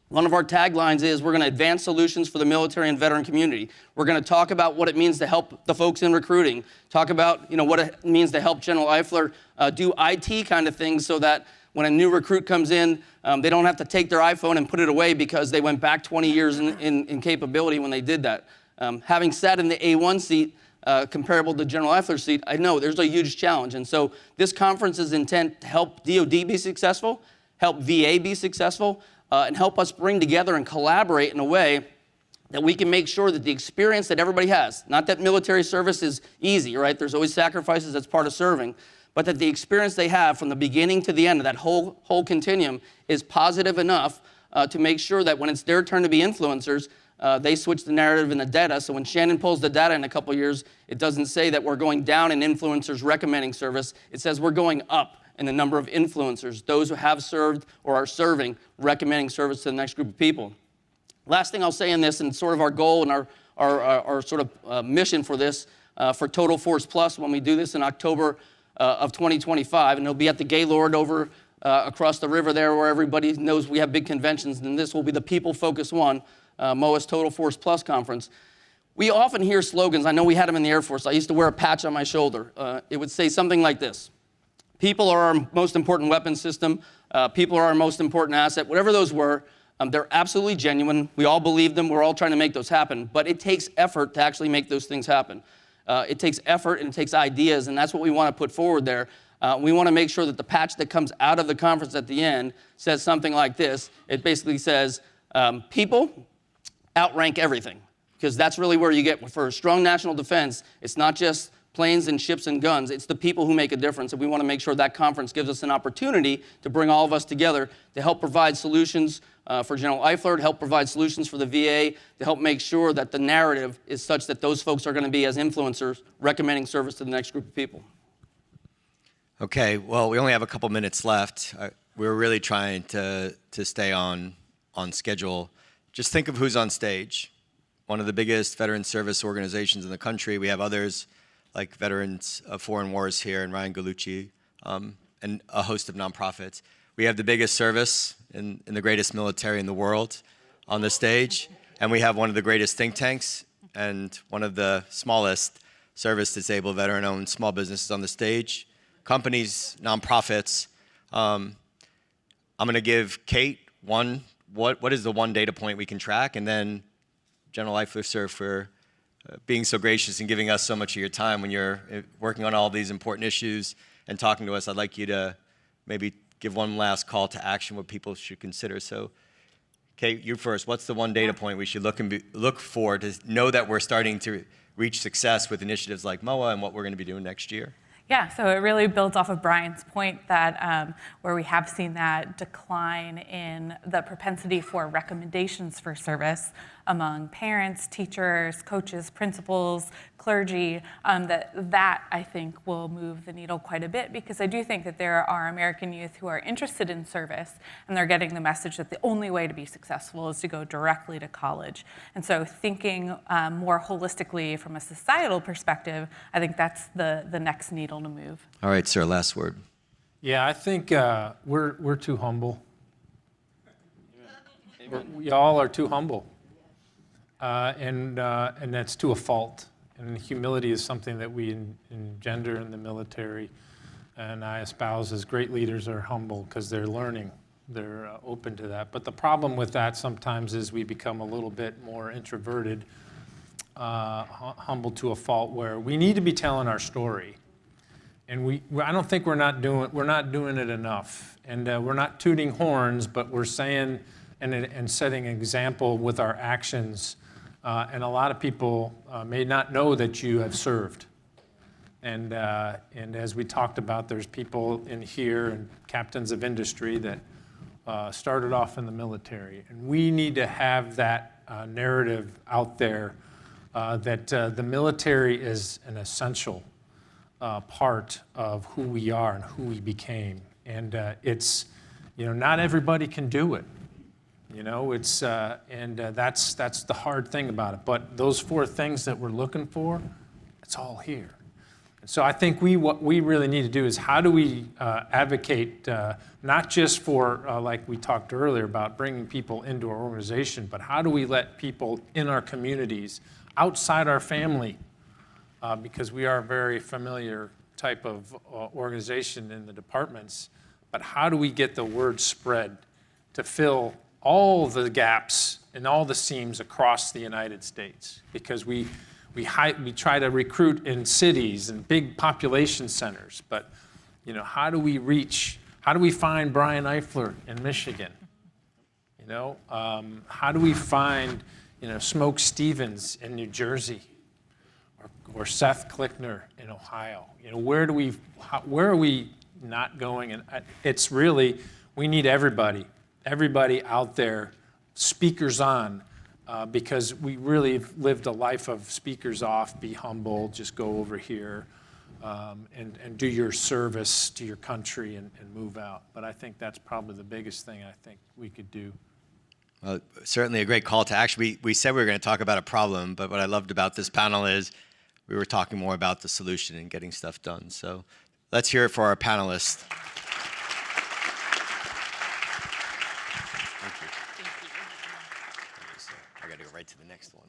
One of our taglines is we're going to advance solutions for the military and veteran community. We're going to talk about what it means to help the folks in recruiting, talk about what it means to help General Eifler do IT kind of things so that when a new recruit comes in, they don't have to take their iPhone and put it away because they went back 20 years in capability when they did that. Having sat in the A1 seat, comparable to General Eifler's seat, I know there's a huge challenge. And so this conference is intent to help DoD be successful, help VA be successful, and help us bring together and collaborate in a way that we can make sure that the experience that everybody has, not that military service is easy, right? There's always sacrifices that's part of serving, but that the experience they have from the beginning to the end of that whole continuum is positive enough to make sure that when it's their turn to be influencers, they switch the narrative and the data. So when Shannon pulls the data in a couple years, it doesn't say that we're going down in influencers recommending service. It says we're going up in the number of influencers, those who have served or are serving, recommending service to the next group of people. Last thing I'll say in this, and sort of our goal and our sort of mission for this, for Total Force Plus, when we do this in October of 2025, and it'll be at the Gaylord over across the river there where everybody knows we have big conventions, and this will be the people-focused one, MOA's Total Force Plus conference. We often hear slogans. I know we had them in the Air Force. I used to wear a patch on my shoulder. It would say something like this: people are our most important weapon system. People are our most important asset. Whatever those were, they're absolutely genuine. We all believe them. We're all trying to make those happen. But it takes effort to actually make those things happen. It takes effort and it takes ideas, and that's what we want to put forward there. We want to make sure that the patch that comes out of the conference at the end says something like this. It basically says, people outrank everything, because that's really where you get, for a strong national defense, it's not just planes and ships and guns, it's the people who make a difference, and we want to make sure that conference gives us an opportunity to bring all of us together to help provide solutions for General Eifler, to help provide solutions for the VA, to help make sure that the narrative is such that those folks are going to be as influencers recommending service to the next group of people. Okay, well, we only have a couple minutes left. We're really trying to stay on schedule. Just think of who's on stage. One of the biggest veteran service organizations in the country. We have others like Veterans of Foreign Wars here and Ryan Gallucci, and a host of nonprofits. We have the biggest service in the greatest military in the world on the stage, and we have one of the greatest think tanks and one of the smallest service-disabled veteran-owned small businesses on the stage, companies, nonprofits. I'm going to give Kate what is the one data point we can track, and then General Eifler, sir, for being so gracious and giving us so much of your time when you're working on all these important issues and talking to us. I'd like you to maybe give one last call to action, what people should consider. So, Kate, you first. What's the one data point we should look for to know that we're starting to reach success with initiatives like MOA and what we're going to be doing next year? Yeah, so it really builds off of Brian's point that where we have seen that decline in the propensity for recommendations for service, among parents, teachers, coaches, principals, clergy, that I think will move the needle quite a bit, because I do think that there are American youth who are interested in service, and they're getting the message that the only way to be successful is to go directly to college. And so thinking more holistically from a societal perspective, I think that's the next needle to move. All right, sir, last word. Yeah, I think we're too humble. We all are too humble, and that's to a fault. And humility is something that we engender in the military, and I espouse as great leaders are humble because they're learning. They're open to that. But the problem with that sometimes is we become a little bit more introverted, humble to a fault, where we need to be telling our story. And I don't think we're not doing it enough. And we're not tooting horns, but we're saying and setting an example with our actions. And a lot of people may not know that you have served. And as we talked about, there's people in here and captains of industry that started off in the military. And we need to have that narrative out there that the military is an essential part of who we are and who we became. And it's, not everybody can do it. It's, that's the hard thing about it. But those 4 things that we're looking for, it's all here. And so I think what we really need to do is, how do we advocate not just for, like we talked earlier about bringing people into our organization, but how do we let people in our communities, outside our family, because we are a very familiar type of organization in the departments, but how do we get the word spread to fill all the gaps and all the seams across the United States? Because we try to recruit in cities and big population centers, but how do we find Brian Eifler in Michigan? How do we find Smoke Stevens in New Jersey, or Seth Klickner in Ohio? Where are we not going? And it's really, we need everybody out there, speakers on, because we really have lived a life of speakers off. Be humble, just go over here, and do your service to your country and move out. But I think that's probably the biggest thing I think we could do. Well, certainly a great call to action. We said we were going to talk about a problem, but what I loved about this panel is we were talking more about the solution and getting stuff done. So let's hear it for our panelists. Thank you. I got to go right to the next one.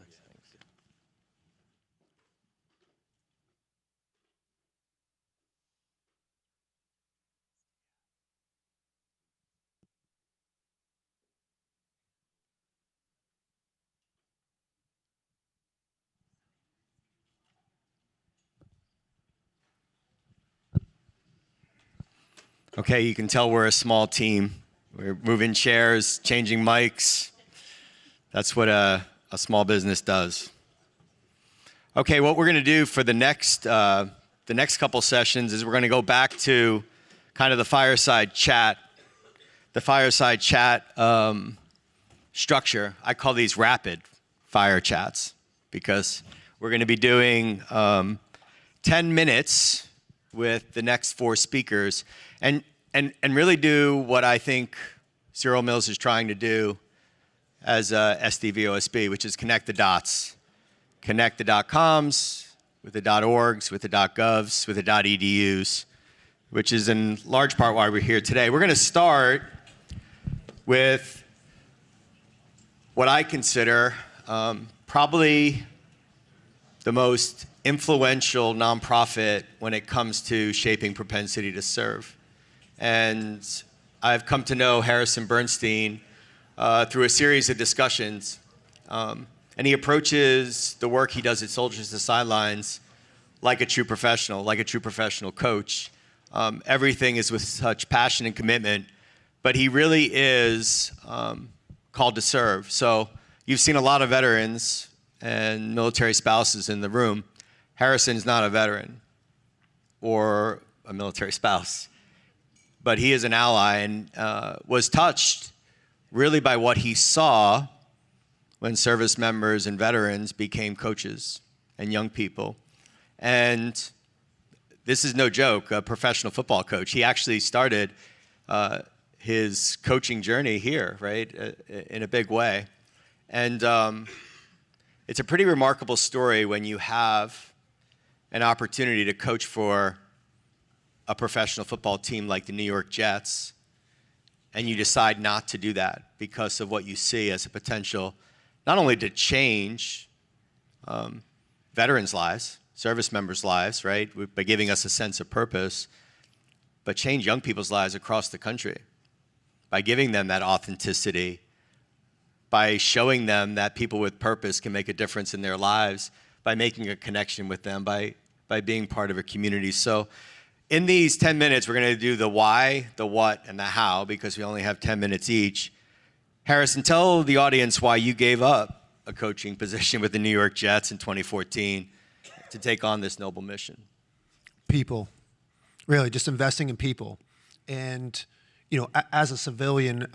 Okay, you can tell we're a small team. We're moving chairs, changing mics. That's what a small business does. Okay, what we're going to do for the next couple sessions is we're going to go back to kind of the fireside chat. The fireside chat structure. I call these rapid fire chats because we're going to be doing 10 minutes with the next 4 speakers and really do what I think Zero Mills is trying to do as SDVOSB, which is connect the dots. Connect the .coms with the .orgs, with the .govs, with the .edus, which is in large part why we're here today. We're going to start with what I consider probably the most influential nonprofit when it comes to shaping propensity to serve. And I've come to know Harrison Bernstein through a series of discussions. And he approaches the work he does at Soldiers to Sidelines like a true professional coach. Everything is with such passion and commitment, but he really is called to serve. So you've seen a lot of veterans and military spouses in the room. Harrison's not a veteran or a military spouse, but he is an ally and was touched really by what he saw when service members and veterans became coaches and young people. And this is no joke, a professional football coach. He actually started his coaching journey here, right, in a big way. And it's a pretty remarkable story when you have an opportunity to coach for a professional football team like the New York Jets, and you decide not to do that because of what you see as a potential, not only to change veterans' lives, service members' lives, right, by giving us a sense of purpose, but change young people's lives across the country by giving them that authenticity, by showing them that people with purpose can make a difference in their lives, by making a connection with them, by being part of a community. So in these 10 minutes, we're going to do the why, the what, and the how, because we only have 10 minutes each. Harrison, tell the audience why you gave up a coaching position with the New York Jets in 2014 to take on this noble mission. People. Really, just investing in people. And, you know, as a civilian,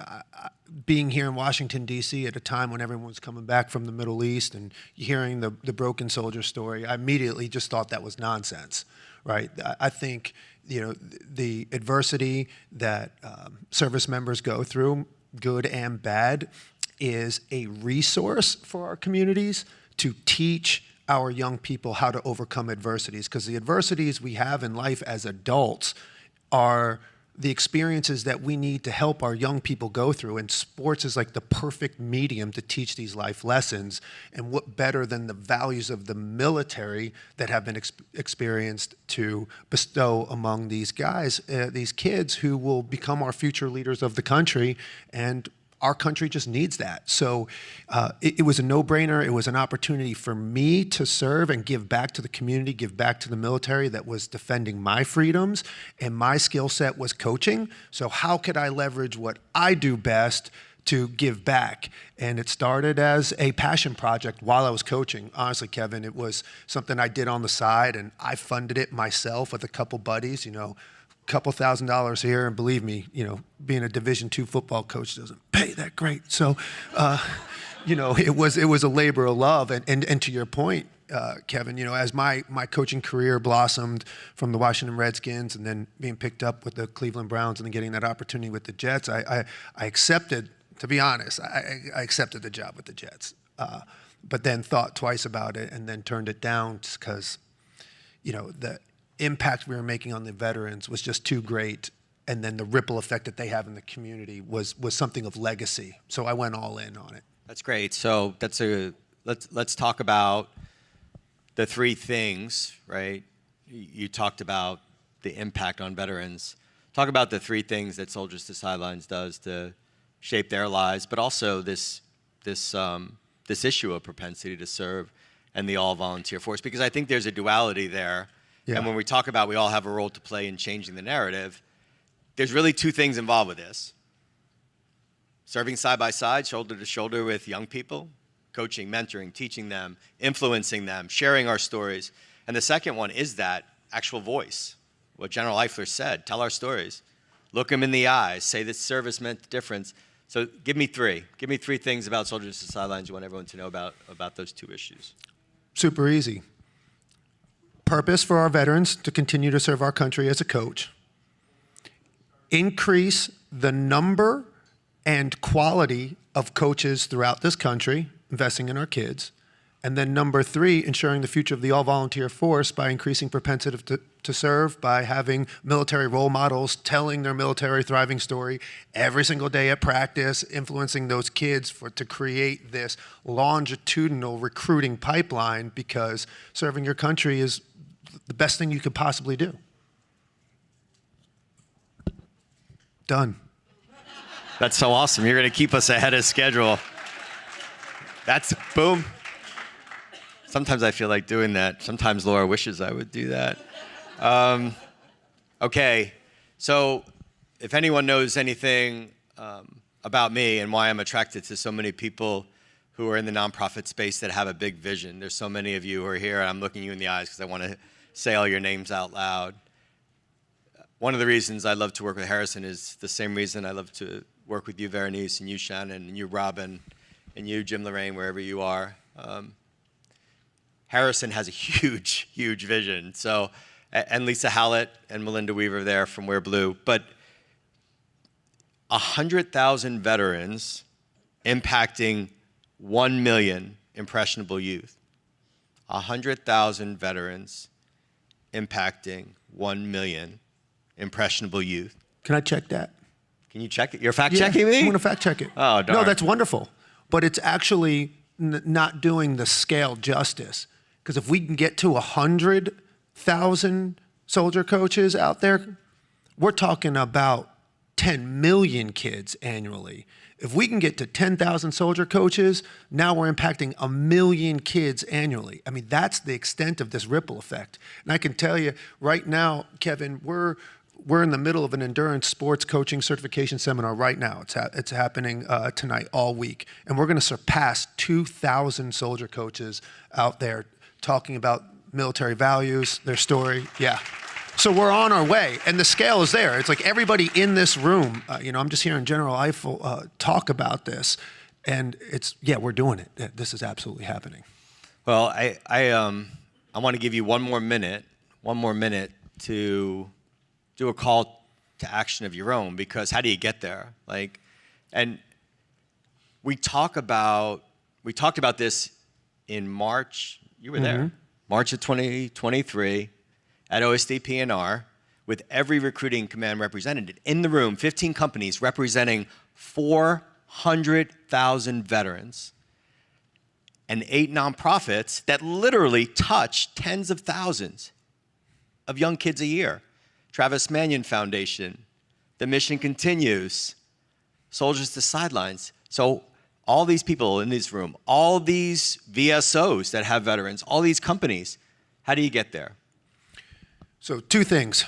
being here in Washington, D.C. at a time when everyone's coming back from the Middle East and hearing the broken soldier story, I immediately just thought that was nonsense, right? I think, you know, the adversity that service members go through, good and bad, is a resource for our communities to teach our young people how to overcome adversities, because the adversities we have in life as adults are the experiences that we need to help our young people go through, and sports is like the perfect medium to teach these life lessons. And what better than the values of the military that have been experienced to bestow among these guys, these kids who will become our future leaders of the country, and our country just needs that. So it was a no-brainer. It was an opportunity for me to serve and give back to the community, give back to the military that was defending my freedoms, and my skill set was coaching. So how could I leverage what I do best to give back? And it started as a passion project while I was coaching. Honestly, Kevin, it was something I did on the side, and I funded it myself with a couple buddies, you know, couple $1,000s here, and believe me, you know, being a Division II football coach doesn't pay that great. So, you know, it was a labor of love. And to your point, Kevin, you know, as my coaching career blossomed from the Washington Redskins and then being picked up with the Cleveland Browns and then getting that opportunity with the Jets, I accepted, to be honest, I accepted the job with the Jets, but then thought twice about it and then turned it down just because, you know, the impact we were making on the veterans was just too great, and then the ripple effect that they have in the community was something of legacy. So I went all in on it. That's great. So let's talk about the three things, right? You talked about the impact on veterans. Talk about the three things that Soldiers to Sidelines does to shape their lives, but also this issue of propensity to serve and the all-volunteer force, because I think there's a duality there. Yeah. And when we talk about we all have a role to play in changing the narrative, there's really two things involved with this. Serving side by side, shoulder to shoulder with young people, coaching, mentoring, teaching them, influencing them, sharing our stories. And the second one is that actual voice, what General Eifler said, tell our stories. Look them in the eyes, say that service meant the difference. So give me three. Give me three things about Soldiers to Sidelines you want everyone to know about those two issues. Super easy. Purpose for our veterans to continue to serve our country as a coach. Increase the number and quality of coaches throughout this country, investing in our kids. And then number three, ensuring the future of the all-volunteer force by increasing propensity to serve, by having military role models telling their military thriving story every single day at practice, influencing those kids to create this longitudinal recruiting pipeline, because serving your country is the best thing you could possibly do. Done. That's so awesome. You're going to keep us ahead of schedule. That's boom. Sometimes I feel like doing that. Sometimes Laura wishes I would do that. Okay, so if anyone knows anything about me and why I'm attracted to so many people who are in the nonprofit space that have a big vision, there's so many of you who are here, and I'm looking you in the eyes because I want to say all your names out loud. One of the reasons I love to work with Harrison is the same reason I love to work with you, Veronice, and you, Shannon, and you, Robin, and you, Jim Lorraine, wherever you are. Harrison has a huge, huge vision. So, and Lisa Hallett and Melinda Weaver there from Wear Blue. But 100,000 veterans impacting 1 million impressionable youth. 100,000 veterans impacting 1 million impressionable youth. Can I check that? Can you check it? You're fact checking me? I'm going to fact check it. Oh, darn. No, that's wonderful. But it's actually not doing the scale justice. Because if we can get to 100,000 soldier coaches out there, we're talking about 10 million kids annually. If we can get to 10,000 soldier coaches, now we're impacting 1 million kids annually. I mean, that's the extent of this ripple effect. And I can tell you right now, Kevin, we're in the middle of an endurance sports coaching certification seminar right now. It's happening tonight all week. And we're going to surpass 2,000 soldier coaches out there talking about military values, their story. Yeah. So we're on our way, and the scale is there. It's like everybody in this room, I'm just hearing General Eiffel talk about this, and we're doing it. This is absolutely happening. Well, I want to give you one more minute to do a call to action of your own, because how do you get there? And we talked about this in March. You were there, March of 2023 at OSD-PNR, with every recruiting command represented. In the room, 15 companies representing 400,000 veterans and 8 nonprofits that literally touch tens of thousands of young kids a year. Travis Manion Foundation, The Mission Continues, Soldiers to Sidelines. So all these people in this room, all these VSOs that have veterans, all these companies, how do you get there? So 2 things.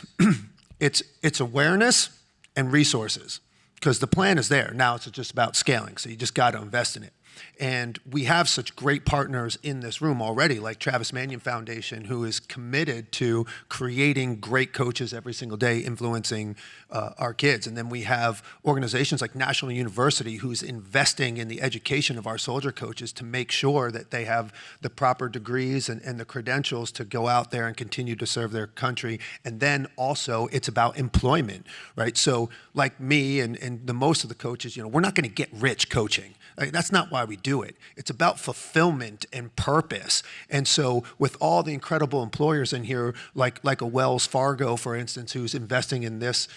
It's awareness and resources, because the plan is there. Now it's just about scaling, so you just got to invest in it. And we have such great partners in this room already, like Travis Manion Foundation, who is committed to creating great coaches every single day, influencing our kids. And then we have organizations like National University, who's investing in the education of our soldier coaches to make sure that they have the proper degrees and the credentials to go out there and continue to serve their country. And then also it's about employment, right? So like me and the most of the coaches, we're not going to get rich coaching. That's not why we do it. It's about fulfillment and purpose. And so with all the incredible employers in here, like a Wells Fargo, for instance, who's investing in this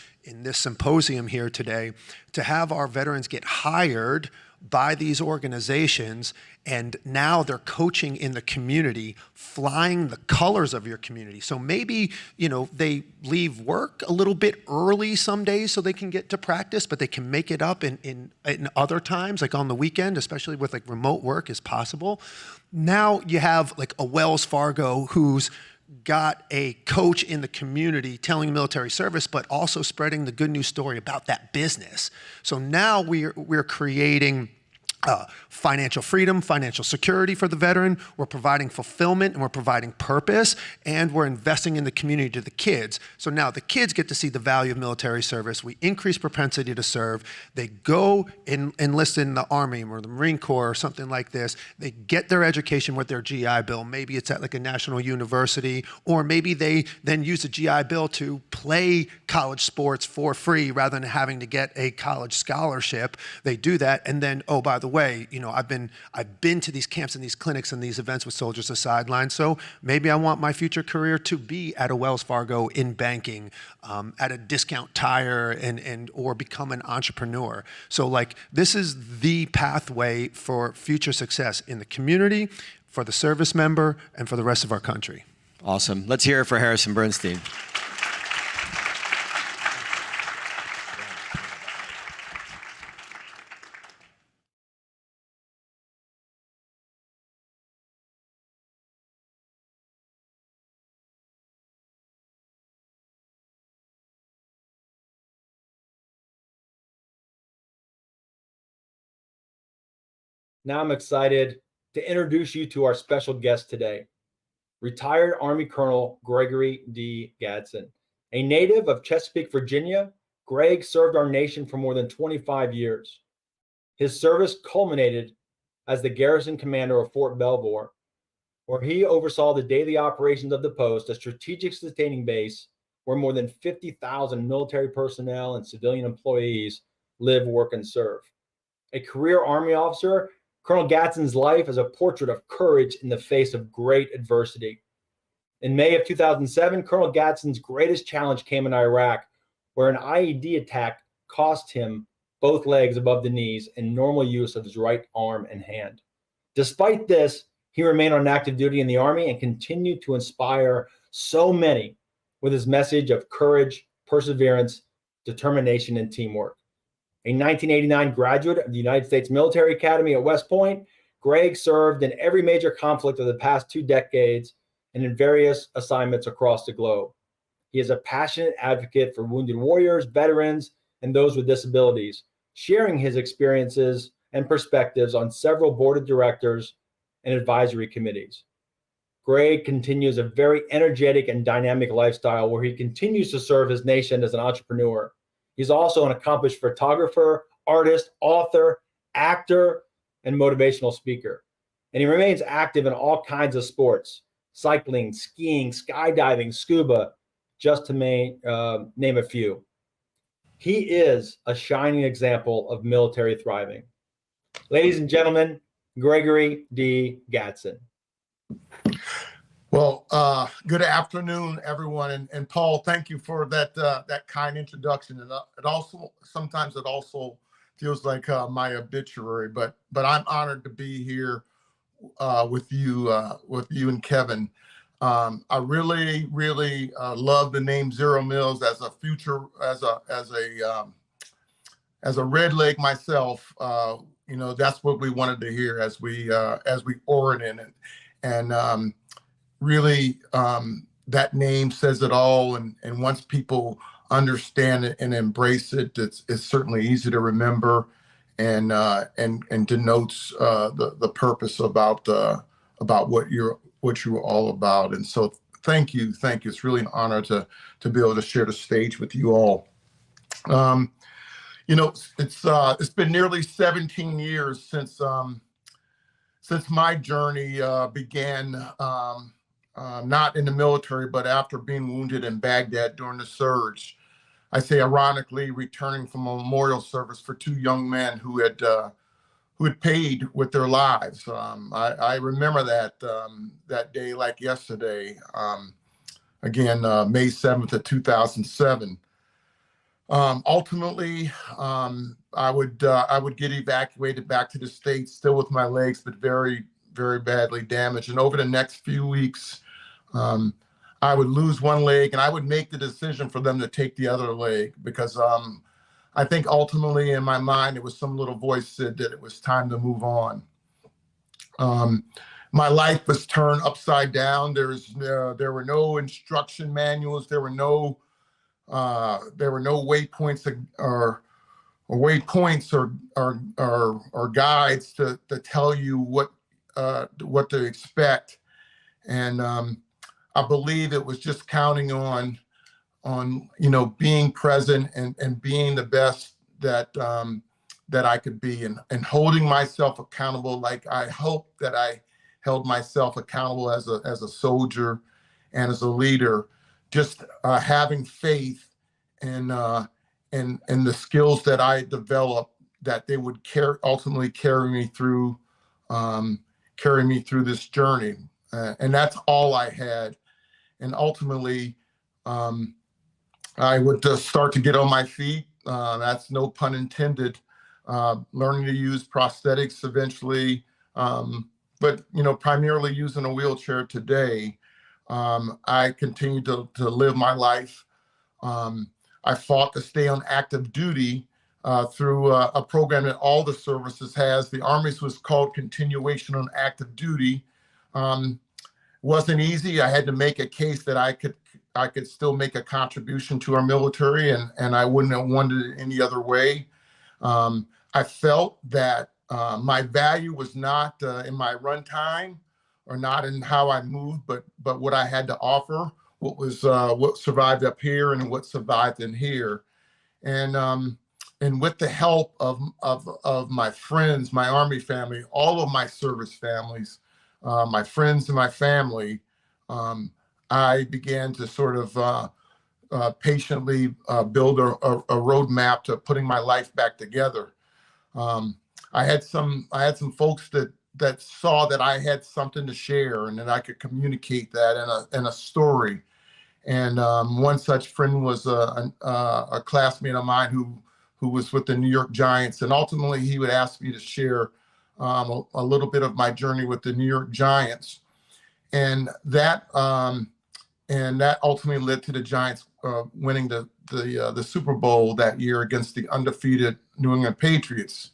symposium here today, to have our veterans get hired by these organizations, and now they're coaching in the community, flying the colors of your community. So maybe, they leave work a little bit early some days so they can get to practice, but they can make it up in other times, like on the weekend, especially with remote work is possible. Now you have a Wells Fargo who's got a coach in the community telling military service, but also spreading the good news story about that business. So now we're creating financial freedom, financial security for the veteran. We're providing fulfillment and we're providing purpose, and we're investing in the community to the kids. So now the kids get to see the value of military service. We increase propensity to serve. They go enlist in the Army or the Marine Corps or something like this. They get their education with their GI Bill. Maybe it's at a national university, or maybe they then use the GI Bill to play college sports for free rather than having to get a college scholarship. They do that, and then, oh, by the way, I've been to these camps and these clinics and these events with Soldiers to Sidelines, so maybe I want my future career to be at a Wells Fargo in banking, at a discount tire, or become an entrepreneur. So this is the pathway for future success in the community, for the service member, and for the rest of our country. Awesome. Let's hear it for Harrison Bernstein. Now I'm excited to introduce you to our special guest today, retired Army Colonel Gregory D. Gadsden. A native of Chesapeake, Virginia, Greg served our nation for more than 25 years. His service culminated as the garrison commander of Fort Belvoir, where he oversaw the daily operations of the post, a strategic sustaining base where more than 50,000 military personnel and civilian employees live, work, and serve. A career Army officer, Colonel Gatsen's life is a portrait of courage in the face of great adversity. In May of 2007, Colonel Gatsen's greatest challenge came in Iraq, where an IED attack cost him both legs above the knees and normal use of his right arm and hand. Despite this, he remained on active duty in the Army and continued to inspire so many with his message of courage, perseverance, determination, and teamwork. A 1989 graduate of the United States Military Academy at West Point, Greg served in every major conflict of the past 2 decades and in various assignments across the globe. He is a passionate advocate for wounded warriors, veterans, and those with disabilities, sharing his experiences and perspectives on several board of directors and advisory committees. Greg continues a very energetic and dynamic lifestyle where he continues to serve his nation as an entrepreneur. He's also an accomplished photographer, artist, author, actor, and motivational speaker. And he remains active in all kinds of sports: cycling, skiing, skydiving, scuba, just to name a few. He is a shining example of military thriving. Ladies and gentlemen, Gregory D. Gatsen. Well, good afternoon, everyone. And Paul, thank you for that kind introduction. And sometimes it also feels like my obituary, but I'm honored to be here with you and Kevin. I really love the name Zero Mills as a future, as a red leg myself. That's what we wanted to hear as we ored in it. And really, that name says it all. And once people understand it and embrace it, it's certainly easy to remember and denotes the purpose about what you're all about. And so thank you. It's really an honor to be able to share the stage with you all. It's been nearly 17 years since my journey began, not in the military, but after being wounded in Baghdad during the surge. I say ironically, returning from a memorial service for 2 young men who had paid with their lives. I remember that day like yesterday. Again, May 7th of 2007. Ultimately, I would get evacuated back to the States, still with my legs, but very, very badly damaged. And over the next few weeks, I would lose one leg, and I would make the decision for them to take the other leg because I think ultimately in my mind, it was some little voice said that it was time to move on. My life was turned upside down. There were no instruction manuals. There were no waypoints or guides to tell you what to expect. And I believe it was just counting on being present and being the best that I could be, and holding myself accountable like I hope that I held myself accountable as a soldier and as a leader. Just having faith in the skills that I developed, that they would ultimately carry me through this journey, and that's all I had. And ultimately, I would just start to get on my feet. That's no pun intended. Learning to use prosthetics eventually, but primarily using a wheelchair today. I continue to live my life. I fought to stay on active duty through a program that all the services has. The Army's was called Continuation on Active Duty. Wasn't easy. I had to make a case that I could still make a contribution to our military, and I wouldn't have wanted it any other way. I felt that my value was not in my run time or not in how I moved, but what I had to offer, what survived up here and what survived in here. And and with the help of my friends, my Army family, all of my service families, my friends and my family, I began to sort of patiently build a roadmap to putting my life back together. I had some folks that saw that I had something to share and that I could communicate that in a story. And one such friend was a classmate of mine who was with the New York Giants, and ultimately he would ask me to share a little bit of my journey with the New York Giants, and that ultimately led to the Giants winning the Super Bowl that year against the undefeated New England Patriots.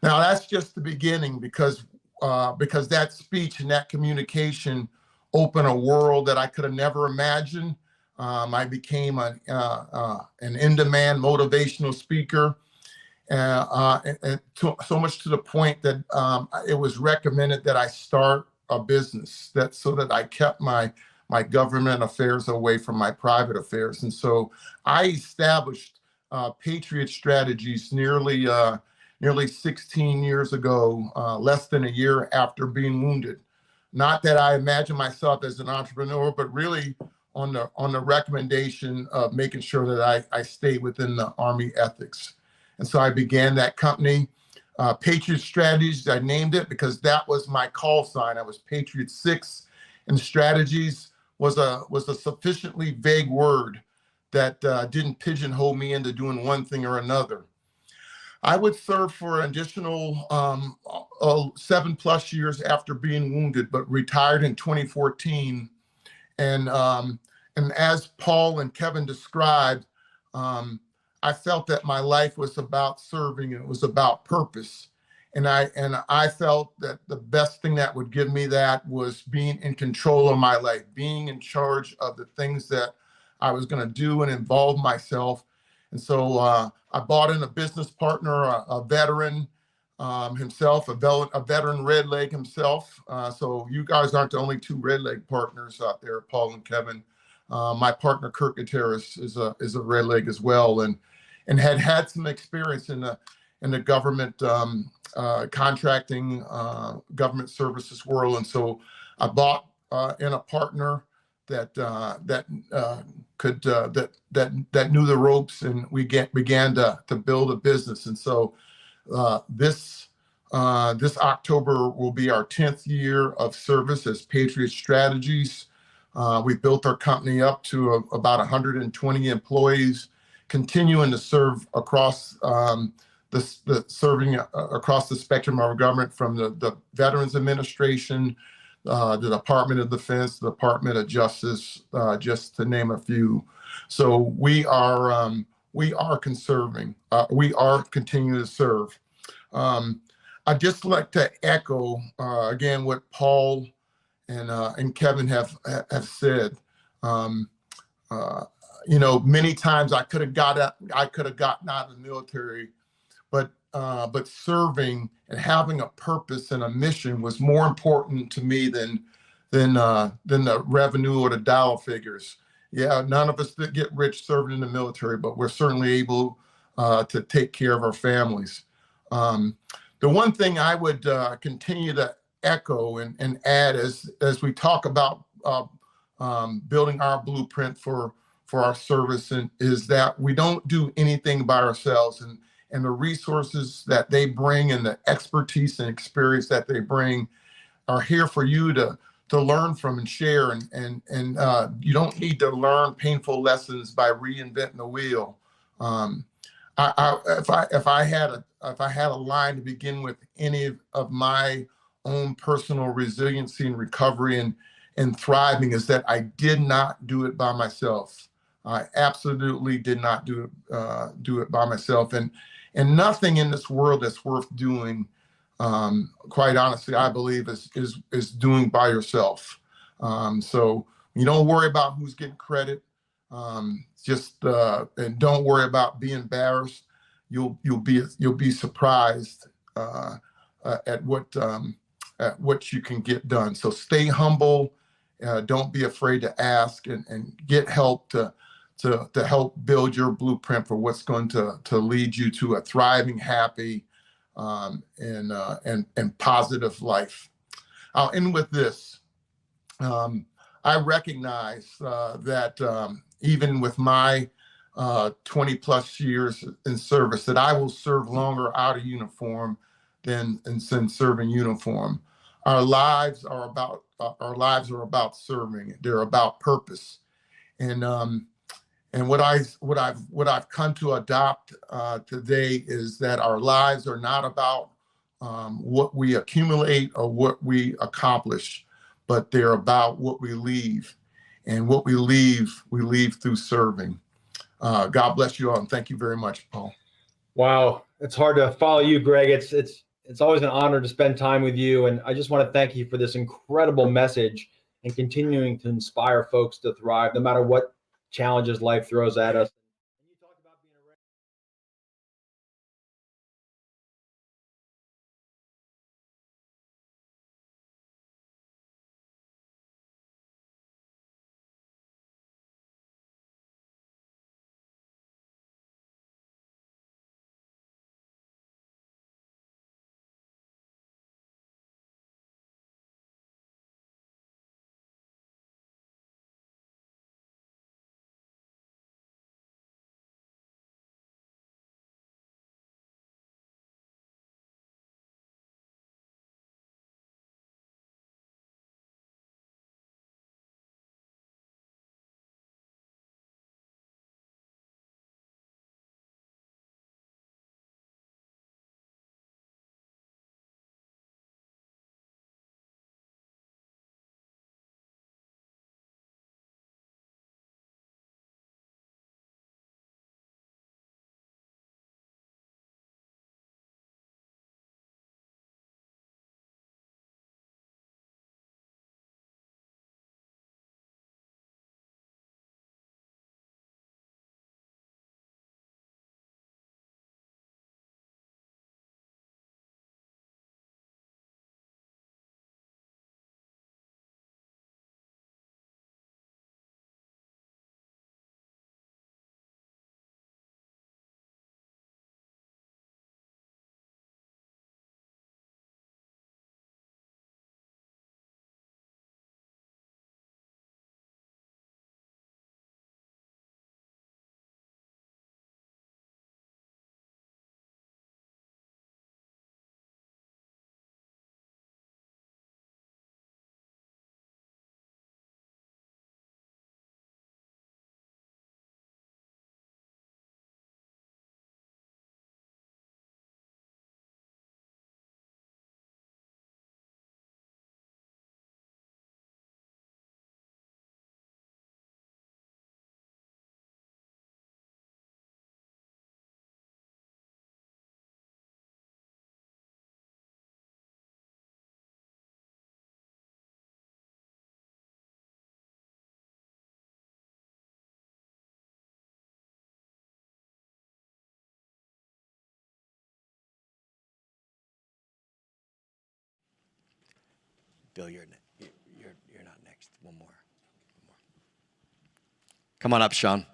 Now that's just the beginning, because that speech and that communication opened a world that I could have never imagined. I became an in-demand motivational speaker, and so much to the point that it was recommended that I start a business so that I kept my government affairs away from my private affairs. And so I established Patriot Strategies nearly 16 years ago, less than a year after being wounded. Not that I imagine myself as an entrepreneur, but really on the recommendation of making sure that I stay within the Army ethics. And so I began that company, Patriot Strategies. I named it because that was my call sign. I was Patriot 6, and strategies was a sufficiently vague word that didn't pigeonhole me into doing one thing or another. I would serve for an additional 7+ years after being wounded, but retired in 2014. And as Paul and Kevin described, I felt that my life was about serving, and it was about purpose. And I felt that the best thing that would give me that was being in control of my life, being in charge of the things that I was going to do and involve myself. And so I bought in a business partner, a veteran himself, a veteran red leg himself. So you guys aren't the only two red leg partners out there, Paul and Kevin. My partner, Kirk Gutierrez, is a red leg as well, and had some experience in the government contracting, government services world. And so I bought in a partner that knew the ropes, and we began to build a business. And so this October will be our 10th year of service as Patriot Strategies. We built our company up to about 120 employees, continuing to serve across across the spectrum of our government, from the Veterans Administration, the Department of Defense, the Department of Justice, just to name a few. So we are conserving. We are continuing to serve. I'd just like to echo again what Paul and Kevin have said. Many times I could have gotten out of the military, but serving and having a purpose and a mission was more important to me than the revenue or the dollar figures. Yeah, none of us that get rich serving in the military, but we're certainly able to take care of our families. The one thing I would continue to echo and add as we talk about building our blueprint for our service, is that we don't do anything by ourselves, and the resources that they bring and the expertise and experience that they bring are here for you to learn from and share. And you don't need to learn painful lessons by reinventing the wheel. If I had a line to begin with any of my own personal resiliency and recovery and thriving, is that I did not do it by myself. I absolutely did not do it by myself, and nothing in this world that's worth doing, quite honestly, I believe is doing by yourself. So you don't worry about who's getting credit. And don't worry about being embarrassed. You'll be surprised at what you can get done. So stay humble. Don't be afraid to ask and get help to to help build your blueprint for what's going to lead you to a thriving, happy, and positive life. I'll end with this. I recognize that even with my 20 plus years in service, that I will serve longer out of uniform than serving uniform. Our lives are about serving. They're about purpose, and what I've come to adopt today is that our lives are not about what we accumulate or what we accomplish, but they're about what we leave, and what we leave through serving. God bless you all, and thank you very much, Paul. Wow, it's hard to follow you, Greg. It's always an honor to spend time with you, and I just want to thank you for this incredible message and continuing to inspire folks to thrive no matter what challenges life throws at us. Bill, you're not next. One more. Come on up, Sean.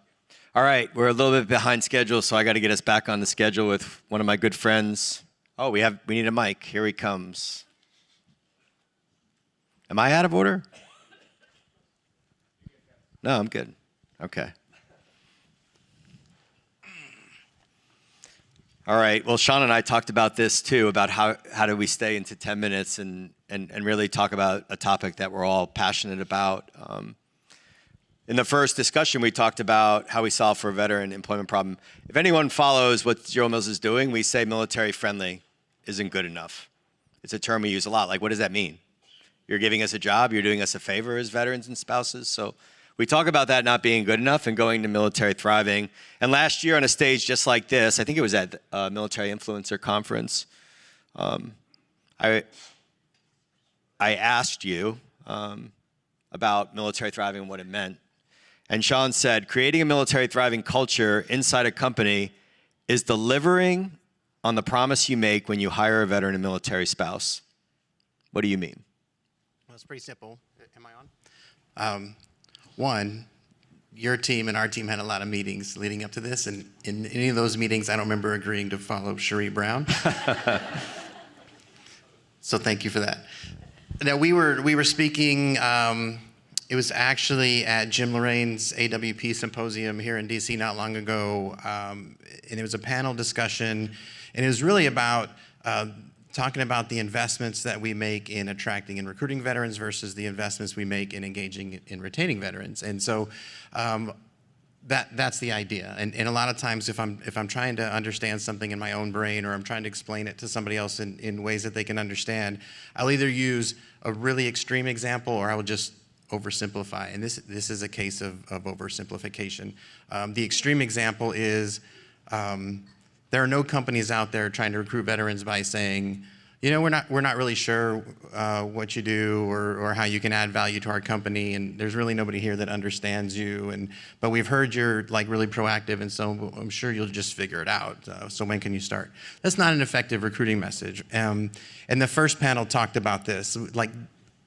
All right, we're a little bit behind schedule, so I got to get us back on the schedule with one of my good friends. Oh, we need a mic. Here he comes. Am I out of order? No, I'm good. Okay. All right. Well, Sean and I talked about this too, about how do we stay into 10 minutes and really talk about a topic that we're all passionate about. In the first discussion, we talked about how we solve for a veteran employment problem. If anyone follows what Zero Mills is doing, we say military friendly isn't good enough. It's a term we use a lot. Like, what does that mean? You're giving us a job, you're doing us a favor as veterans and spouses. So we talk about that not being good enough and going to military thriving. And last year on a stage just like this, I think it was at a Military Influencer Conference, I asked you about military thriving and what it meant. And Sean said, creating a military thriving culture inside a company is delivering on the promise you make when you hire a veteran and military spouse. What do you mean? Well, it's pretty simple. Am I on? One, your team and our team had a lot of meetings leading up to this, and in any of those meetings, I don't remember agreeing to follow Cherie Brown. So thank you for that. Now we were speaking. It was actually at Jim Lorraine's AWP symposium here in DC not long ago, and it was a panel discussion, and it was really about talking about the investments that we make in attracting and recruiting veterans versus the investments we make in engaging in retaining veterans. And so that's the idea. And a lot of times if I'm trying to understand something in my own brain, or I'm trying to explain it to somebody else in ways that they can understand, I'll either use a really extreme example or I will just oversimplify. And this is a case of oversimplification. The extreme example is there are no companies out there trying to recruit veterans by saying, you know, we're not really sure what you do or how you can add value to our company, and there's really nobody here that understands you. But we've heard you're like really proactive, and so I'm sure you'll just figure it out. So when can you start? That's not an effective recruiting message. And the first panel talked about this. Like,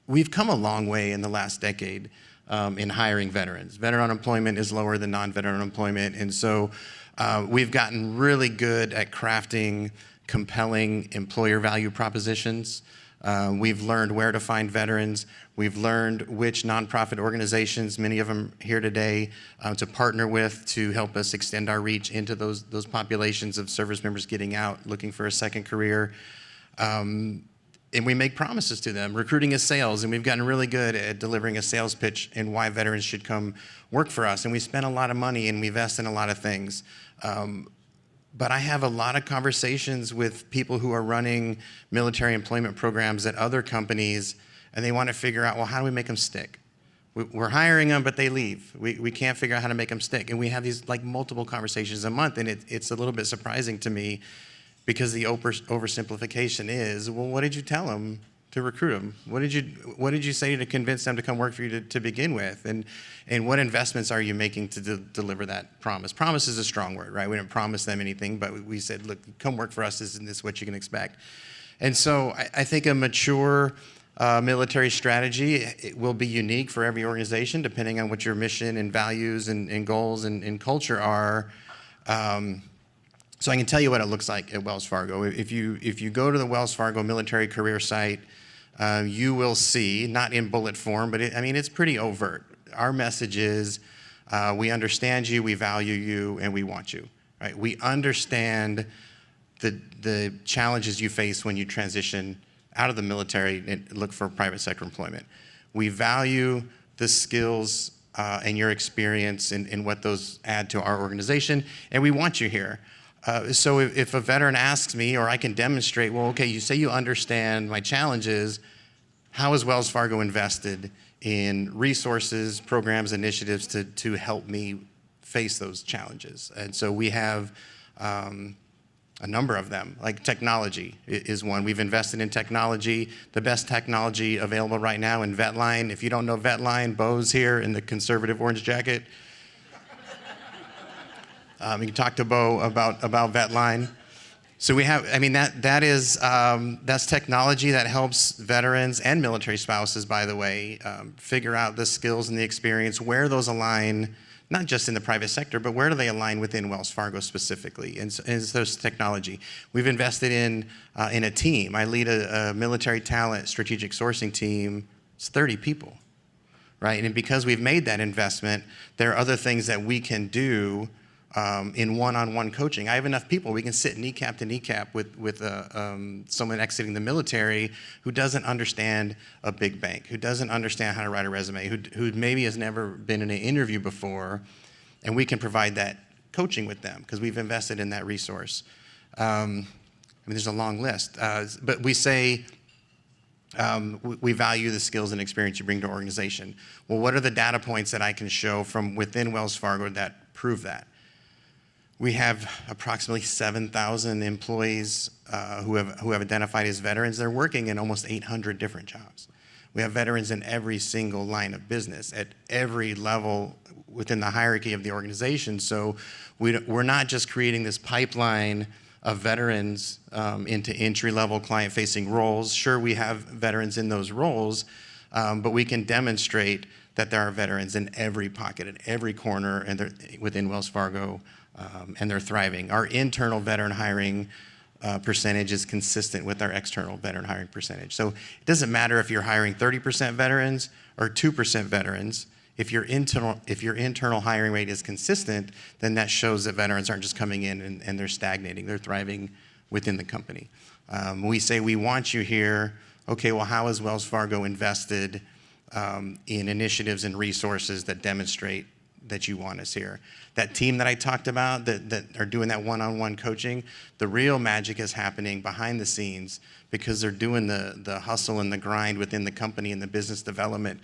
we've come a long way in the last decade in hiring veterans. Veteran unemployment is lower than non-veteran unemployment, and so we've gotten really good at crafting compelling employer value propositions. We've learned where to find veterans. We've learned which nonprofit organizations, many of them here today, to partner with to help us extend our reach into those populations of service members getting out, looking for a second career. And we make promises to them. Recruiting is sales, and we've gotten really good at delivering a sales pitch and why veterans should come work for us. And we spend a lot of money and we invest in a lot of things. But I have a lot of conversations with people who are running military employment programs at other companies, and they want to figure out, well, how do we make them stick? We're hiring them, but they leave. We can't figure out how to make them stick. And we have these like multiple conversations a month, and it's a little bit surprising to me, because the oversimplification is, well, what did you tell them to recruit them? What did you say to convince them to come work for you to begin with? And what investments are you making to deliver that promise? Promise is a strong word, right? We didn't promise them anything, but we said, look, come work for us. Isn't this what you can expect? And so I think a mature military strategy, it will be unique for every organization, depending on what your mission and values and goals and culture are. So I can tell you what it looks like at Wells Fargo. If you go to the Wells Fargo military career site, you will see, not in bullet form, but it's pretty overt. Our message is, we understand you, we value you, and we want you. Right? We understand the challenges you face when you transition out of the military and look for private sector employment. We value the skills and your experience and what those add to our organization, and we want you here. So if a veteran asks me, or I can demonstrate, well, okay, you say you understand my challenges, how is Wells Fargo invested in resources, programs, initiatives to help me face those challenges? And so we have a number of them, like technology is one. We've invested in technology, the best technology available right now in VetLine. If you don't know VetLine, Bo's here in the conservative orange jacket. You can talk to Bo about VetLine. So we have, that's technology that helps veterans and military spouses, by the way, figure out the skills and the experience, where those align, not just in the private sector, but where do they align within Wells Fargo specifically? And there's technology. We've invested in a team. I lead a military talent strategic sourcing team. It's 30 people, right? And because we've made that investment, there are other things that we can do in one-on-one coaching. I have enough people. We can sit kneecap to kneecap with someone exiting the military who doesn't understand a big bank, who doesn't understand how to write a resume, who maybe has never been in an interview before, and we can provide that coaching with them because we've invested in that resource. There's a long list, but we say we value the skills and experience you bring to our organization. Well, what are the data points that I can show from within Wells Fargo that prove that? We have approximately 7,000 employees who have identified as veterans. They're working in almost 800 different jobs. We have veterans in every single line of business at every level within the hierarchy of the organization. So we're not just creating this pipeline of veterans into entry-level client-facing roles. Sure, we have veterans in those roles, but we can demonstrate that there are veterans in every pocket, in every corner, and within Wells Fargo, and they're thriving. Our internal veteran hiring percentage is consistent with our external veteran hiring percentage. So it doesn't matter if you're hiring 30% veterans or 2% veterans. If your internal hiring rate is consistent, then that shows that veterans aren't just coming in and they're stagnating. They're thriving within the company. We say we want you here. Okay, well, how is Wells Fargo invested in initiatives and resources that demonstrate that you want us here? That team that I talked about that are doing that one-on-one coaching, the real magic is happening behind the scenes because they're doing the hustle and the grind within the company and the business development,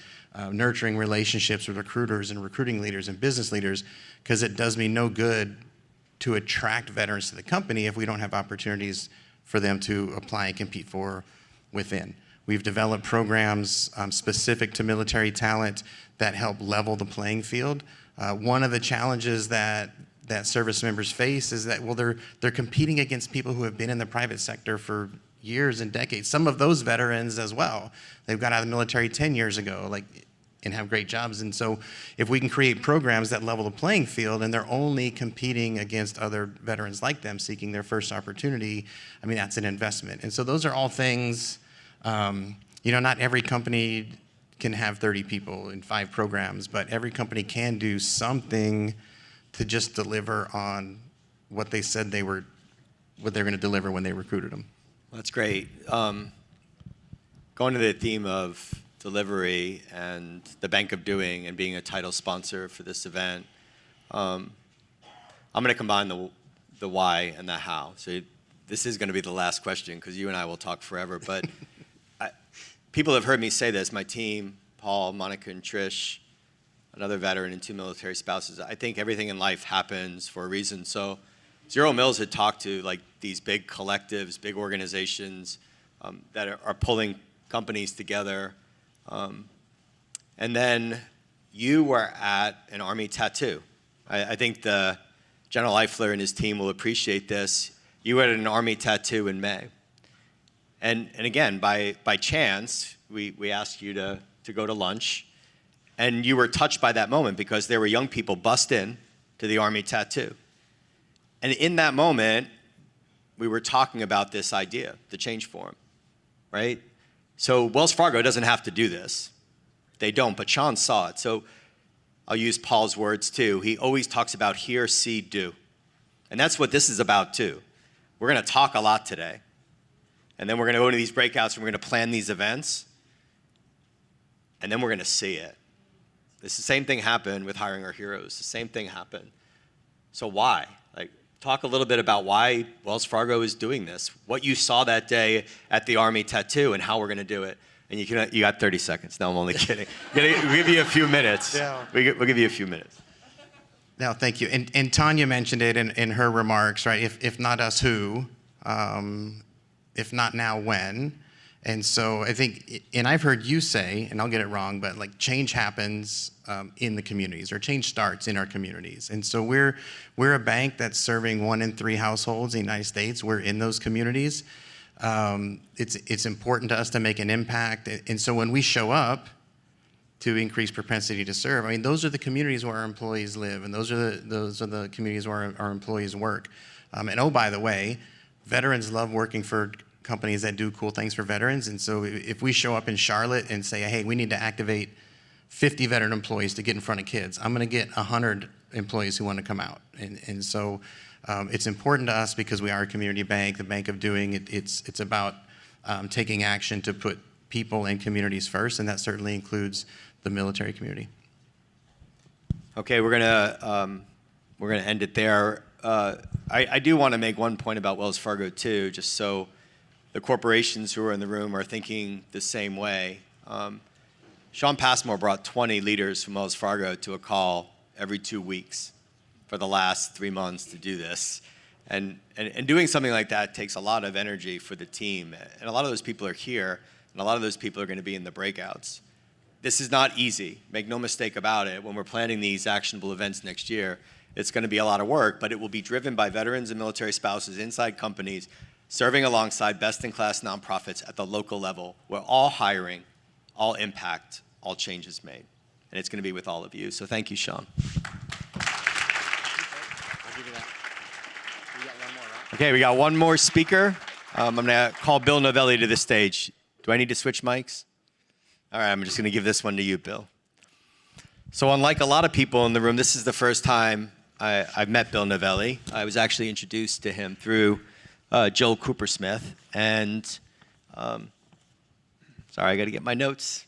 nurturing relationships with recruiters and recruiting leaders and business leaders, because it does me no good to attract veterans to the company if we don't have opportunities for them to apply and compete for within. We've developed programs specific to military talent that help level the playing field. One of the challenges that service members face is that, well, they're competing against people who have been in the private sector for years and decades. Some of those veterans as well. They've got out of the military 10 years ago, and have great jobs. And so if we can create programs that level the playing field and they're only competing against other veterans like them seeking their first opportunity, I mean, that's an investment. And so those are all things, not every company can have 30 people in 5 programs, but every company can do something to just deliver on what they said what they're going to deliver when they recruited them. That's great. Going to the theme of delivery and the Bank of Doing and being a title sponsor for this event, I'm going to combine the why and the how. So this is going to be the last question because you and I will talk forever. But people have heard me say this, my team, Paul, Monica, and Trish, another veteran and 2 military spouses. I think everything in life happens for a reason. So Zero Mills had talked to these big collectives, big organizations that are pulling companies together. And then you were at an Army tattoo. I think the General Eifler and his team will appreciate this. You were at an Army tattoo in May. And again, by chance, we asked you to go to lunch. And you were touched by that moment because there were young people bussed in to the Army tattoo. And in that moment, we were talking about this idea, the change forum, right? So Wells Fargo doesn't have to do this. They don't, but Sean saw it. So I'll use Paul's words too. He always talks about hear, see, do. And that's what this is about too. We're going to talk a lot today. And then we're going to go into these breakouts and we're going to plan these events. And then we're going to see it. The same thing happened with hiring our heroes. The same thing happened. So why? Talk a little bit about why Wells Fargo is doing this, what you saw that day at the Army tattoo, and how we're going to do it. And you got 30 seconds. No, I'm only kidding. We'll give you a few minutes. Yeah. We'll give you a few minutes. No, thank you. And Tanya mentioned it in her remarks, right? If not us, who? If not now, when? And so I think, and I've heard you say, and I'll get it wrong, but change happens in the communities, or change starts in our communities. And so we're a bank that's serving 1 in 3 households in the United States. We're in those communities. It's important to us to make an impact. And so when we show up to increase propensity to serve, I mean, those are the communities where our employees live, and those are the communities where our employees work. And oh, by the way, veterans love working for companies that do cool things for veterans. And so if we show up in Charlotte and say, hey, we need to activate 50 veteran employees to get in front of kids, I'm going to get 100 employees who want to come out. And so it's important to us because we are a community bank, the Bank of Doing. It's about taking action to put people and communities first, and that certainly includes the military community. Okay, we're gonna end it there. I do want to make one point about Wells Fargo too, just so the corporations who are in the room are thinking the same way. Sean Passmore brought 20 leaders from Wells Fargo to a call every 2 weeks for the last 3 months to do this. And doing something like that takes a lot of energy for the team. And a lot of those people are here, and a lot of those people are going to be in the breakouts. This is not easy. Make no mistake about it. When we're planning these actionable events next year, it's going to be a lot of work, but it will be driven by veterans and military spouses inside companies serving alongside best-in-class nonprofits at the local level where all hiring, all impact, all change is made. and it's going to be with all of you. So thank you, Sean. Okay, we got one more speaker. I'm going to call Bill Novelli to the stage. Do I need to switch mics? All right, I'm just going to give this one to you, Bill. So unlike a lot of people in the room, this is the first time I've met Bill Novelli. I was actually introduced to him through Joel Cooper-Smith. And sorry, I got to get my notes.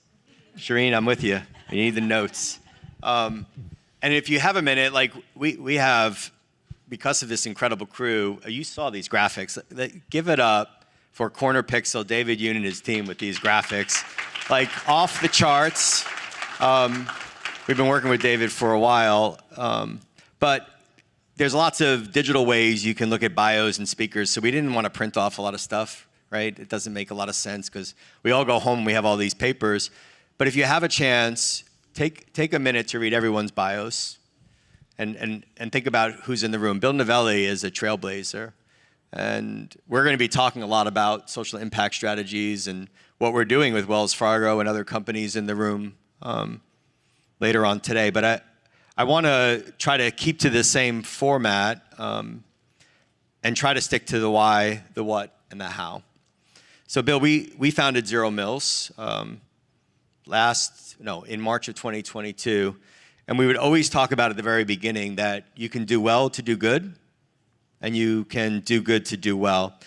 Shireen, I'm with you. You need the notes. And if you have a minute, like we have, because of this incredible crew, you saw these graphics. Give it up for Corner Pixel, David Yoon and his team with these graphics. Like off the charts. We've been working with David for a while, but there's lots of digital ways you can look at bios and speakers, so we didn't want to print off a lot of stuff, right? It doesn't make a lot of sense because we all go home and we have all these papers. But if you have a chance, take a minute to read everyone's bios and think about who's in the room. Bill Novelli is a trailblazer, and we're going to be talking a lot about social impact strategies and what we're doing with Wells Fargo and other companies in the room later on today. But I want to try to keep to the same format and try to stick to the why, the what, and the how. So Bill, we founded Zero Mills in March of 2022. And we would always talk about at the very beginning that you can do well to do good, and you can do good to do well.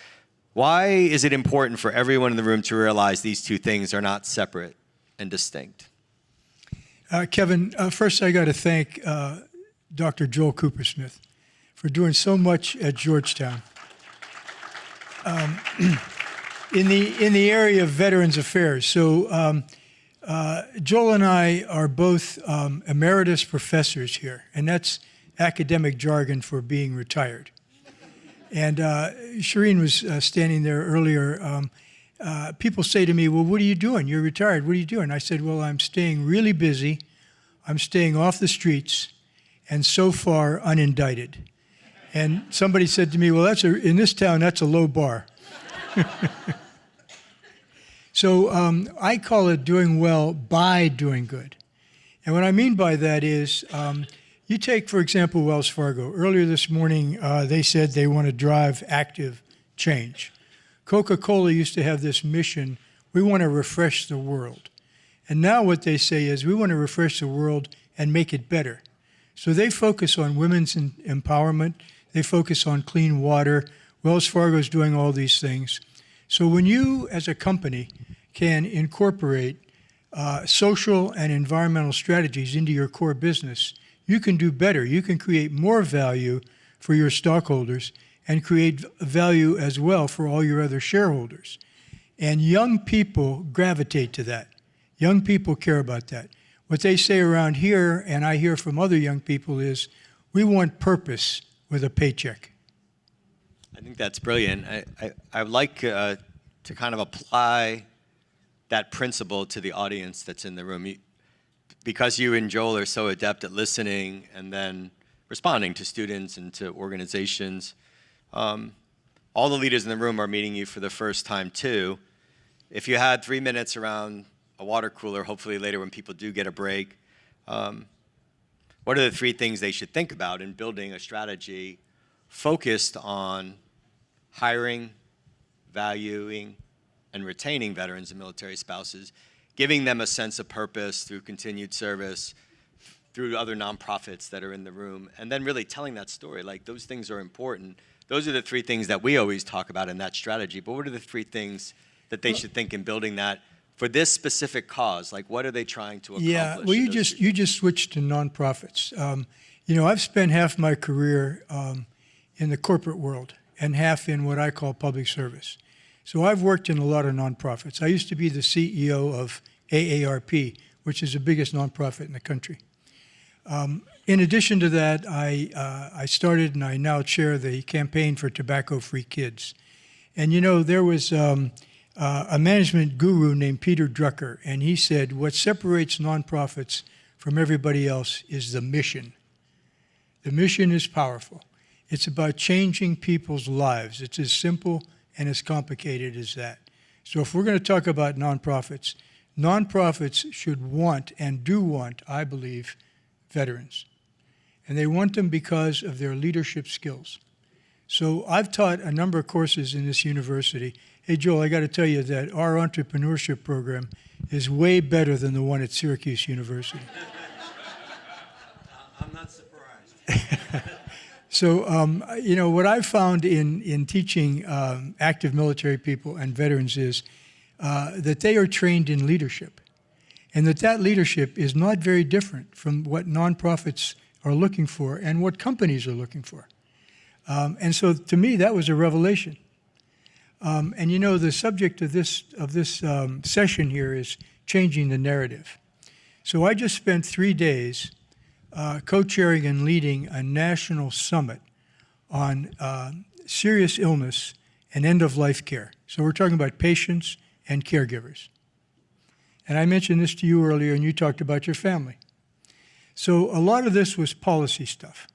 Why is it important for everyone in the room to realize these two things are not separate and distinct? Kevin, first I got to thank Dr. Joel Cooper-Smith for doing so much at Georgetown. In the area of Veterans Affairs. So Joel and I are both emeritus professors here, and that's academic jargon for being retired. And Shireen was standing there earlier. People say to me, well, what are you doing? You're retired. What are you doing? I said, well, I'm staying really busy. I'm staying off the streets, and so far unindicted. And somebody said to me, well, in this town, that's a low bar. So I call it doing well by doing good. And what I mean by that is, you take, for example, Wells Fargo. Earlier this morning, they said they want to drive active change. Coca-Cola used to have this mission, we want to refresh the world. And now what they say is, we want to refresh the world and make it better. So they focus on women's empowerment. They focus on clean water. Wells Fargo is doing all these things. So when you, as a company, can incorporate social and environmental strategies into your core business, you can do better. You can create more value for your stockholders and create value as well for all your other shareholders. And young people gravitate to that. Young people care about that. What they say around here, and I hear from other young people, is we want purpose with a paycheck. I think that's brilliant. I would like to kind of apply that principle to the audience that's in the room. Because you and Joel are so adept at listening and then responding to students and to organizations, all the leaders in the room are meeting you for the first time too. If you had 3 minutes around a water cooler, hopefully later when people do get a break, what are the 3 things they should think about in building a strategy focused on hiring, valuing, and retaining veterans and military spouses, giving them a sense of purpose through continued service, through other nonprofits that are in the room, and then really telling that story. Like, those things are important. Those are the 3 things that we always talk about in that strategy. But what are the 3 things that they should think in building that for this specific cause? Like, what are they trying to accomplish? Yeah, well, you just switched to nonprofits. I've spent half my career in the corporate world and half in what I call public service. So I've worked in a lot of nonprofits. I used to be the CEO of AARP, which is the biggest nonprofit in the country. In addition to that, I started and I now chair the campaign for tobacco-free kids. And there was a management guru named Peter Drucker, and he said, what separates nonprofits from everybody else is the mission. The mission is powerful. It's about changing people's lives. It's as simple and as complicated as that. So if we're going to talk about nonprofits, Nonprofits should want and do want, I believe, veterans. And they want them because of their leadership skills. So I've taught a number of courses in this university. Hey, Joel, I got to tell you that our entrepreneurship program is way better than the one at Syracuse University. I'm not surprised. So, what I've found in teaching active military people and veterans is that they are trained in leadership, and that leadership is not very different from what nonprofits are looking for and what companies are looking for. And so, to me, that was a revelation. And the subject of this session here is changing the narrative. So I just spent 3 days co-chairing and leading a national summit on serious illness and end-of-life care. So we're talking about patients and caregivers. And I mentioned this to you earlier, and you talked about your family. So a lot of this was policy stuff,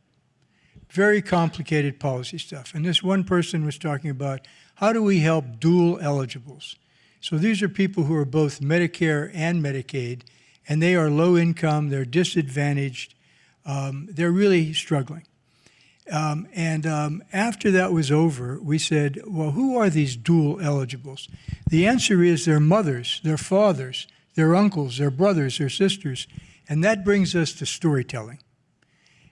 very complicated policy stuff. And this one person was talking about how do we help dual eligibles. So these are people who are both Medicare and Medicaid, and they are low income, they're disadvantaged, they're really struggling. After that was over, we said, well, who are these dual eligibles? The answer is their mothers, their fathers, their uncles, their brothers, their sisters, and that brings us to storytelling.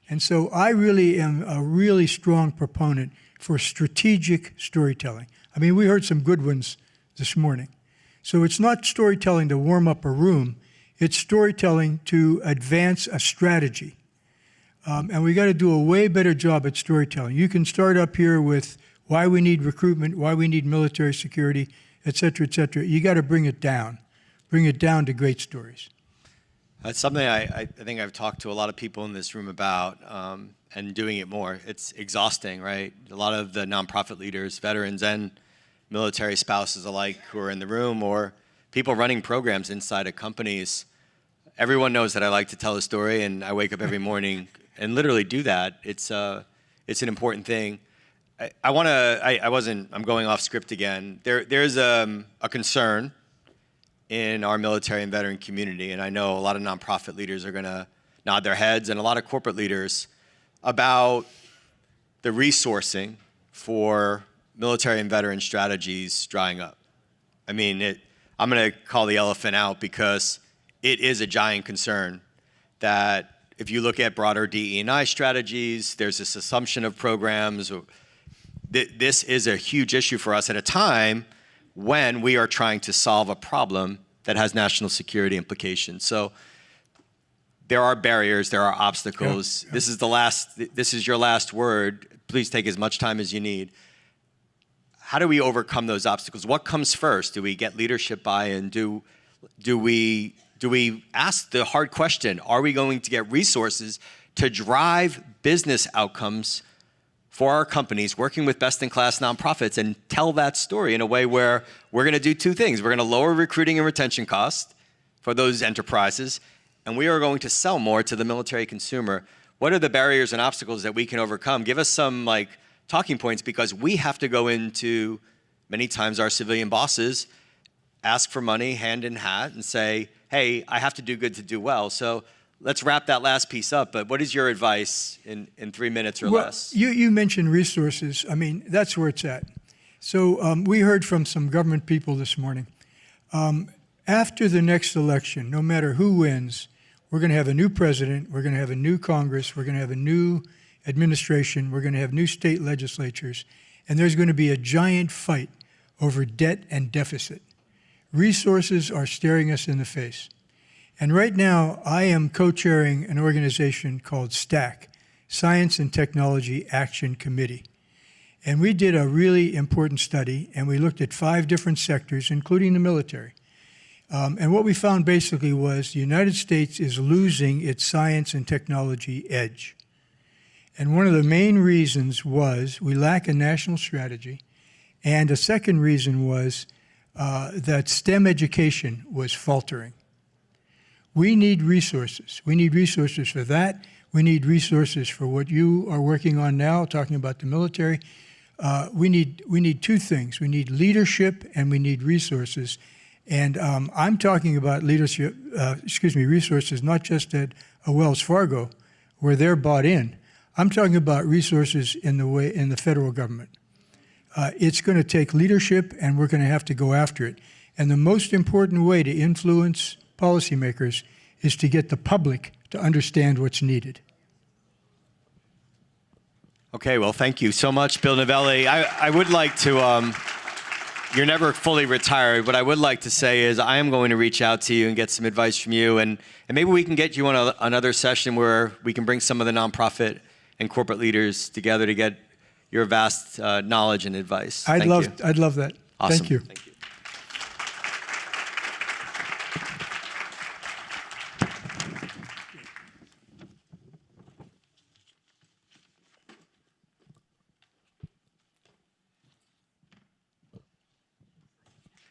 And so I really am a really strong proponent for strategic storytelling. I mean, we heard some good ones this morning. So it's not storytelling to warm up a room, it's storytelling to advance a strategy. And we got to do a way better job at storytelling. You can start up here with why we need recruitment, why we need military security, et cetera, et cetera. You got to bring it down to great stories. That's something I think I've talked to a lot of people in this room about, and doing it more. It's exhausting, right? A lot of the nonprofit leaders, veterans and military spouses alike who are in the room, or people running programs inside of companies, everyone knows that I like to tell a story, and I wake up every morning and literally do that. It's an important thing. I'm going off script again. There's a concern in our military and veteran community, and I know a lot of nonprofit leaders are gonna nod their heads, and a lot of corporate leaders, about the resourcing for military and veteran strategies drying up. I mean, I'm gonna call the elephant out because it is a giant concern that if you look at broader DE&I strategies, there's this assumption of programs. This is a huge issue for us at a time when we are trying to solve a problem that has national security implications. So there are barriers, there are obstacles. Yeah. This is your last word. Please take as much time as you need. How do we overcome those obstacles? What comes first? Do we get leadership buy-in? Do we ask the hard question, are we going to get resources to drive business outcomes for our companies, working with best-in-class nonprofits, and tell that story in a way where we're going to do two things. We're going to lower recruiting and retention costs for those enterprises, and we are going to sell more to the military consumer. What are the barriers and obstacles that we can overcome? Give us some talking points, because we have to go into, many times, our civilian bosses, ask for money hand in hat and say, hey, I have to do good to do well. So let's wrap that last piece up, but what is your advice in 3 minutes or less? You mentioned resources. I mean, that's where it's at. So we heard from some government people this morning. After the next election, no matter who wins, we're going to have a new president, we're going to have a new Congress, we're going to have a new administration, we're going to have new state legislatures, and there's going to be a giant fight over debt and deficit. Resources are staring us in the face. And right now, I am co-chairing an organization called STAC, Science and Technology Action Committee. And we did a really important study, and we looked at 5 different sectors, including the military. And what we found basically was the United States is losing its science and technology edge. And one of the main reasons was we lack a national strategy, and a second reason was that STEM education was faltering. We need resources. We need resources for that. We need resources for what you are working on now, talking about the military. We need 2 things. We need leadership and we need resources. And I'm talking about resources not just at a Wells Fargo, where they're bought in. I'm talking about resources in the federal government. It's going to take leadership, and we're going to have to go after it. And the most important way to influence policymakers is to get the public to understand what's needed. Okay, well, thank you so much, Bill Novelli. I would like to, you're never fully retired. What I would like to say is I am going to reach out to you and get some advice from you, and maybe we can get you on another session where we can bring some of the nonprofit and corporate leaders together to get your vast knowledge and advice. I'd love that. Awesome. Thank you. Thank you.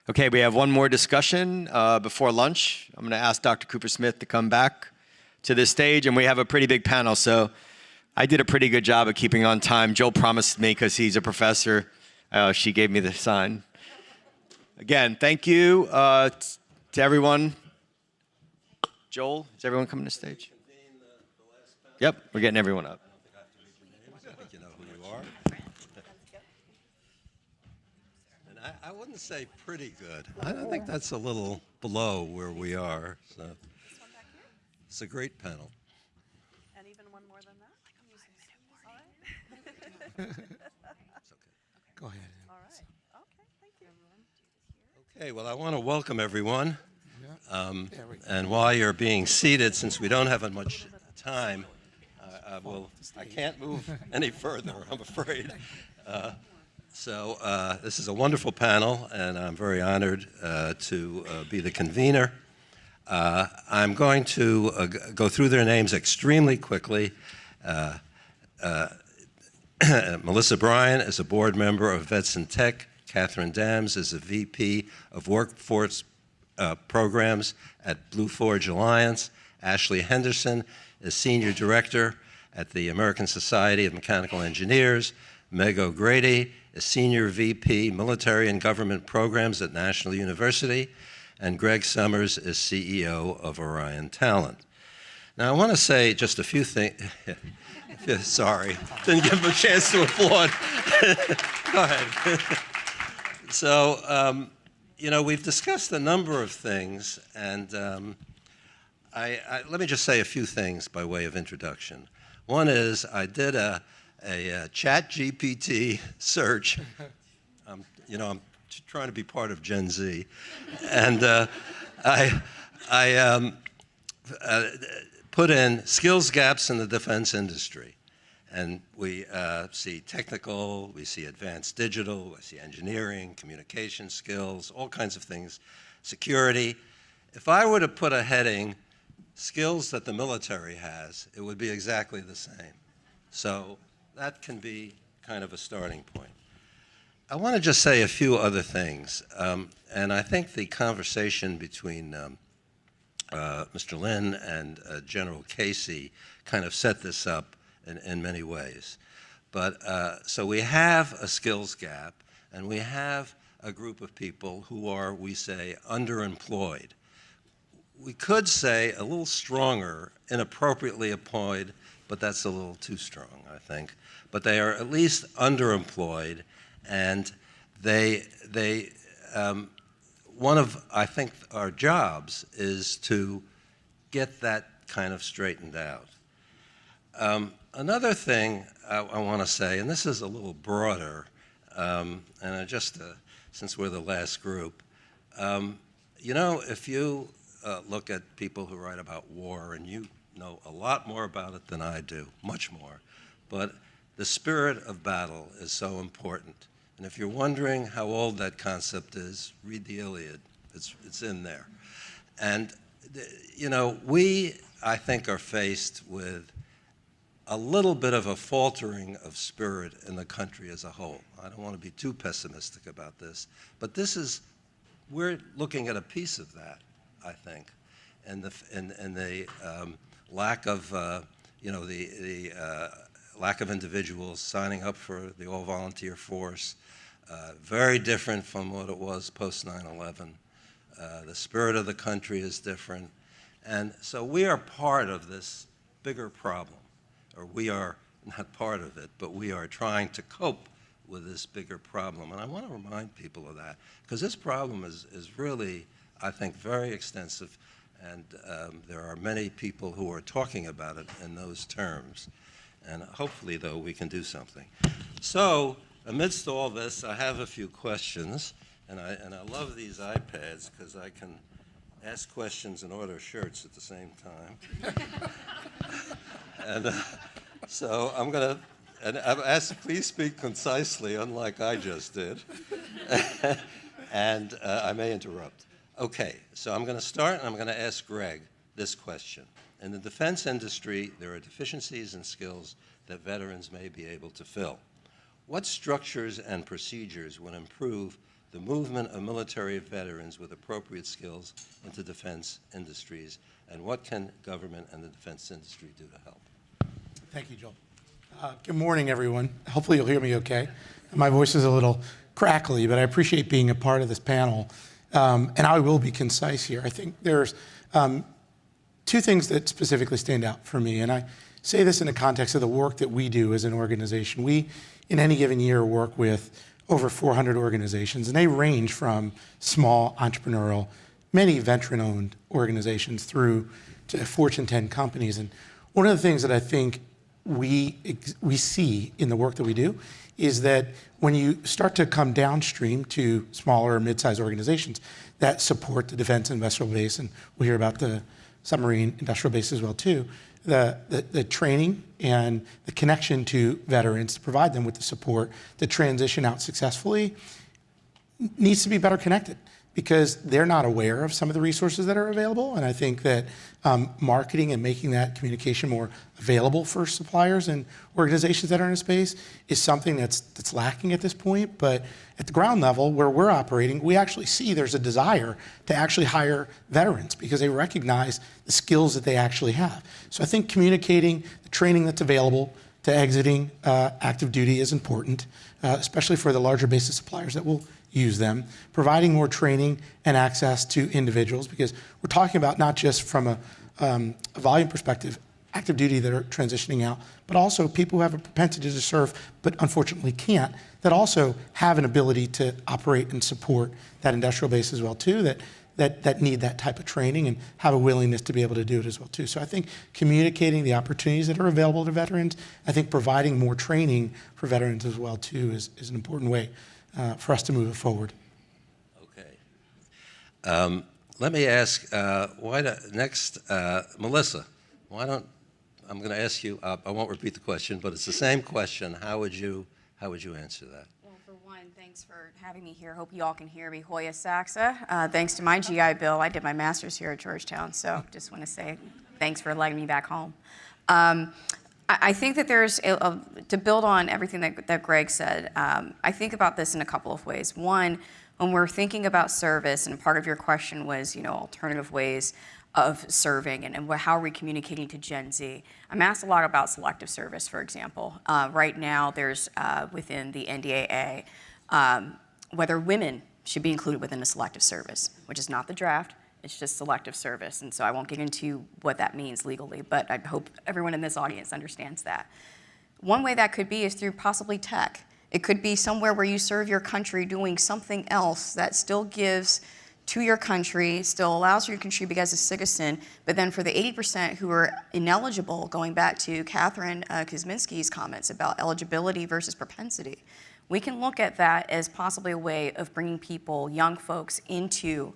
Okay, we have one more discussion before lunch. I'm going to ask Dr. Cooper Smith to come back to this stage, and we have a pretty big panel, so I did a pretty good job of keeping on time. Joel promised me, because he's a professor, she gave me the sign. Again, thank you to everyone. Joel, is everyone coming to stage? Yep, we're getting everyone up. I think you know who you are. And I wouldn't say pretty good. I think that's a little below where we are. So it's a great panel. And even one more than that? All right. Go ahead. All right. Okay, thank you, everyone. Okay, well, I want to welcome everyone. And while you're being seated, since we don't have much time, I can't move any further, I'm afraid. So this is a wonderful panel, and I'm very honored to be the convener. I'm going to go through their names extremely quickly. Melissa Bryan is a board member of Vets in Tech. Catherine Dams is a VP of Workforce Programs at Blue Forge Alliance. Ashley Henderson is Senior Director at the American Society of Mechanical Engineers. Meg O'Grady is Senior VP Military and Government Programs at National University. And Greg Summers is CEO of Orion Talent. Now, I want to say just a few things. Sorry, didn't give him a chance to applaud. Go ahead. So, you know, we've discussed a number of things, and let me just say a few things by way of introduction. One is I did a chat GPT search. You know, I'm trying to be part of Gen Z, and I put in skills gaps in the defense industry. And we see technical, we see advanced digital, we see engineering, communication skills, all kinds of things, security. If I were to put a heading, skills that the military has, it would be exactly the same. So that can be kind of a starting point. I want to just say a few other things. And I think the conversation between Mr. Lin and General Casey kind of set this up in many ways. But so we have a skills gap, and we have a group of people who are, we say, underemployed. We could say a little stronger, inappropriately employed, but that's a little too strong, I think. But they are at least underemployed, and one of, I think, our jobs is to get that kind of straightened out. Another thing I want to say, and this is a little broader, and since we're the last group, you know, if you look at people who write about war, and you know a lot more about it than I do, much more, but the spirit of battle is so important. And if you're wondering how old that concept is, read the Iliad. It's in there. And, you know, we, I think, are faced with a little bit of a faltering of spirit in the country as a whole. I don't want to be too pessimistic about this, but we're looking at a piece of that, I think, and the lack of, you know, the lack of individuals signing up for the all-volunteer force, very different from what it was post 9/11. The spirit of the country is different. And so we are part of this bigger problem, or we are not part of it, but we are trying to cope with this bigger problem. And I want to remind people of that, because this problem is really, I think, very extensive, and there are many people who are talking about it in those terms. And hopefully, though, we can do something. So, amidst all this, I have a few questions, and I love these iPads because I can ask questions and order shirts at the same time. And so I'm going to, and I've asked, please speak concisely, unlike I just did. And I may interrupt. Okay, so I'm going to start, and I'm going to ask Greg this question. In the defense industry, there are deficiencies and skills that veterans may be able to fill. What structures and procedures would improve the movement of military veterans with appropriate skills into defense industries, and what can government and the defense industry do to help? Thank you, Joel. Good morning, everyone. Hopefully you'll hear me okay. My voice is a little crackly, but I appreciate being a part of this panel. And I will be concise here. I think there's two things that specifically stand out for me, and I say this in the context of the work that we do as an organization. We, in any given year, work with over 400 organizations, and they range from small entrepreneurial, many veteran-owned organizations through to Fortune 10 companies. And one of the things that I think we see in the work that we do is that when you start to come downstream to smaller or mid-sized organizations that support the defense industrial base, and we'll hear about the submarine industrial base as well too, the training and the connection to veterans to provide them with the support to transition out successfully needs to be better connected, because they're not aware of some of the resources that are available. And I think that marketing and making that communication more available for suppliers and organizations that are in a space is something that's lacking at this point. But at the ground level where we're operating, we actually see there's a desire to actually hire veterans because they recognize the skills that they actually have. So I think communicating the training that's available to exiting active duty is important, especially for the larger base of suppliers that will use them, providing more training and access to individuals, because we're talking about not just from a volume perspective, active duty that are transitioning out, but also people who have a propensity to serve but unfortunately can't, that also have an ability to operate and support that industrial base as well too, that need that type of training and have a willingness to be able to do it as well too. So I think communicating the opportunities that are available to veterans, I think providing more training for veterans as well too is an important way for us to move it forward. Okay. Let me ask, Melissa, I'm going to ask you, I won't repeat the question, but it's the same question. How would you answer that? Well, for one, thanks for having me here. Hope you all can hear me. Hoya Saxa. Thanks to my GI Bill, I did my master's here at Georgetown, so just want to say thanks for letting me back home. I think that there's, to build on everything that Greg said, I think about this in a couple of ways. One, when we're thinking about service, and part of your question was, alternative ways of serving and how are we communicating to Gen Z. I'm asked a lot about selective service, for example. Right now, there's within the NDAA, whether women should be included within a selective service, which is not the draft. It's just selective service, and so I won't get into what that means legally, but I hope everyone in this audience understands that. One way that could be is through possibly tech. It could be somewhere where you serve your country doing something else that still gives to your country, still allows you to contribute as a citizen, but then for the 80% who are ineligible, going back to Catherine Kuzminski's comments about eligibility versus propensity, we can look at that as possibly a way of bringing people, young folks, into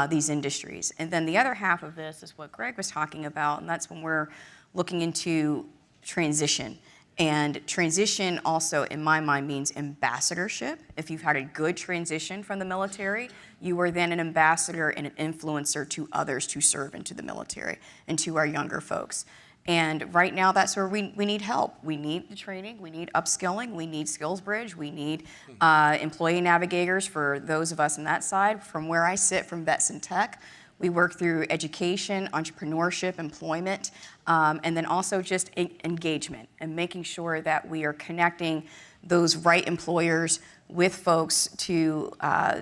these industries. And then the other half of this is what Greg was talking about, and that's when we're looking into transition. And transition also, in my mind, means ambassadorship. If you've had a good transition from the military, you are then an ambassador and an influencer to others to serve into the military and to our younger folks. And right now, that's where we need help. We need the training, we need upskilling, we need skills bridge, we need employee navigators for those of us on that side. From where I sit from Vets in Tech, we work through education, entrepreneurship, employment, and then also just engagement and making sure that we are connecting those right employers with folks to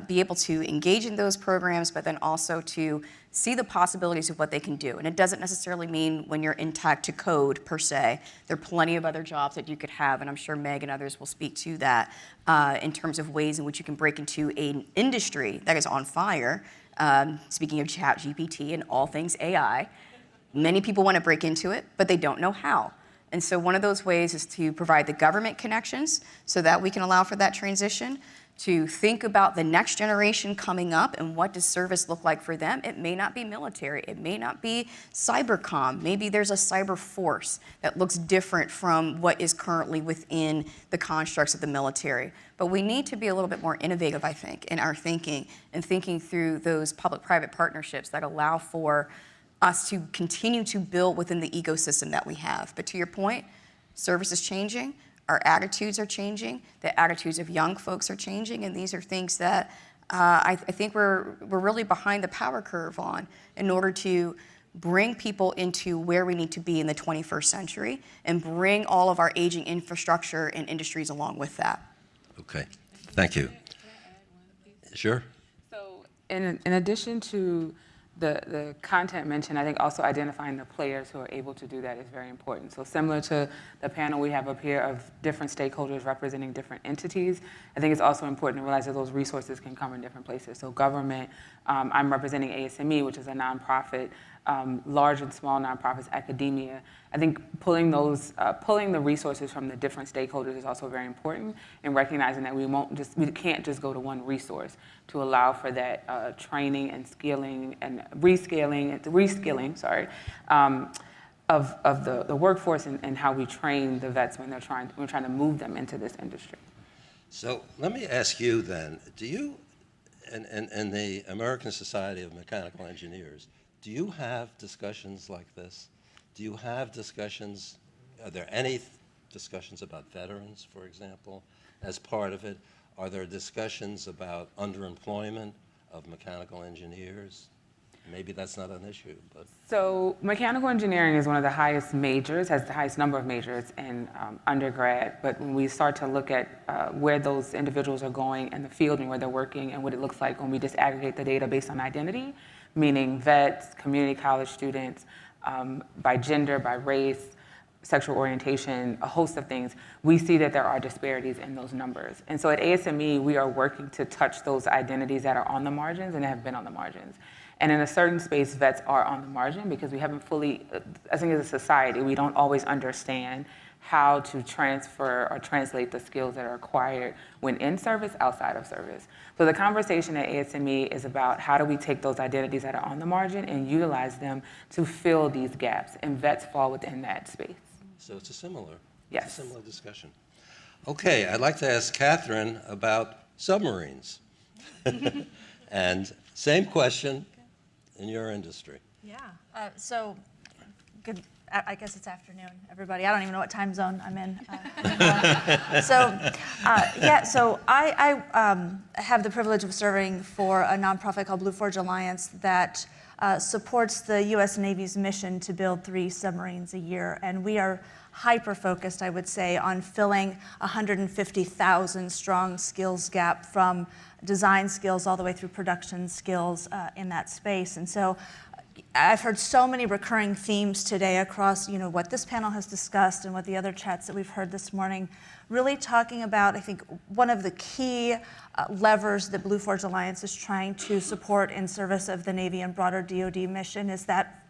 be able to engage in those programs, but then also to see the possibilities of what they can do. And it doesn't necessarily mean when you're in tech to code per se. There are plenty of other jobs that you could have, and I'm sure Meg and others will speak to that in terms of ways in which you can break into an industry that is on fire. Speaking of ChatGPT and all things AI, many people want to break into it, but they don't know how. And so one of those ways is to provide the government connections so that we can allow for that transition, to think about the next generation coming up and what does service look like for them. It may not be military, it may not be cybercom, maybe there's a cyber force that looks different from what is currently within the constructs of the military. But we need to be a little bit more innovative, I think, in our thinking and thinking through those public-private partnerships that allow for us to continue to build within the ecosystem that we have. But to your point, service is changing. Our attitudes are changing, the attitudes of young folks are changing, and these are things that I think we're really behind the power curve on in order to bring people into where we need to be in the 21st century and bring all of our aging infrastructure and industries along with that. Okay, thank you. Sure. So in addition to the content mentioned, I think also identifying the players who are able to do that is very important. So similar to the panel we have up here of different stakeholders representing different entities, I think it's also important to realize that those resources can come in different places. So government, I'm representing ASME, which is a nonprofit, large and small nonprofits, academia. I think pulling the resources from the different stakeholders is also very important, and recognizing that we can't just go to one resource to allow for that training and skilling and reskilling, of the workforce and how we train the vets when we're trying to move them into this industry. So let me ask you then, do you, in the American Society of Mechanical Engineers, do you have discussions like this? Do you have discussions, are there any discussions about veterans, for example, as part of it? Are there discussions about underemployment of mechanical engineers? Maybe that's not an issue, but. So mechanical engineering is one of the highest majors, has the highest number of majors in undergrad. But when we start to look at where those individuals are going in the field and where they're working and what it looks like when we disaggregate the data based on identity, meaning vets, community college students, by gender, by race, sexual orientation, a host of things, we see that there are disparities in those numbers. And so at ASME, we are working to touch those identities that are on the margins and have been on the margins. And in a certain space, vets are on the margin because we haven't fully, I think as a society, we don't always understand how to transfer or translate the skills that are acquired when in service, outside of service. So the conversation at ASME is about how do we take those identities that are on the margin and utilize them to fill these gaps, and vets fall within that space. So it's a similar, yes. It's a similar discussion. Okay, I'd like to ask Catherine about submarines. And same question in your industry. Yeah, so good. I guess it's afternoon, everybody. I don't even know what time zone I'm in. So I have the privilege of serving for a nonprofit called Blue Forge Alliance that supports the U.S. Navy's mission to build 3 submarines a year. And we are hyper-focused, I would say, on filling 150,000 strong skills gap from design skills all the way through production skills in that space. And so I've heard so many recurring themes today across, what this panel has discussed and what the other chats that we've heard this morning, really talking about, I think, one of the key levers that Blue Forge Alliance is trying to support in service of the Navy and broader DoD mission is that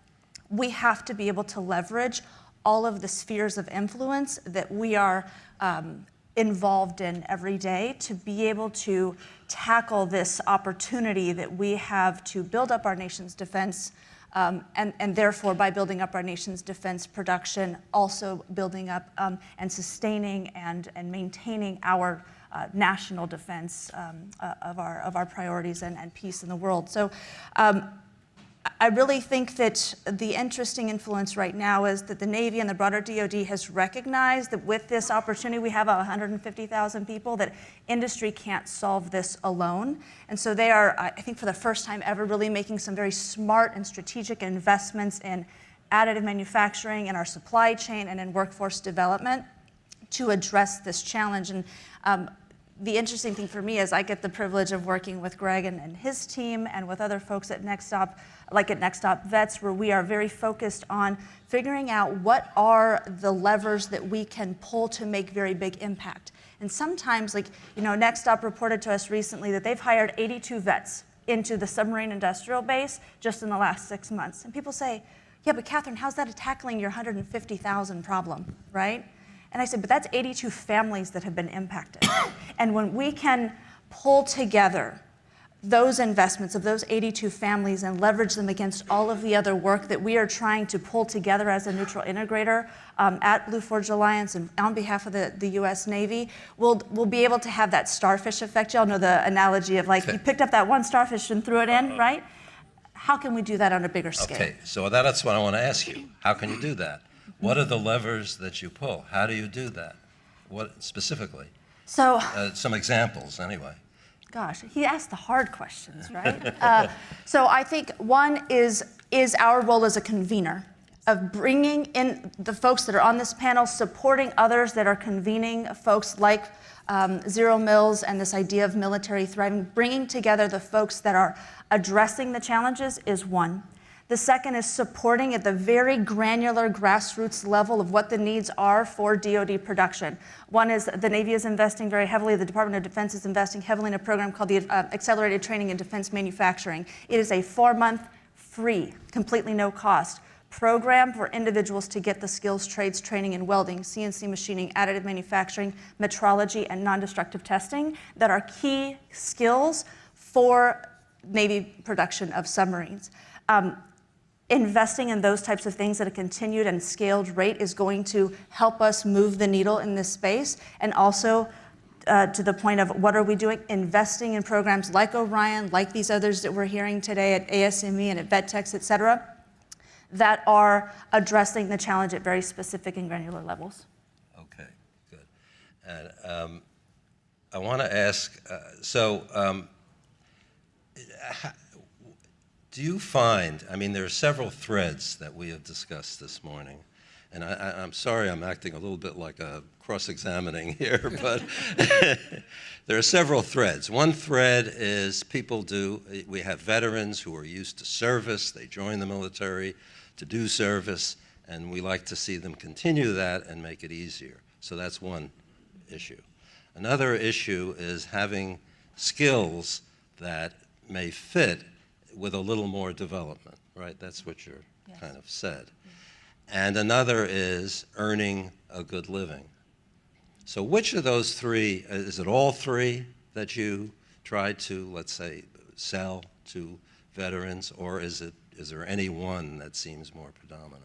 we have to be able to leverage all of the spheres of influence that we are involved in every day to be able to tackle this opportunity that we have to build up our nation's defense. And therefore, by building up our nation's defense production, also building up and sustaining and maintaining our national defense of our priorities and peace in the world. So I really think that the interesting influence right now is that the Navy and the broader DoD has recognized that with this opportunity, we have 150,000 people, that industry can't solve this alone. And so they are, I think for the first time ever, really making some very smart and strategic investments in additive manufacturing, in our supply chain, and in workforce development to address this challenge. And the interesting thing for me is I get the privilege of working with Greg and his team and with other folks at Next Stop, like at Next Stop Vets, where we are very focused on figuring out what are the levers that we can pull to make very big impact. And sometimes, like, Next Stop reported to us recently that they've hired 82 vets into the submarine industrial base just in the last 6 months. And people say, yeah, but Catherine, how's that tackling your 150,000 problem, right? And I said, but that's 82 families that have been impacted. And when we can pull together those investments of those 82 families and leverage them against all of the other work that we are trying to pull together as a neutral integrator at Blue Forge Alliance and on behalf of the U.S. Navy, we'll be able to have that starfish effect. Y'all know the analogy of like you picked up that one starfish and threw it in, right? How can we do that on a bigger scale? Okay, so that's what I want to ask you. How can you do that? What are the levers that you pull? How do you do that? What specifically? So some examples, anyway. Gosh, he asked the hard questions, right? So I think one is our role as a convener of bringing in the folks that are on this panel, supporting others that are convening folks like Zero Mills and this idea of military thriving, bringing together the folks that are addressing the challenges is one. The second is supporting at the very granular grassroots level of what the needs are for DoD production. One is the Navy is investing very heavily, the Department of Defense is investing heavily in a program called the Accelerated Training in Defense Manufacturing. It is a 4-month free, completely no cost program for individuals to get the skills, trades, training in welding, CNC machining, additive manufacturing, metrology, and non-destructive testing that are key skills for Navy production of submarines. Investing in those types of things at a continued and scaled rate is going to help us move the needle in this space. And also, to the point of what are we doing? Investing in programs like Orion, like these others that we're hearing today at ASME and at VetTex, et cetera, that are addressing the challenge at very specific and granular levels. Okay, good. And I want to ask, do you find, I mean, there are several threads that we have discussed this morning, and I'm sorry I'm acting a little bit like a cross-examining here, but there are several threads. One thread is we have veterans who are used to service, they join the military to do service, and we like to see them continue that and make it easier. So that's one issue. Another issue is having skills that may fit with a little more development, right? That's what you're kind of said. And another is earning a good living. So which of those three, is it all three that you try to, let's say, sell to veterans, or is there any one that seems more predominant?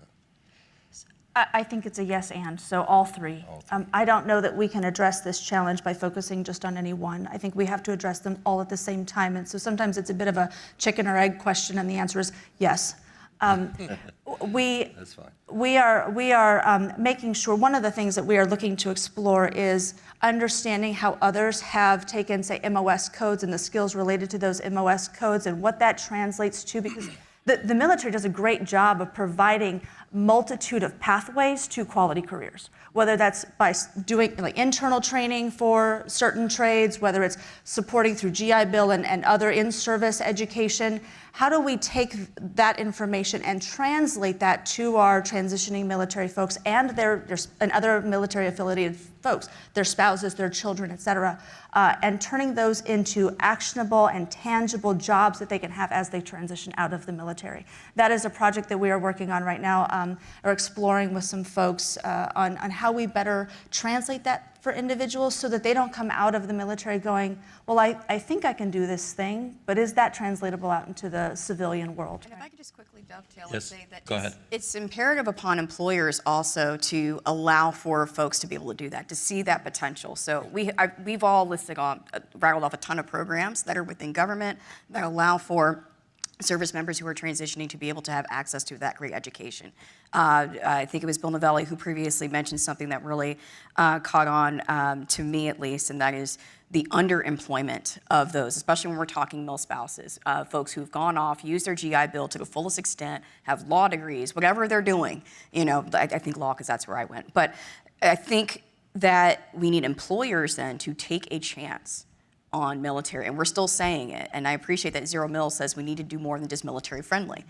I think it's a yes and, so all three. I don't know that we can address this challenge by focusing just on any one. I think we have to address them all at the same time, and so sometimes it's a bit of a chicken or egg question, and the answer is yes. That's fine. We are making sure, one of the things that we are looking to explore is understanding how others have taken, say, MOS codes and the skills related to those MOS codes and what that translates to, because the military does a great job of providing multitude of pathways to quality careers, whether that's by doing like internal training for certain trades, whether it's supporting through GI Bill and other in-service education. How do we take that information and translate that to our transitioning military folks and and other military affiliated folks, their spouses, their children, et cetera, and turning those into actionable and tangible jobs that they can have as they transition out of the military. That is a project that we are working on right now, or exploring with some folks on how we better translate that for individuals so that they don't come out of the military going, well, I think I can do this thing, but is that translatable out into the civilian world? And if I could just quickly dovetail and Yes, say that go ahead. it's imperative upon employers also to allow for folks to be able to do that, to see that potential. So we've all rattled off a ton of programs that are within government that allow for service members who are transitioning to be able to have access to that great education. I think it was Bill Novelli who previously mentioned something that really caught on to me at least, and that is the underemployment of those, especially when we're talking mil spouses, folks who've gone off, used their GI Bill to the fullest extent, have law degrees, whatever they're doing. I think law because that's where I went. But I think that we need employers then to take a chance on military, and we're still saying it, and I appreciate that Zero Mills says we need to do more than just military friendly.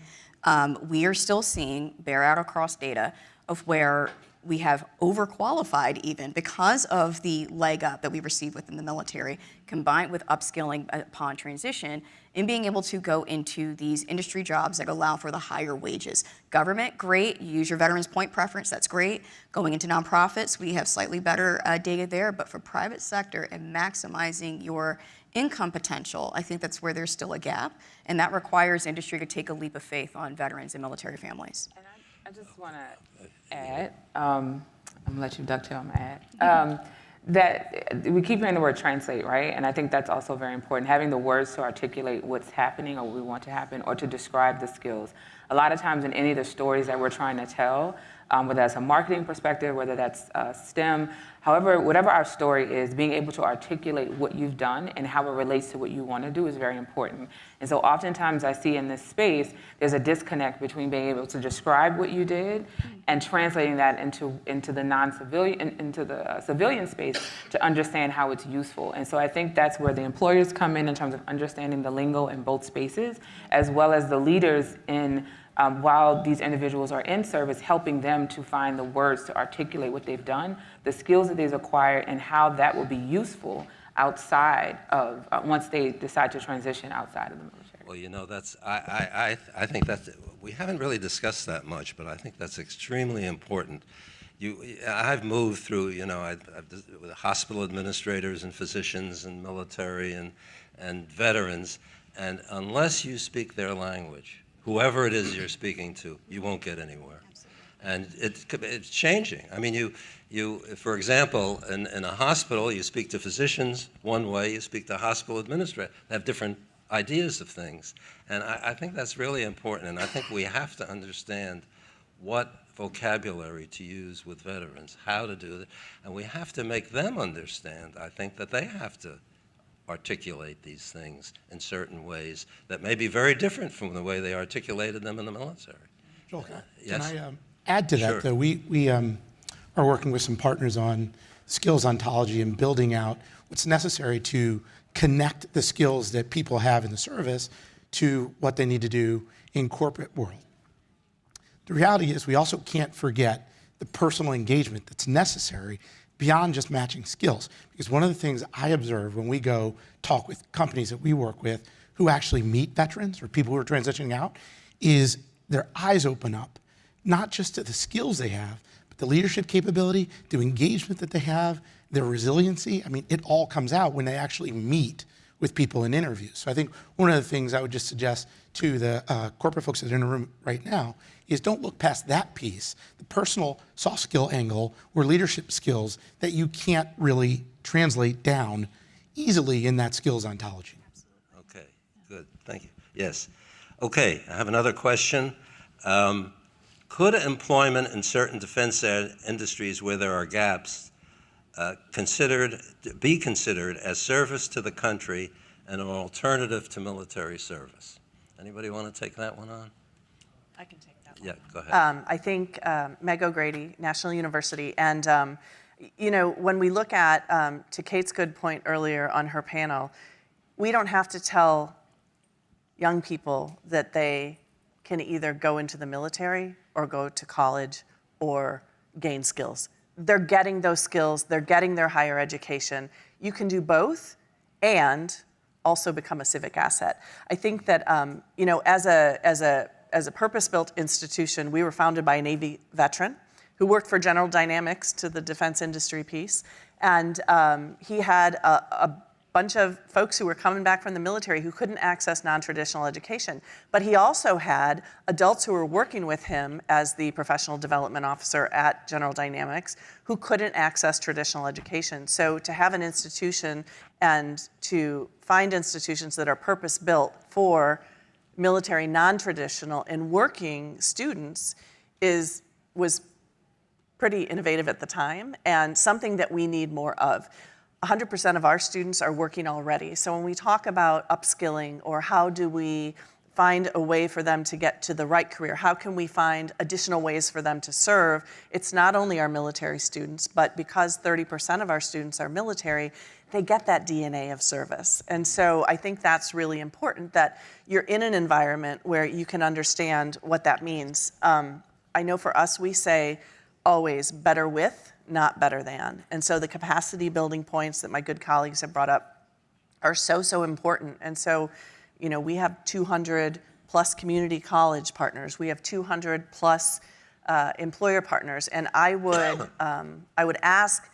We are still seeing, bear out across data, of where we have overqualified even because of the leg up that we receive within the military, combined with upskilling upon transition, and being able to go into these industry jobs that allow for the higher wages. Government, great, you use your veterans point preference, that's great. Going into nonprofits, we have slightly better data there, but for private sector and maximizing your income potential, I think that's where there's still a gap, and that requires industry to take a leap of faith on veterans and military families. And I just want to add, I'm going to let you dovetail on my ad, that we keep hearing the word translate, right? And I think that's also very important, having the words to articulate what's happening or what we want to happen or to describe the skills. A lot of times in any of the stories that we're trying to tell, whether that's a marketing perspective, whether that's STEM, however, whatever our story is, being able to articulate what you've done and how it relates to what you want to do is very important. And so oftentimes I see in this space, there's a disconnect between being able to describe what you did and translating that into the non-civilian, into the civilian space to understand how it's useful. And so I think that's where the employers come in terms of understanding the lingo in both spaces, as well as the leaders in while these individuals are in service, helping them to find the words to articulate what they've done, the skills that they've acquired, and how that will be useful outside of, once they decide to transition outside of the military. Well, you know, that's, I think that's, we haven't really discussed that much, but I think that's extremely important. I've moved through, you know, I've with hospital administrators and physicians and military and veterans, and unless you speak their language, whoever it is you're speaking to, you won't get anywhere. And it's changing. I mean, for example, in a hospital, you speak to physicians one way, you speak to hospital administrators. They have different ideas of things. And I think that's really important. And I think we have to understand what vocabulary to use with veterans, how to do it. And we have to make them understand, I think, that they have to articulate these things in certain ways that may be very different from the way they articulated them in the military. Joel, yes? can I add to that? Sure. Though we are working with some partners on skills ontology and building out what's necessary to connect the skills that people have in the service to what they need to do in corporate world. The reality is we also can't forget the personal engagement that's necessary beyond just matching skills. Because one of the things I observe when we go talk with companies that we work with who actually meet veterans or people who are transitioning out is their eyes open up, not just to the skills they have, but the leadership capability, the engagement that they have, their resiliency. I mean, it all comes out when they actually meet with people in interviews. So I think one of the things I would just suggest to the corporate folks that are in the room right now is don't look past that piece, the personal soft skill angle or leadership skills that you can't really translate down easily in that skills ontology. Okay, good, thank you. Yes. Okay, I have another question. Could employment in certain defense industries where there are gaps be considered as service to the country and an alternative to military service? Anybody want to take that one on? I can take that one. Yeah, go ahead. I think Meg O'Grady, National University, and you know, when we look at, to Kate's good point earlier on her panel, we don't have to tell young people that they can either go into the military or go to college or gain skills. They're getting those skills, they're getting their higher education. You can do both and also become a civic asset. I think that, you know, as a purpose-built institution, we were founded by a Navy veteran who worked for General Dynamics to the defense industry piece. And he had a bunch of folks who were coming back from the military who couldn't access non-traditional education. But he also had adults who were working with him as the professional development officer at General Dynamics who couldn't access traditional education. So to have an institution and to find institutions that are purpose-built for military non-traditional and working students was pretty innovative at the time and something that we need more of. 100% of our students are working already. So when we talk about upskilling or how do we find a way for them to get to the right career? How can we find additional ways for them to serve? It's not only our military students, but because 30% of our students are military, they get that DNA of service. And so I think that's really important, that you're in an environment where you can understand what that means. I know for us, we say always better with, not better than. And so the capacity building points that my good colleagues have brought up are so, so important. And so, you know, we have 200 plus community college partners. We have 200 plus employer partners. And I would ask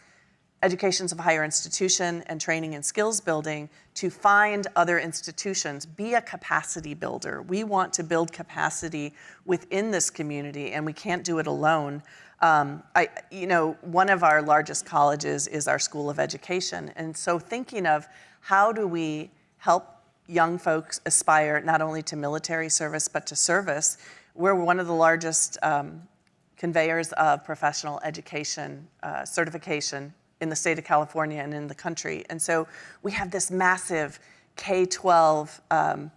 educations of higher institution and training and skills building to find other institutions, be a capacity builder. We want to build capacity within this community, and we can't do it alone. One of our largest colleges is our School of Education. And so thinking of how do we help young folks aspire not only to military service, but to service, we're one of the largest conveyors of professional education certification in the state of California and in the country. And so we have this massive K-12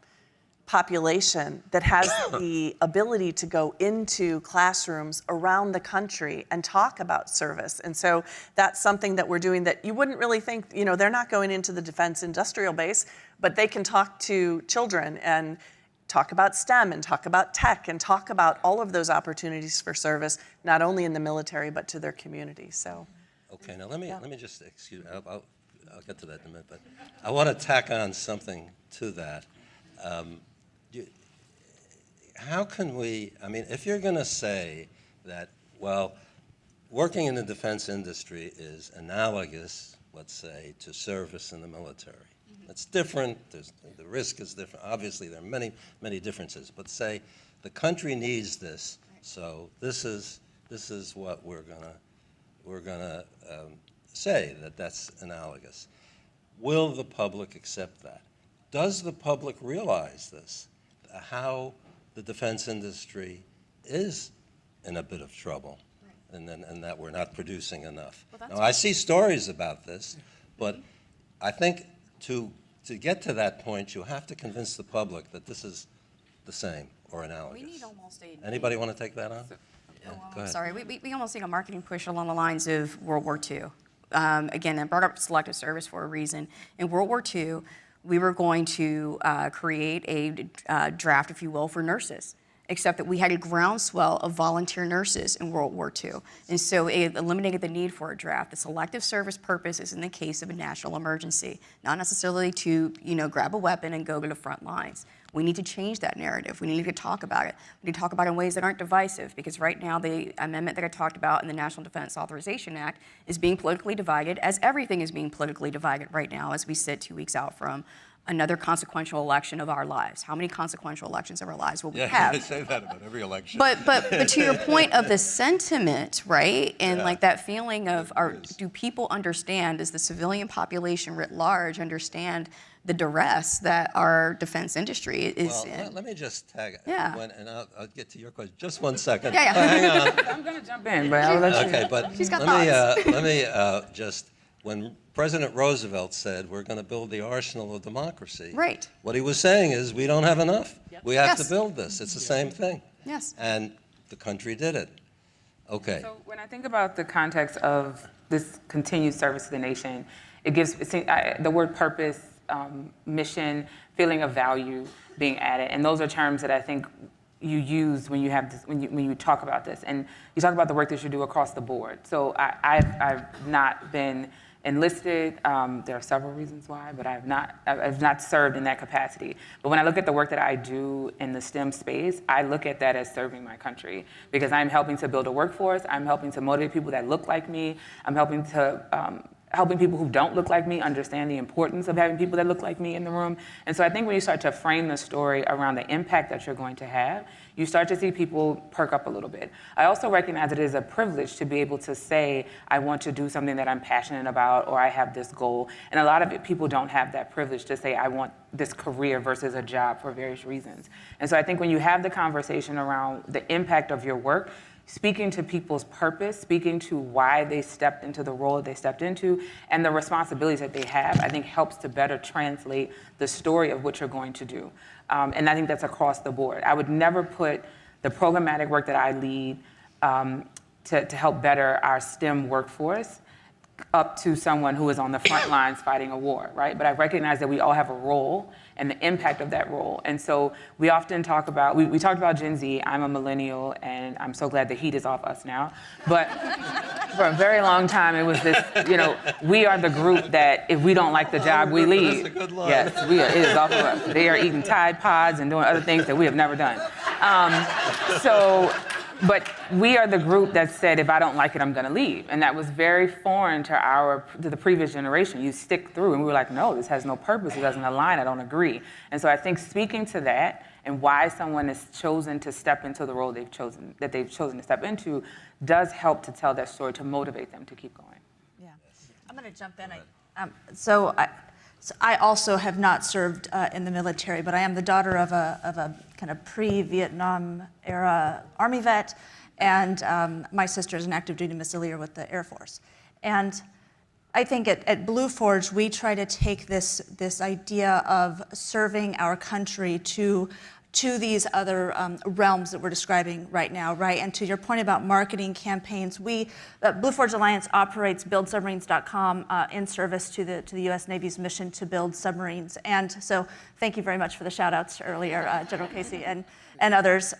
population that has the ability to go into classrooms around the country and talk about service. And so that's something that we're doing that you wouldn't really think, you know, they're not going into the defense industrial base, but they can talk to children and talk about STEM and talk about tech and talk about all of those opportunities for service, not only in the military, but to their community. So. Okay, now let me just, excuse me, I'll get to that in a minute, but I want to tack on something to that. How can we, I mean, if you're going to say that, well, working in the defense industry is analogous, let's say, to service in the military. It's different, the risk is different. Obviously, there are many, many differences, but say the country needs this, so this is what we're gonna say that that's analogous. Will the public accept that? Does the public realize this? How the defense industry is in a bit of trouble, and that we're not producing enough. Now, I see stories about this, but I think to get to that point, you have to convince the public that this is the same or analogous. We need almost Anybody want to take that on? Yeah, go ahead. Sorry, we almost need a marketing push along the lines of World War II. Again, I brought up selective service for a reason. In World War II, we were going to create a draft, if you will, for nurses, except that we had a groundswell of volunteer nurses in World War II. And so it eliminated the need for a draft. The selective service purpose is in the case of a national emergency, not necessarily to, you know, grab a weapon and go to the front lines. We need to change that narrative. We need to talk about it. We need to talk about it in ways that aren't divisive, because right now the amendment that I talked about in the National Defense Authorization Act is being politically divided, as everything is being politically divided right now as we sit 2 weeks out from another consequential election of our lives. How many consequential elections of our lives will we have? Yeah, say that about every election. But to your point of the sentiment, right, and like that feeling of, do people understand, does the civilian population writ large understand the duress that our defense industry is in? Let me just tag it. Yeah. And I'll get to your question. Just 1 second. Yeah. Hang on. I'm going to jump in, but I'll let you. Okay, but She's got let me just, when President Roosevelt said we're going to build the arsenal of democracy, right, what he was saying is we don't have enough. Yep. We have to build this. It's the same thing. Yes. And the country did it. Okay. So when I think about the context of this continued service to the nation, it gives the word purpose, mission, feeling of value being added, and those are terms that I think you use when you have this, when you talk about this, and you talk about the work that you do across the board. So I've not been enlisted. There are several reasons why, but I've not served in that capacity. But when I look at the work that I do in the STEM space, I look at that as serving my country, because I'm helping to build a workforce. I'm helping to motivate people that look like me. I'm helping people who don't look like me understand the importance of having people that look like me in the room. And so I think when you start to frame the story around the impact that you're going to have, you start to see people perk up a little bit. I also recognize it is a privilege to be able to say, I want to do something that I'm passionate about, or I have this goal. And a lot of people don't have that privilege to say, I want this career versus a job for various reasons. And so I think when you have the conversation around the impact of your work, speaking to people's purpose, speaking to why they stepped into the role that they stepped into, and the responsibilities that they have, I think helps to better translate the story of what you're going to do. And I think that's across the board. I would never put the programmatic work that I lead to help better our STEM workforce up to someone who is on the front lines fighting a war, right? But I recognize that we all have a role and the impact of that role. And so we often talk about, we talked about Gen Z. I'm a millennial, and I'm so glad the heat is off us now. But for a very long time, it was this, we are the group that if we don't like the job, we leave. That's a good line. Yes, it is off of us. They are eating Tide Pods and doing other things that we have never done. But we are the group that said, if I don't like it, I'm going to leave. And that was very foreign to the previous generation. You stick through. And we were like, no, this has no purpose. It doesn't align. I don't agree. And so I think speaking to that and why someone has chosen to step into the role they've chosen to step into does help to tell that story, to motivate them to keep going. Yeah. I'm going to jump in. So I also have not served in the military, but I am the daughter of a kind of pre-Vietnam era Army vet, and my sister is an active duty missileer with the Air Force. And I think at Blue Forge, we try to take this idea of serving our country to these other realms that we're describing right now, right? And to your point about marketing campaigns, Blue Forge Alliance operates buildsubmarines.com in service to the U.S. Navy's mission to build submarines. And so thank you very much for the shout outs earlier, General Casey and others.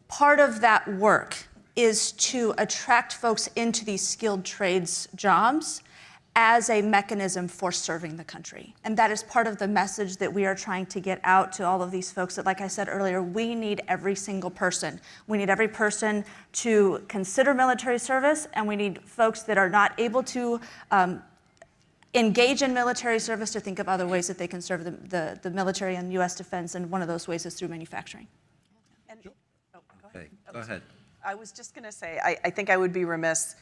Part of that work is to attract folks into these skilled trades jobs as a mechanism for serving the country. And that is part of the message that we are trying to get out to all of these folks that, like I said earlier, we need every single person. We need every person to consider military service, and we need folks that are not able to engage in military service to think of other ways that they can serve the military and U.S. defense, and one of those ways is through manufacturing. Go ahead. I was just going to say, I think I would be remiss,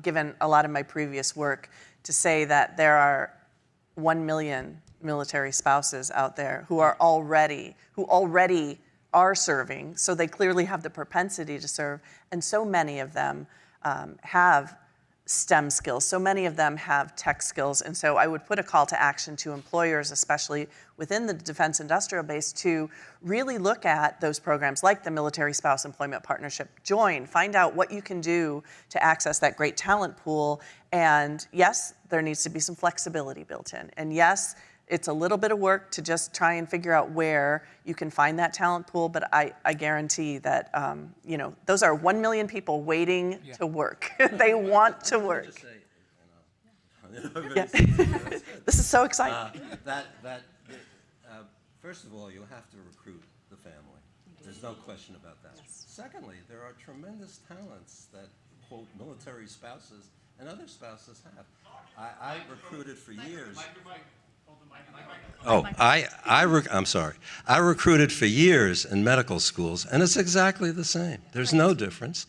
given a lot of my previous work, to say that there are 1 million military spouses out there who already are serving, so they clearly have the propensity to serve, and so many of them have STEM skills. So many of them have tech skills, and so I would put a call to action to employers, especially within the defense industrial base, to really look at those programs like the Military Spouse Employment Partnership. Join, find out what you can do to access that great talent pool, and yes, there needs to be some flexibility built in, and yes, it's a little bit of work to just try and figure out where you can find that talent pool, but I guarantee that those are 1 million people waiting to work. They want to work. Yeah. This is so exciting. First of all, you'll have to recruit the family. There's no question about that. Yes. Secondly, there are tremendous talents that, quote, military spouses and other spouses have. I recruited for years. I'm sorry. I recruited for years in medical schools, and it's exactly the same. There's no difference.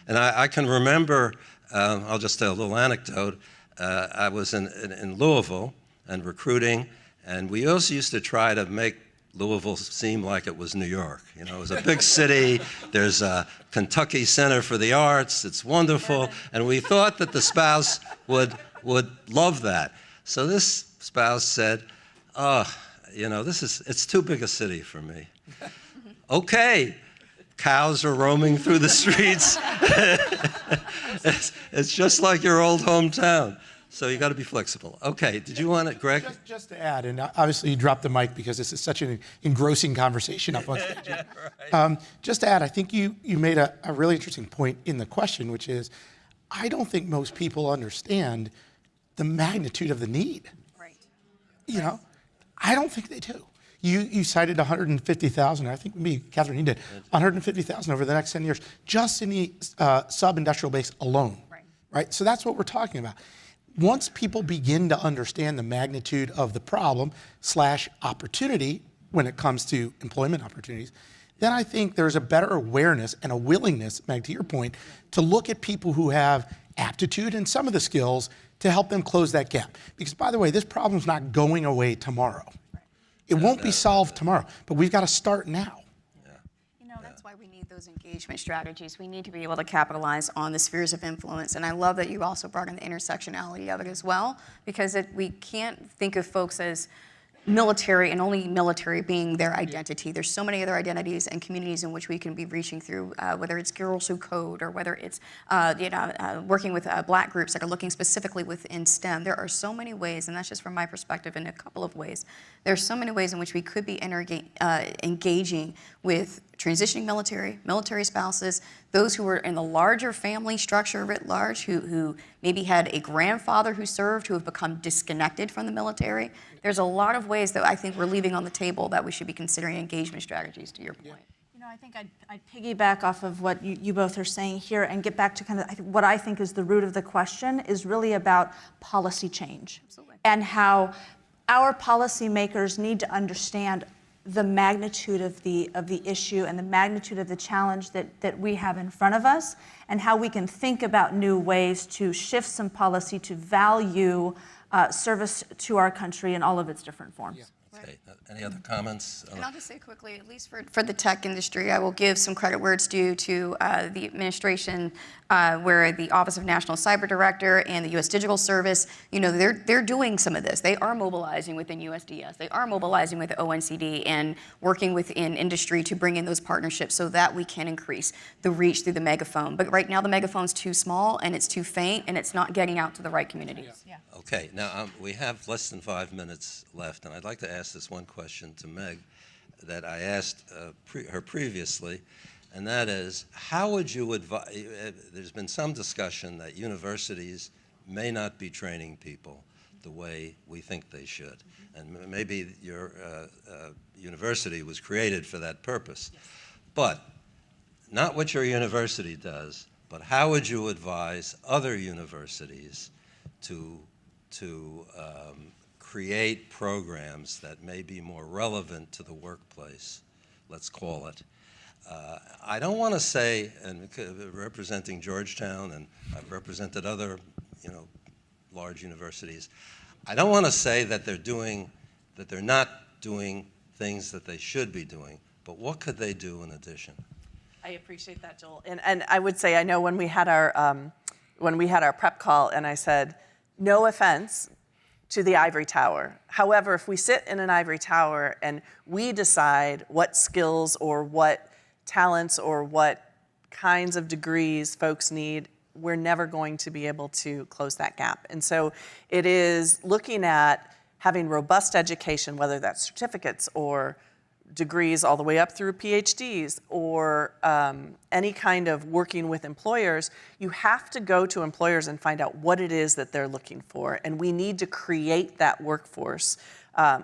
And I can remember, I'll just tell a little anecdote. I was in Louisville and recruiting, and we also used to try to make Louisville seem like it was New York. It was a big city. There's a Kentucky Center for the Arts. It's wonderful. And we thought that the spouse would love that. So this spouse said, it's too big a city for me. Okay, cows are roaming through the streets. It's just like your old hometown. So you got to be flexible. Okay, did you want it, Greg? Just to add, and obviously you dropped the mic because this is such an engrossing conversation up on stage. Right. Just to add, I think you made a really interesting point in the question, which is, I don't think most people understand the magnitude of the need. Right. I don't think they do. You cited 150,000, I think maybe, Catherine, you did, 150,000 over the next 10 years, just in the sub-industrial base alone, right? So that's what we're talking about. Once people begin to understand the magnitude of the problem / opportunity when it comes to employment opportunities, then I think there's a better awareness and a willingness, Meg, to your point, to look at people who have aptitude and some of the skills to help them close that gap. Because, by the way, this problem's not going away tomorrow. It won't be solved tomorrow, but we've got to start now. That's why we We need those engagement strategies. We need to be able to capitalize on the spheres of influence. And I love that you also brought in the intersectionality of it as well, because we can't think of folks as military and only military being their identity. There's so many other identities and communities in which we can be reaching through, whether it's Girls Who Code or whether it's working with Black groups that are looking specifically within STEM. There are so many ways, and that's just from my perspective in a couple of ways. There's so many ways in which we could be engaging with transitioning military spouses, those who were in the larger family structure writ large, who maybe had a grandfather who served, who have become disconnected from the military. There's a lot of ways that I think we're leaving on the table that we should be considering engagement strategies, to your point. You know, I think I'd piggyback off of what you both are saying here and get back to kind of what I think is the root of the question is really about policy change. Absolutely. And how our policymakers need to understand the magnitude of the issue and the magnitude of the challenge that we have in front of us, and how we can think about new ways to shift some policy to value service to our country in all of its different forms. Yeah. Okay. Any other comments? And I'll just say quickly, at least for the tech industry, I will give some credit where it's due to the administration, where the Office of National Cyber Director and the U.S. Digital Service, they're doing some of this. They are mobilizing within USDS. They are mobilizing with the ONCD and working within industry to bring in those partnerships so that we can increase the reach through the megaphone. But right now the megaphone's too small and it's too faint and it's not getting out to the right communities. Yeah. Okay, now we have less than 5 minutes left, and I'd like to ask this one question to Meg that I asked her previously, and that is, how would you advise, there's been some discussion that universities may not be training people the way we think they should, and maybe your university was created for that purpose, but not what your university does, but how would you advise other universities to create programs that may be more relevant to the workplace, let's call it. I don't want to say, and representing Georgetown, and I've represented other, large universities, I don't want to say that they're not doing things that they should be doing, but what could they do in addition? I appreciate that, Joel. And I would say, I know when we had our prep call, and I said, no offense to the ivory tower. However, if we sit in an ivory tower and we decide what skills or what talents or what kinds of degrees folks need, we're never going to be able to close that gap. And so it is looking at having robust education, whether that's certificates or degrees all the way up through PhDs or any kind of working with employers. You have to go to employers and find out what it is that they're looking for. And we need to create that workforce.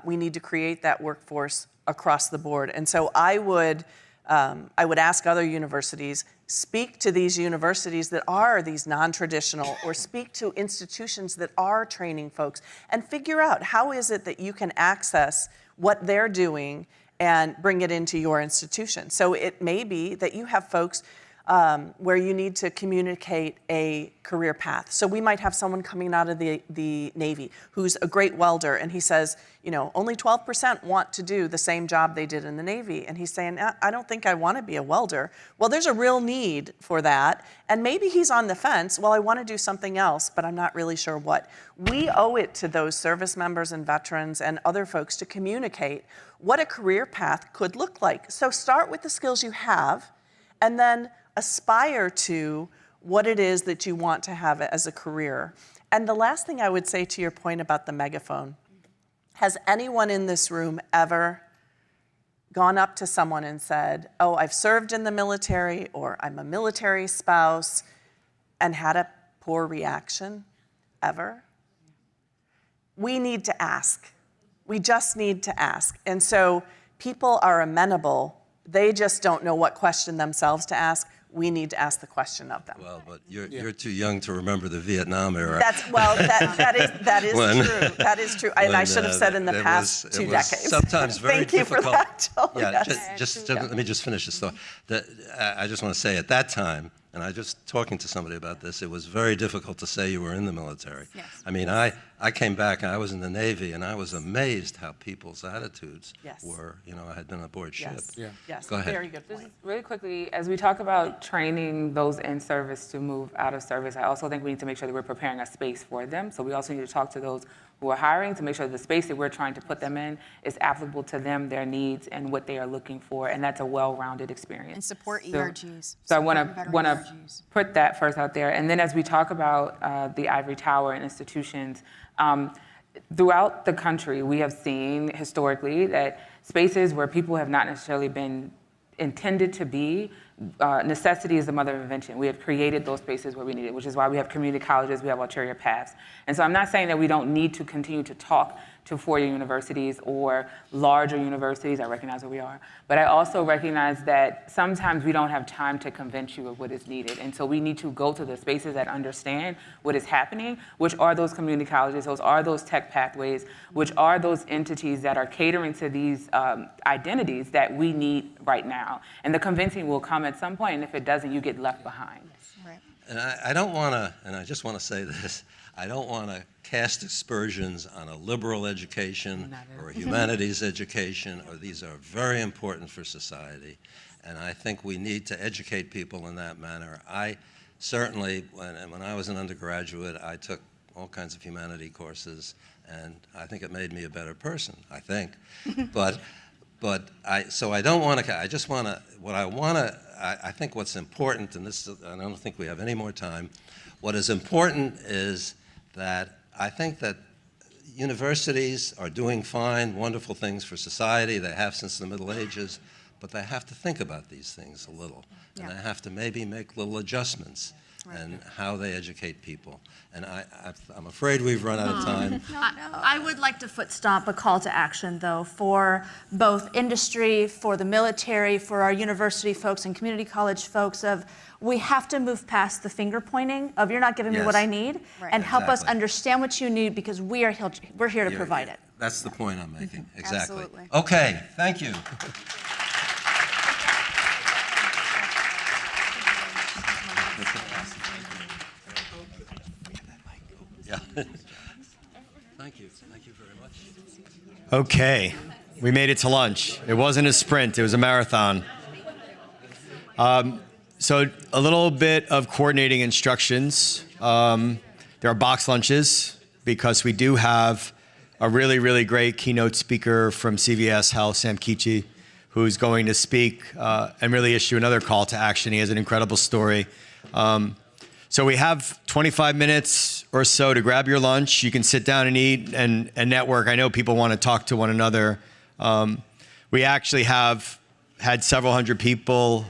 We need to create that workforce across the board. And so I would ask other universities, speak to these universities that are these non-traditional, or speak to institutions that are training folks, and figure out how is it that you can access what they're doing and bring it into your institution. So it may be that you have folks where you need to communicate a career path. So we might have someone coming out of the Navy who's a great welder, and he says, only 12% want to do the same job they did in the Navy. And he's saying, I don't think I want to be a welder. Well, there's a real need for that. And maybe he's on the fence, well, I want to do something else, but I'm not really sure what. We owe it to those service members and veterans and other folks to communicate what a career path could look like. So start with the skills you have, and then aspire to what it is that you want to have as a career. And the last thing I would say to your point about the megaphone, has anyone in this room ever gone up to someone and said, oh, I've served in the military, or I'm a military spouse, and had a poor reaction? Ever? We need to ask. We just need to ask. And so people are amenable. They just don't know what question themselves to ask. We need to ask the question of them. Well, but you're too young to remember the Vietnam era. That is true. That is true. And I should have said in the past 2 decades. Sometimes very difficult. Thank you for that, Joel. Yeah, Yes. let me just finish this thought. I just want to say at that time, and I just talking to somebody about this, it was very difficult to say you were in the military. Yes. I mean, I I came back and I was in the Navy, and I was amazed how people's attitudes Yes. were. You know, I had been aboard ship. Yes. Yeah. Yes. Go ahead. Very good point. Just really quickly, as we talk about training those in service to move out of service, I also think we need to make sure that we're preparing a space for them. So we also need to talk to those who are hiring to make sure the space that we're trying to put them in is applicable to them, their needs, and what they are looking for, and that's a well-rounded experience. And support ERGs. So I want Support to veteran ERGs. put that first out there, and then as we talk about the ivory tower and institutions, throughout the country, we have seen historically that spaces where people have not necessarily been intended to be, necessity is the mother of invention. We have created those spaces where we need it, which is why we have community colleges, we have ulterior paths. And so I'm not saying that we don't need to continue to talk to four-year universities or larger universities. I recognize where we are. But I also recognize that sometimes we don't have time to convince you of what is needed. And so we need to go to the spaces that understand what is happening, which are those community colleges, those are those tech pathways, which are those entities that are catering to these identities that we need right now. And the convincing will come at some point, and if it doesn't, you get left behind. Right. And I don't want to, and I just want to say this, I don't want to cast aspersions on a liberal education or a humanities education, or these are very important for society. And I think we need to educate people in that manner. I certainly, when I was an undergraduate, I took all kinds of humanity courses, and I think it made me a better person, I think. So I don't want to, I just want to, I think what's important, and this, I don't think we have any more time, what is important is that I think that universities are doing fine, wonderful things for society. They have since the Middle Ages, but they have to think about these things a little. And they have to maybe make little adjustments in how they educate people. And I'm afraid we've run out of time. I would like to foot stomp a call to action, though, for both industry, for the military, for our university folks and community college folks of we have to move past the finger pointing of you're not giving me what I need and help us understand what you need because we're here to provide it. That's the point I'm making, exactly. Absolutely. Okay, thank you. Yeah. Thank you very much. Okay, we made it to lunch. It wasn't a sprint, it was a marathon. So a little bit of coordinating instructions. There are box lunches because we do have a really, really great keynote speaker from CVS Health, Sam Kichi, who's going to speak and really issue another call to action. He has an incredible story. So we have 25 minutes or so to grab your lunch. You can sit down and eat and network. I know people want to talk to one another. We actually have had several hundred people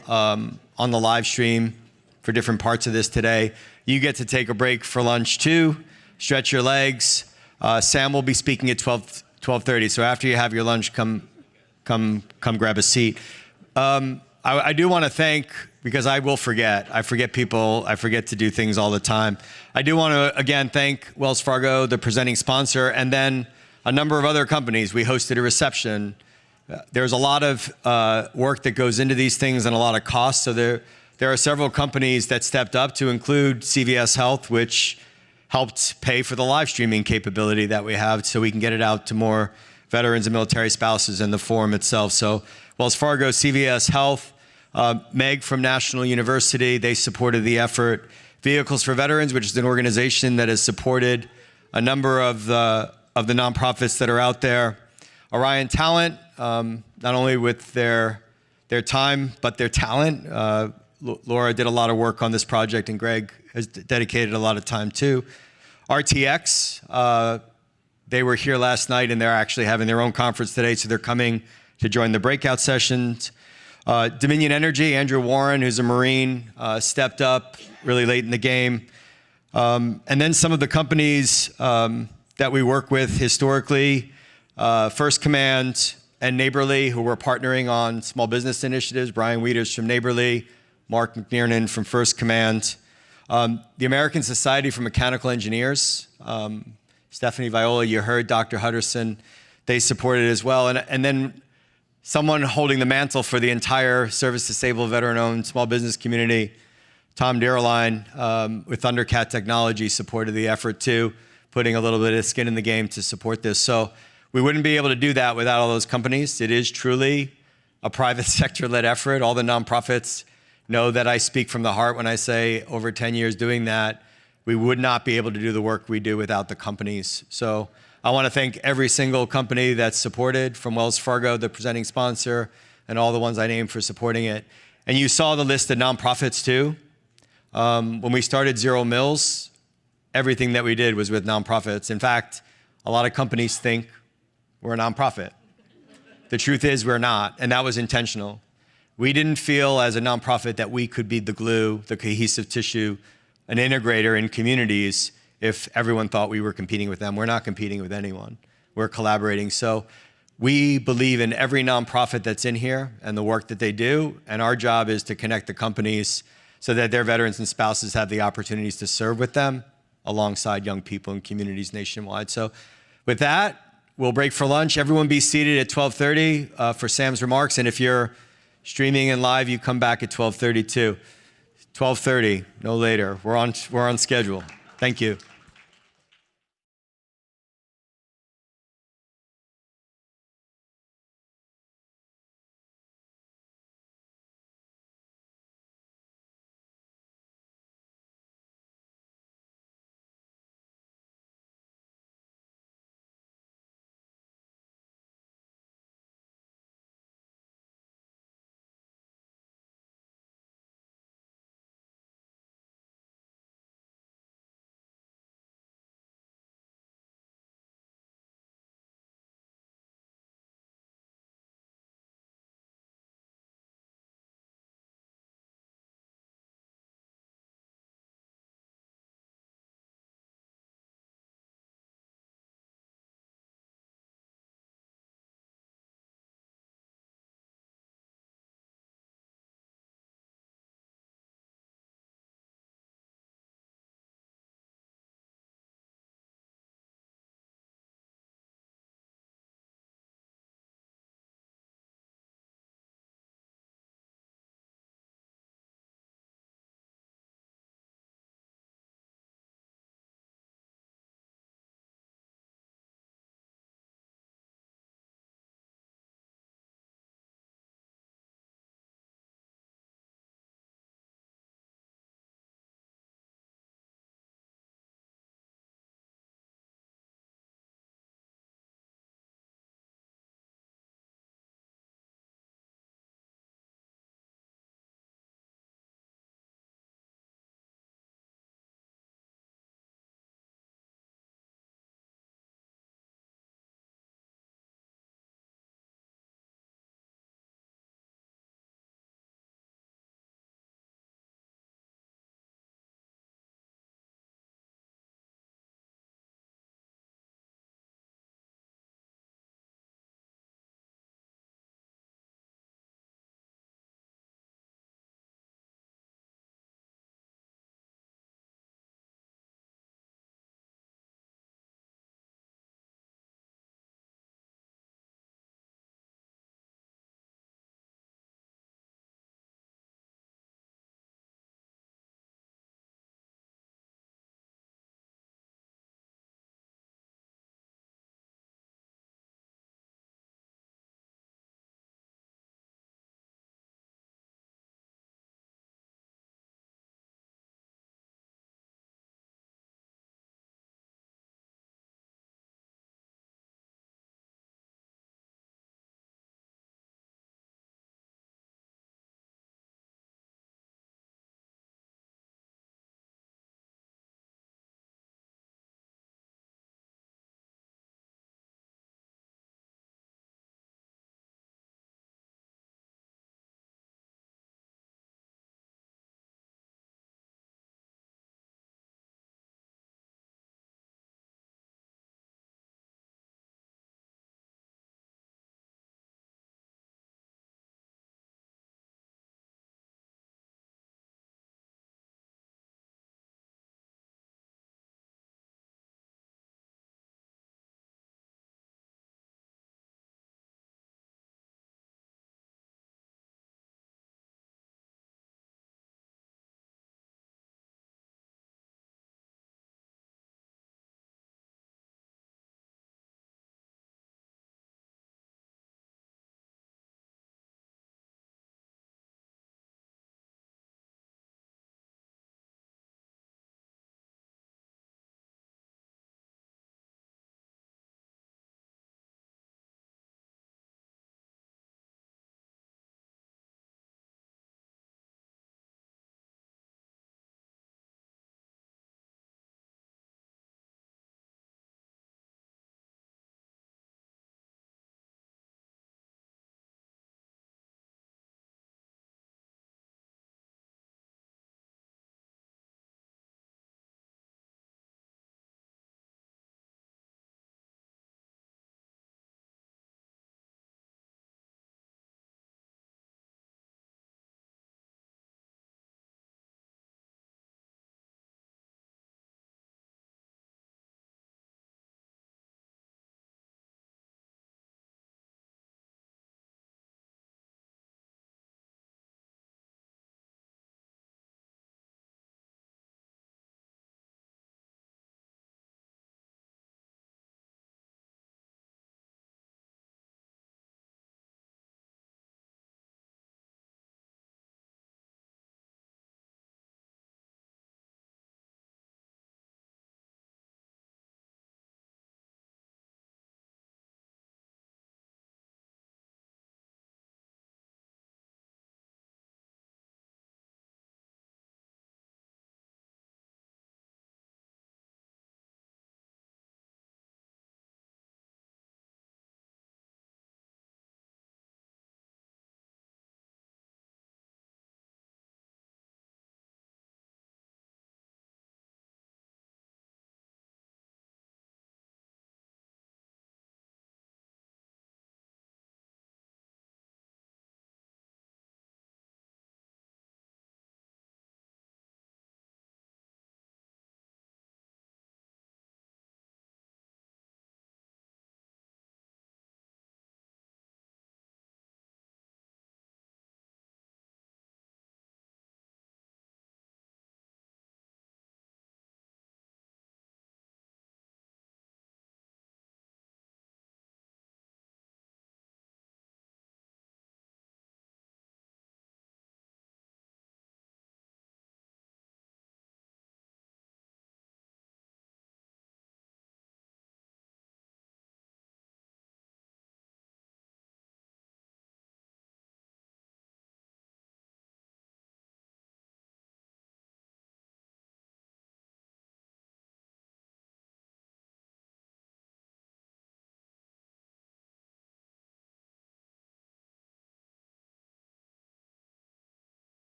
on the live stream for different parts of this today. You get to take a break for lunch too, stretch your legs. Sam will be speaking at 12:30. So after you have your lunch, come grab a seat. I do want to thank, because I will forget. I forget people. I forget to do things all the time. I do want to, again, thank Wells Fargo, the presenting sponsor, and then a number of other companies. We hosted a reception. There's a lot of work that goes into these things and a lot of costs. So there are several companies that stepped up, to include CVS Health, which helped pay for the live streaming capability that we have so we can get it out to more veterans and military spouses in the forum itself. So Wells Fargo, CVS Health, Meg from National University, they supported the effort. Vehicles for Veterans, which is an organization that has supported a number of the nonprofits that are out there. Orion Talent, not only with their time, but their talent. Laura did a lot of work on this project, and Greg has dedicated a lot of time too. RTX, they were here last night, and they're actually having their own conference today, so they're coming to join the breakout sessions. Dominion Energy, Andrew Warren, who's a Marine, stepped up really late in the game. And then some of the companies that we work with historically, First Command and Neighborly, who we're partnering on small business initiatives. Brian Wieters from Neighborly, Mark McNiernan from First Command. The American Society for Mechanical Engineers, Stephanie Viola, you heard Dr. Hutterson, they supported it as well. And then someone holding the mantle for the entire service-disabled, veteran-owned small business community, Tom Dereline with Thundercat Technology supported the effort too. putting a little bit of skin in the game to support this. So we wouldn't be able to do that without all those companies. It is truly a private sector-led effort. All the nonprofits know that I speak from the heart when I say over 10 years doing that, we would not be able to do the work we do without the companies. So I want to thank every single company that's supported, from Wells Fargo, the presenting sponsor, and all the ones I named for supporting it. And you saw the list of nonprofits too. When we started Zero Mills, everything that we did was with nonprofits. In fact, a lot of companies think we're a nonprofit. The truth is we're not, and that was intentional. We didn't feel as a nonprofit that we could be the glue, the cohesive tissue, an integrator in communities if everyone thought we were competing with them. We're not competing with anyone. We're collaborating. So we believe in every nonprofit that's in here and the work that they do, and our job is to connect the companies so that their veterans and spouses have the opportunities to serve with them alongside young people in communities nationwide. So with that, we'll break for lunch. Everyone be seated at 12:30 for Sam's remarks, and if you're streaming in live, you come back at 12:30 too. 12:30, no later. We're on schedule. Thank you.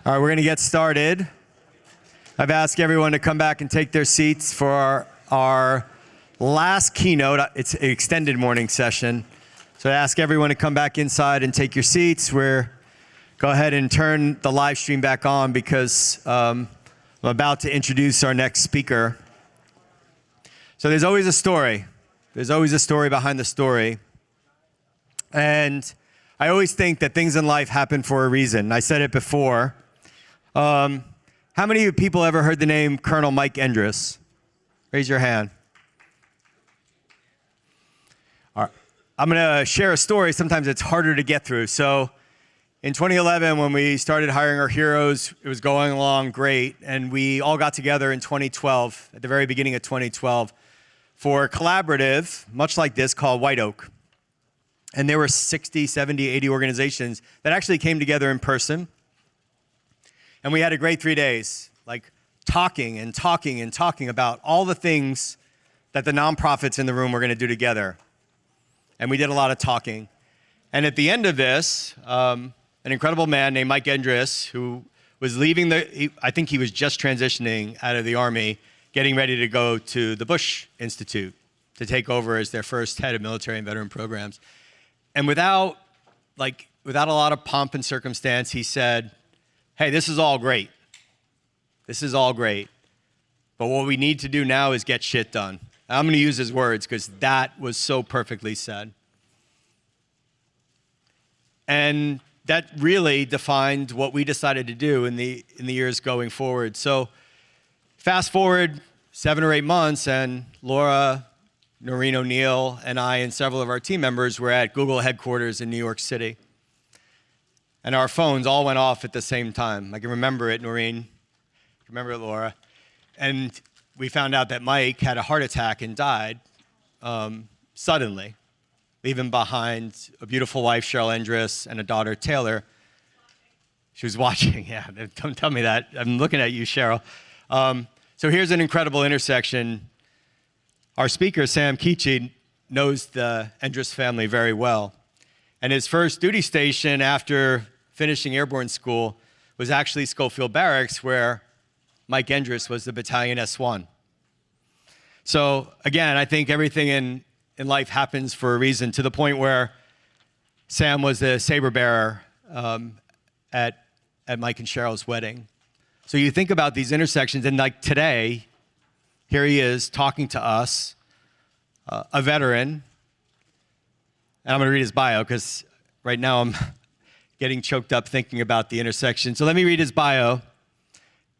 All right, we're going to get started. I've asked everyone to come back and take their seats for our last keynote. It's an extended morning session. So I ask everyone to come back inside and take your seats. Go ahead and turn the live stream back on because I'm about to introduce our next speaker. So there's always a story. There's always a story behind the story. And I always think that things in life happen for a reason. I said it before. How many of you people ever heard the name Colonel Mike Endres? Raise your hand. All right. I'm going to share a story. Sometimes it's harder to get through. So in 2011, when we started hiring our heroes, it was going along great. And we all got together in 2012, at the very beginning of 2012, for a collaborative, much like this, called White Oak. And there were 60, 70, 80 organizations that actually came together in person. And we had a great 3 days, like talking and talking and talking about all the things that the nonprofits in the room were going to do together. And we did a lot of talking. And at the end of this, an incredible man named Mike Endres, who was leaving I think he was just transitioning out of the Army, getting ready to go to the Bush Institute to take over as their first head of military and veteran programs. And without a lot of pomp and circumstance, he said, hey, this is all great. This is all great. But what we need to do now is get shit done. I'm going to use his words because that was so perfectly said. And that really defined what we decided to do in the years going forward. So fast forward 7 or 8 months, and Laura, Noreen O'Neill, and I and several of our team members were at Google headquarters in New York City. And our phones all went off at the same time. I can remember it, Noreen. I can remember it, Laura. And we found out that Mike had a heart attack and died suddenly, leaving behind a beautiful wife, Cheryl Endres, and a daughter, Taylor. She was watching. Yeah, don't tell me that. I'm looking at you, Cheryl. So here's an incredible intersection. Our speaker, Sam Kichi, knows the Endres family very well. And his first duty station after finishing airborne school was actually Schofield Barracks, where Mike Endres was the battalion S1. So again, I think everything in life happens for a reason, to the point where Sam was the saber bearer at Mike and Cheryl's wedding. So you think about these intersections, and like today, here he is talking to us, a veteran. And I'm going to read his bio because right now I'm getting choked up thinking about the intersection. So let me read his bio.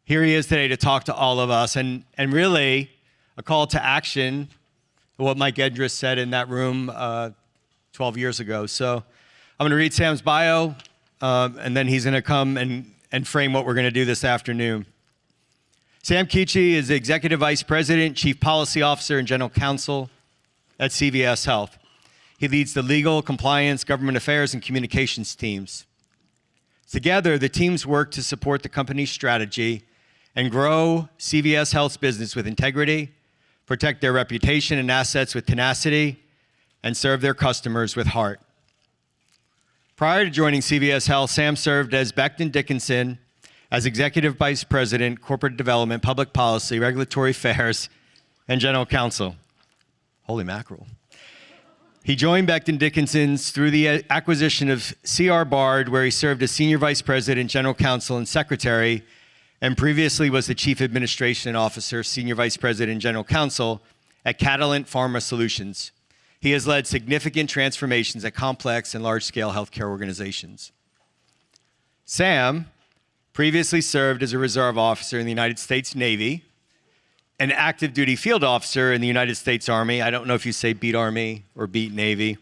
Here he is today to talk to all of us, and really a call to action, what Mike Endres said in that room 12 years ago. So I'm going to read Sam's bio, and then he's going to come and frame what we're going to do this afternoon. Sam Kichi is the Executive Vice President, Chief Policy Officer, and General Counsel at CVS Health. He leads the legal, compliance, government affairs, and communications teams. Together, the teams work to support the company's strategy and grow CVS Health's business with integrity, protect their reputation and assets with tenacity, and serve their customers with heart. Prior to joining CVS Health, Sam served as Becton Dickinson as Executive Vice President, Corporate Development, Public Policy, Regulatory Affairs, and General Counsel. Holy mackerel. He joined Becton Dickinson's through the acquisition of C.R. Bard, where he served as Senior Vice President, General Counsel, and Secretary, and previously was the Chief Administration Officer, Senior Vice President, and General Counsel at Catalent Pharma Solutions. He has led significant transformations at complex and large-scale healthcare organizations. Sam previously served as a reserve officer in the United States Navy, an active duty field officer in the United States Army. I don't know if you say beat Army or beat Navy.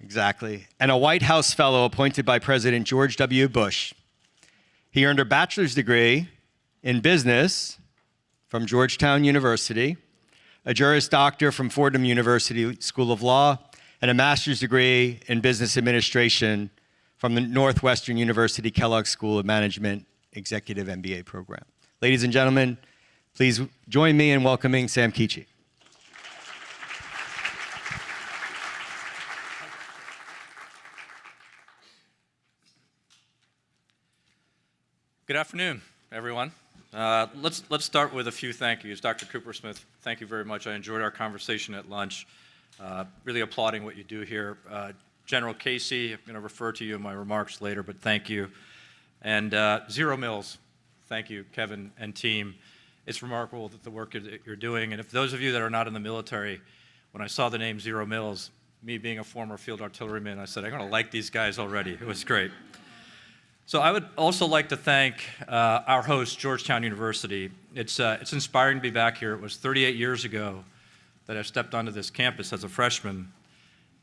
Exactly. And a White House fellow appointed by President George W. Bush. He earned a bachelor's degree in business from Georgetown University, a Juris Doctor from Fordham University School of Law, and a master's degree in business administration from the Northwestern University Kellogg School of Management Executive MBA program. Ladies and gentlemen, please join me in welcoming Sam Kichi. Good afternoon, everyone. Let's start with a few thank yous. Dr. Cooper-Smith, thank you very much. I enjoyed our conversation at lunch. Really applauding what you do here. General Casey, I'm going to refer to you in my remarks later, but thank you. And Zero Mills, thank you, Kevin and team. It's remarkable that the work that you're doing. And if those of you that are not in the military, when I saw the name Zero Mills, me being a former field artilleryman, I said, I'm going to like these guys already. It was great. So I would also like to thank our host, Georgetown University. It's inspiring to be back here. It was 38 years ago that I stepped onto this campus as a freshman,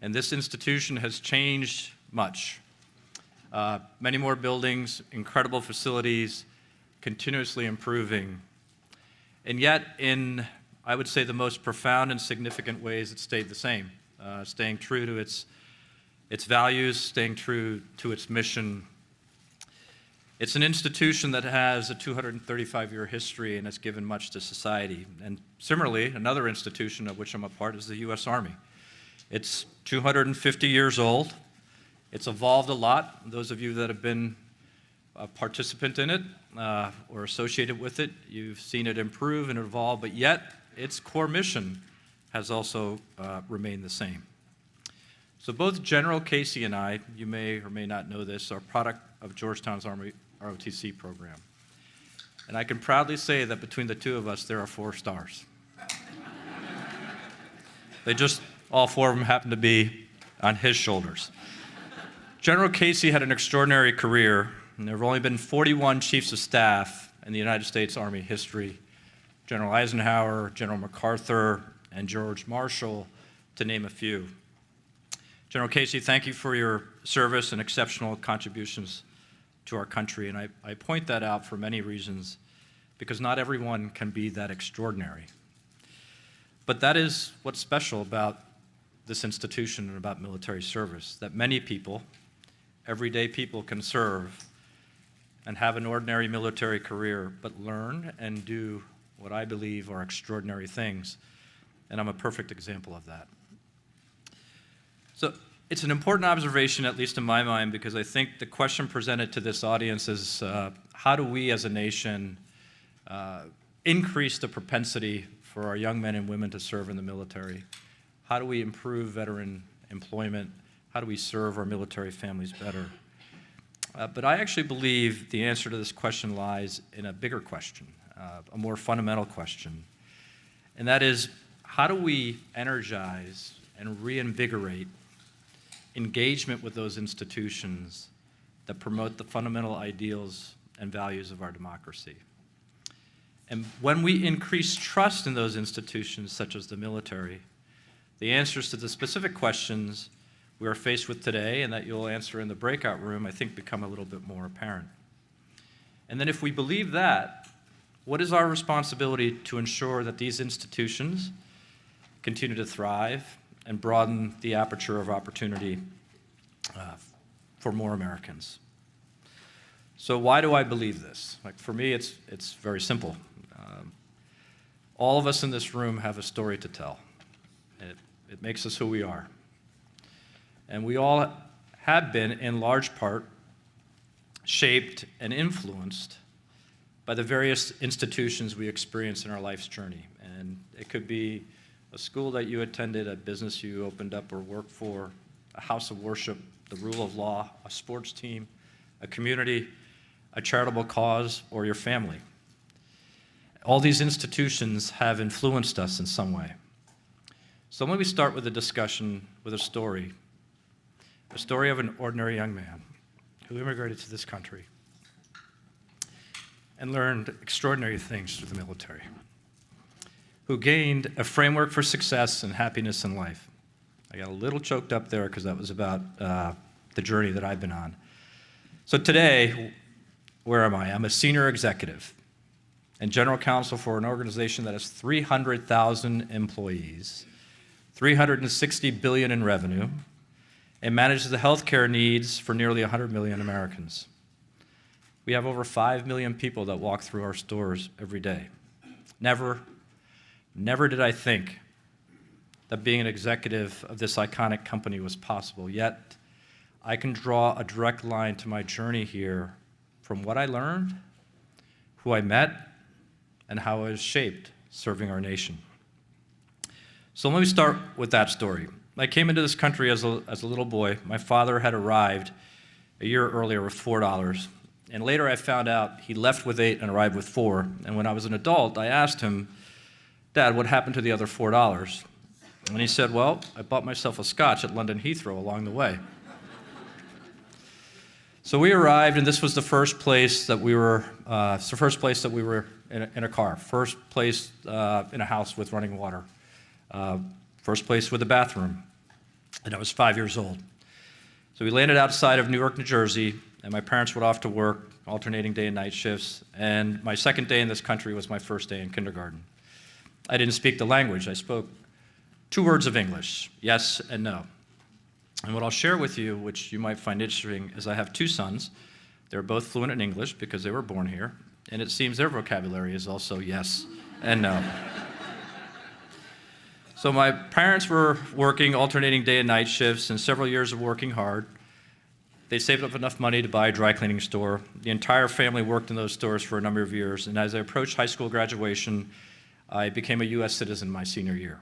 and this institution has changed much. Many more buildings, incredible facilities, continuously improving. And yet, in, I would say, the most profound and significant ways, it stayed the same, staying true to its values, staying true to its mission. It's an institution that has a 235-year history and has given much to society. And similarly, another institution of which I'm a part is the U.S. Army. It's 250 years old. It's evolved a lot. Those of you that have been a participant in it or associated with it, you've seen it improve and evolve, but yet its core mission has also remained the same. So both General Casey and I, you may or may not know this, are product of Georgetown's Army ROTC program. And I can proudly say that between the two of us, there are 4 stars. They just, all 4 of them happen to be on his shoulders. General Casey had an extraordinary career, and there have only been 41 chiefs of staff in the United States Army history. General Eisenhower, General MacArthur, and George Marshall, to name a few. General Casey, thank you for your service and exceptional contributions to our country, and I point that out for many reasons, because not everyone can be that extraordinary. But that is what's special about this institution and about military service, that many people, everyday people, can serve and have an ordinary military career, but learn and do what I believe are extraordinary things, and I'm a perfect example of that. So it's an important observation, at least in my mind, because I think the question presented to this audience is how do we as a nation increase the propensity for our young men and women to serve in the military? How do we improve veteran employment? How do we serve our military families better? But I actually believe the answer to this question lies in a bigger question, a more fundamental question, and that is, how do we energize and reinvigorate engagement with those institutions that promote the fundamental ideals and values of our democracy? And when we increase trust in those institutions, such as the military, the answers to the specific questions we are faced with today and that you'll answer in the breakout room, I think, become a little bit more apparent. And then if we believe that, what is our responsibility to ensure that these institutions continue to thrive and broaden the aperture of opportunity for more Americans? So why do I believe this? Like, for me, it's very simple. All of us in this room have a story to tell. It makes us who we are. And we all have been, in large part, shaped and influenced by the various institutions we experience in our life's journey. And it could be a school that you attended, a business you opened up or worked for, a house of worship, the rule of law, a sports team, a community, a charitable cause, or your family. All these institutions have influenced us in some way. So let me start with a discussion with a story of an ordinary young man who immigrated to this country and learned extraordinary things through the military, who gained a framework for success and happiness in life. I got a little choked up there because that was about the journey that I've been on. So today, where am I? I'm a senior executive and general counsel for an organization that has 300,000 employees, $360 billion in revenue, and manages the healthcare needs for nearly 100 million Americans. We have over 5 million people that walk through our stores every day. Never did I think that being an executive of this iconic company was possible, yet I can draw a direct line to my journey here from what I learned who I met, and how I was shaped serving our nation. So let me start with that story. I came into this country as a little boy. My father had arrived a year earlier with $4, and later I found out he left with 8 and arrived with 4. And when I was an adult, I asked him, "Dad, what happened to the other $4? And he said, "Well, I bought myself a scotch at London Heathrow along the way." So we arrived, and this was the first place that we were. It's the first place that we were in a car. First place in a house with running water. First place with a bathroom. And I was 5 years old. So we landed outside of Newark, New Jersey, and my parents went off to work, alternating day and night shifts. And my second day in this country was my first day in kindergarten. I didn't speak the language. I spoke 2 words of English, yes and no. And what I'll share with you, which you might find interesting, is I have 2 sons. They're both fluent in English because they were born here, and it seems their vocabulary is also yes and no. So my parents were working alternating day and night shifts, and several years of working hard. They saved up enough money to buy a dry cleaning store. The entire family worked in those stores for a number of years, and as I approached high school graduation, I became a U.S. citizen my senior year.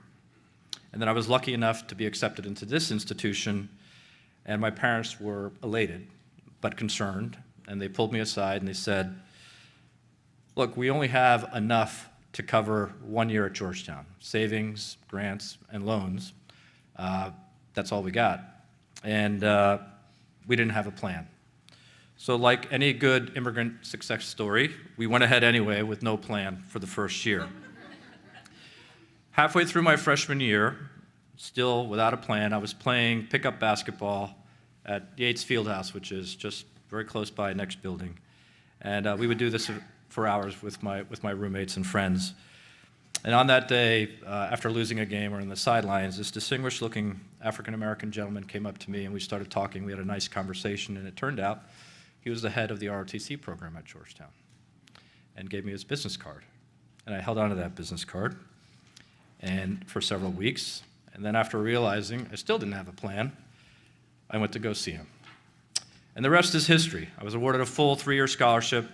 And then I was lucky enough to be accepted into this institution, and my parents were elated, but concerned, and they pulled me aside and they said, "Look, we only have enough to cover 1 year at Georgetown. Savings, grants, and loans. That's all we got." And we didn't have a plan. So like any good immigrant success story, we went ahead anyway with no plan for the first year. Halfway through my freshman year, still without a plan, I was playing pickup basketball at Yates Fieldhouse, which is just very close by, next building. And we would do this for hours with my roommates and friends. And on that day, after losing a game or in the sidelines, this distinguished-looking African-American gentleman came up to me, and we started talking. We had a nice conversation, and it turned out he was the head of the ROTC program at Georgetown and gave me his business card. And I held onto that business card and for several weeks. And then after realizing I still didn't have a plan, I went to go see him. And the rest is history. I was awarded a full 3-year scholarship,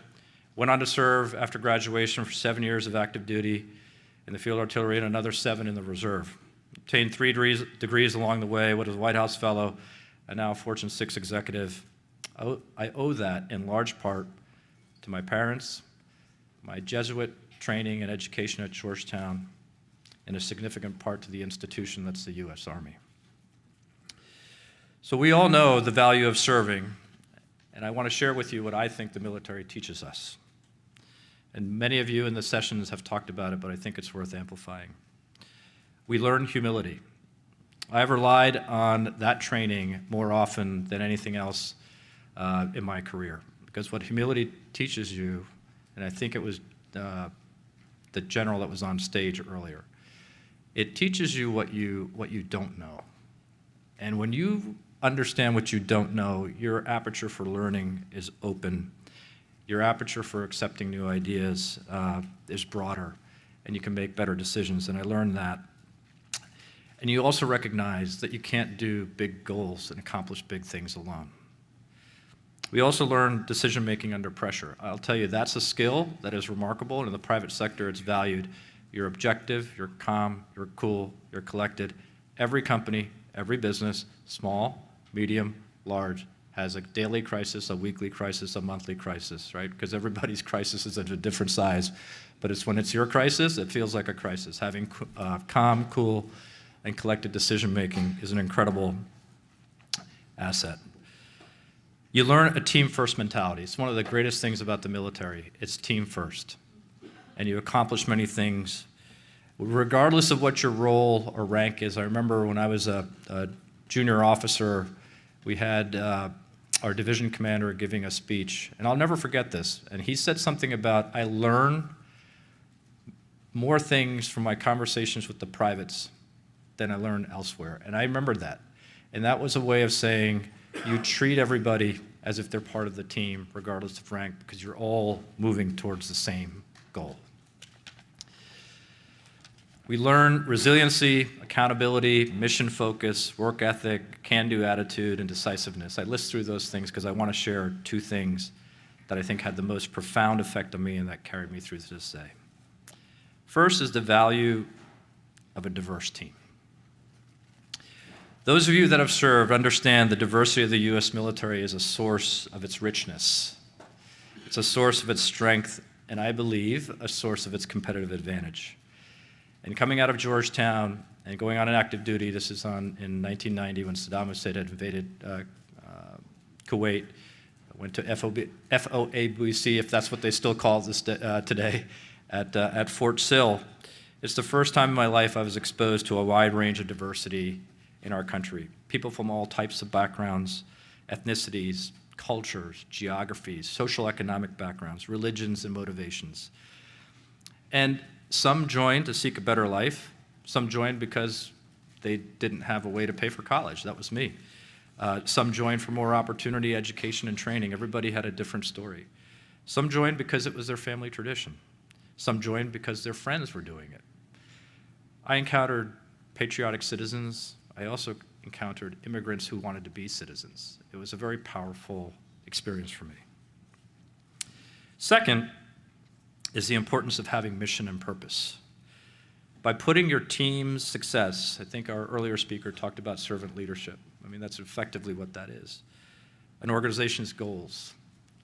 went on to serve after graduation for 7 years of active duty in the field artillery and another 7 in the reserve. Obtained 3 degrees along the way, was a White House fellow, and now a Fortune 6 executive. I owe that in large part to my parents, my Jesuit training and education at Georgetown, and a significant part to the institution that's the U.S. Army. So we all know the value of serving, and I want to share with you what I think the military teaches us. And many of you in the sessions have talked about it, but I think it's worth amplifying. We learn humility. I've relied on that training more often than anything else in my career, because what humility teaches you, and I think it was the general that was on stage earlier, it teaches you what you don't know. And when you understand what you don't know, your aperture for learning is open. Your aperture for accepting new ideas is broader, and you can make better decisions, and I learned that. And you also recognize that you can't do big goals and accomplish big things alone. We also learn decision-making under pressure. I'll tell you, that's a skill that is remarkable, and in the private sector, it's valued. You're objective, you're calm, you're cool, you're collected. Every company, every business, small, medium, large, has a daily crisis, a weekly crisis, a monthly crisis, right? Because everybody's crisis is at a different size. But it's when it's your crisis, it feels like a crisis. Having calm, cool, and collected decision-making is an incredible asset. You learn a team-first mentality. It's one of the greatest things about the military. It's team-first. And you accomplish many things, regardless of what your role or rank is. I remember when I was a junior officer, we had our division commander giving a speech, and I'll never forget this. And he said something about, I learn more things from my conversations with the privates than I learned elsewhere. And I remembered that. And that was a way of saying, you treat everybody as if they're part of the team, regardless of rank, because you're all moving towards the same goal. We learn resiliency, accountability, mission focus, work ethic, can-do attitude, and decisiveness. I list through those things because I want to share 2 things that I think had the most profound effect on me and that carried me through to this day. First is the value of a diverse team. Those of you that have served understand the diversity of the U.S. military is a source of its richness. It's a source of its strength, and I believe a source of its competitive advantage. And coming out of Georgetown and going on an active duty, this is in 1990 when Saddam Hussein had invaded Kuwait. I went to FOABC, if that's what they still call this today, at Fort Sill. It's the first time in my life I was exposed to a wide range of diversity in our country. People from all types of backgrounds, ethnicities, cultures, geographies, social economic backgrounds, religions, and motivations. And some joined to seek a better life. Some joined because they didn't have a way to pay for college. That was me. Some joined for more opportunity, education, and training. Everybody had a different story. Some joined because it was their family tradition. Some joined because their friends were doing it. I encountered patriotic citizens. I also encountered immigrants who wanted to be citizens. It was a very powerful experience for me. Second is the importance of having mission and purpose. By putting your team's success, I think our earlier speaker talked about servant leadership. I mean, that's effectively what that is. An organization's goals,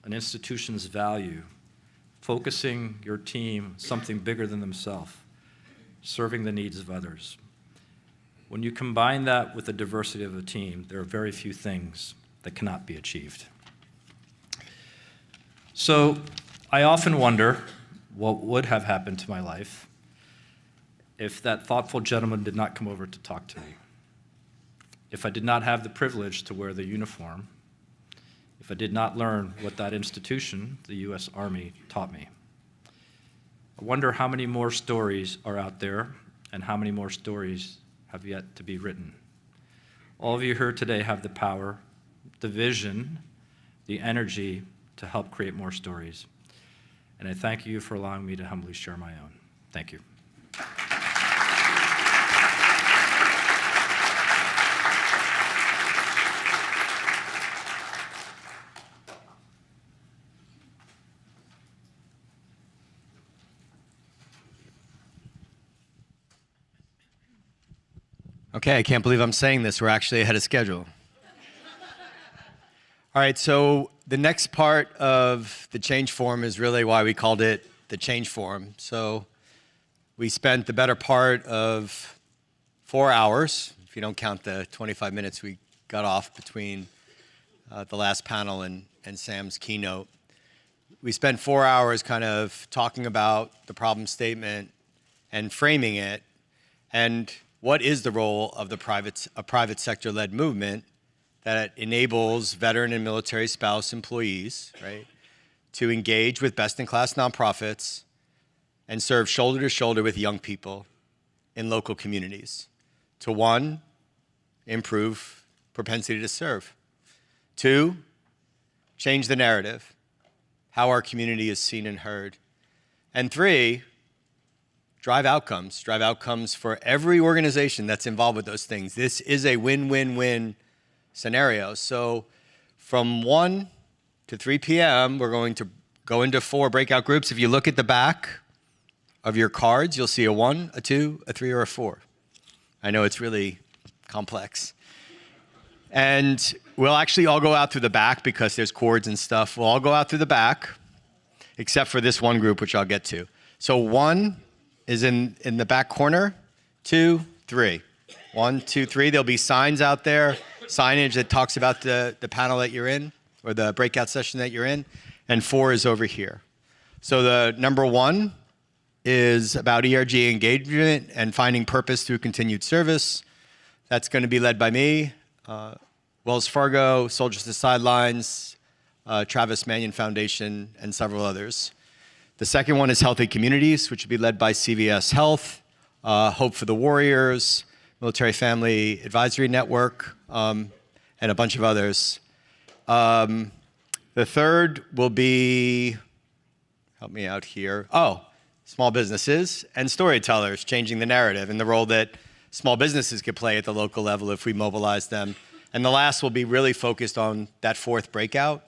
an institution's value, focusing your team something bigger than themselves, serving the needs of others. When you combine that with the diversity of a team, there are very few things that cannot be achieved. So I often wonder what would have happened to my life if that thoughtful gentleman did not come over to talk to me, if I did not have the privilege to wear the uniform, if I did not learn what that institution, the U.S. Army, taught me. I wonder how many more stories are out there and how many more stories have yet to be written. All of you here today have the power, the vision, the energy to help create more stories. And I thank you for allowing me to humbly share my own. Thank you. Okay, I can't believe I'm saying this. We're actually ahead of schedule. All right, so the next part of the change forum is really why we called it the change forum. So we spent the better part of 4 hours, if you don't count the 25 minutes we got off between the last panel and Sam's keynote. We spent 4 hours kind of talking about the problem statement and framing it, and what is the role of a private sector-led movement that enables veteran and military spouse employees, right, to engage with best-in-class nonprofits and serve shoulder to shoulder with young people in local communities to, one, improve propensity to serve, two, change the narrative, how our community is seen and heard, and three, drive outcomes for every organization that's involved with those things. This is a win-win-win scenario. So from 1 to 3 p.m., we're going to go into 4 breakout groups. If you look at the back of your cards, you'll see a 1, a 2, a 3, or a 4. I know it's really complex. And we'll actually all go out through the back because there's cords and stuff. We'll all go out through the back, except for this one group, which I'll get to. So 1 is in the back corner, 2, 3. 1, 2, 3. There'll be signs out there, signage that talks about the panel that you're in or the breakout session that you're in, and 4 is over here. So the number 1 is about ERG engagement and finding purpose through continued service. That's going to be led by me, Wells Fargo, Soldiers to the Sidelines, Travis Manion Foundation, and several others. The second one is Healthy Communities, which will be led by CVS Health, Hope for the Warriors, Military Family Advisory Network, and a bunch of others. The third will be, help me out here, small businesses and storytellers, changing the narrative and the role that small businesses could play at the local level if we mobilize them. And the last will be really focused on that 4th breakout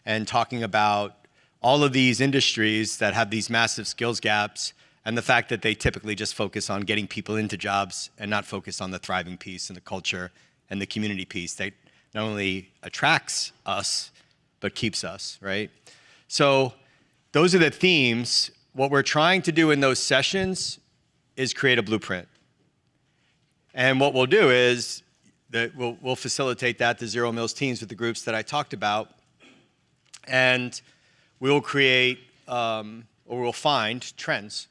and talking about all of these industries that have these massive skills gaps and the fact that they typically just focus on getting people into jobs and not focus on the thriving piece and the culture and the community piece that not only attracts us, but keeps us, right? So those are the themes. What we're trying to do in those sessions is create a blueprint. And what we'll do is that we'll facilitate that, the Zero Mills teams with the groups that I talked about, and we'll create, or we'll find trends.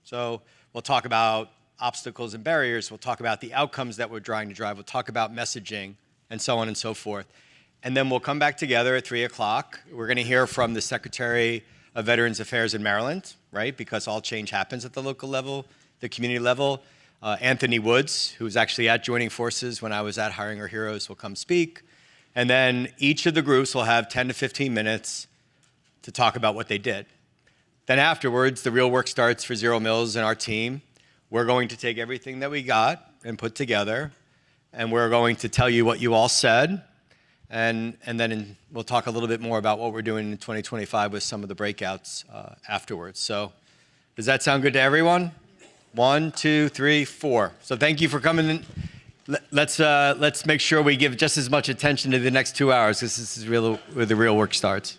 So we'll talk about obstacles and barriers, we'll talk about the outcomes that we're trying to drive, we'll talk about messaging, and so on and so forth. And then we'll come back together at 3 o'clock. We're gonna hear from the Secretary of Veterans Affairs in Maryland, right? Because all change happens at the local level, the community level. Anthony Woods, who was actually at Joining Forces when I was at Hiring Our Heroes, will come speak. And then each of the groups will have 10 to 15 minutes to talk about what they did. Then afterwards, the real work starts for Zero Mills and our team. We're going to take everything that we got and put together, and we're going to tell you what you all said, and then we'll talk a little bit more about what we're doing in 2025 with some of the breakouts afterwards. So does that sound good to everyone? 1, 2, 3, 4. So thank you for coming in. Let's make sure we give just as much attention to the next 2 hours, because this is where the real work starts.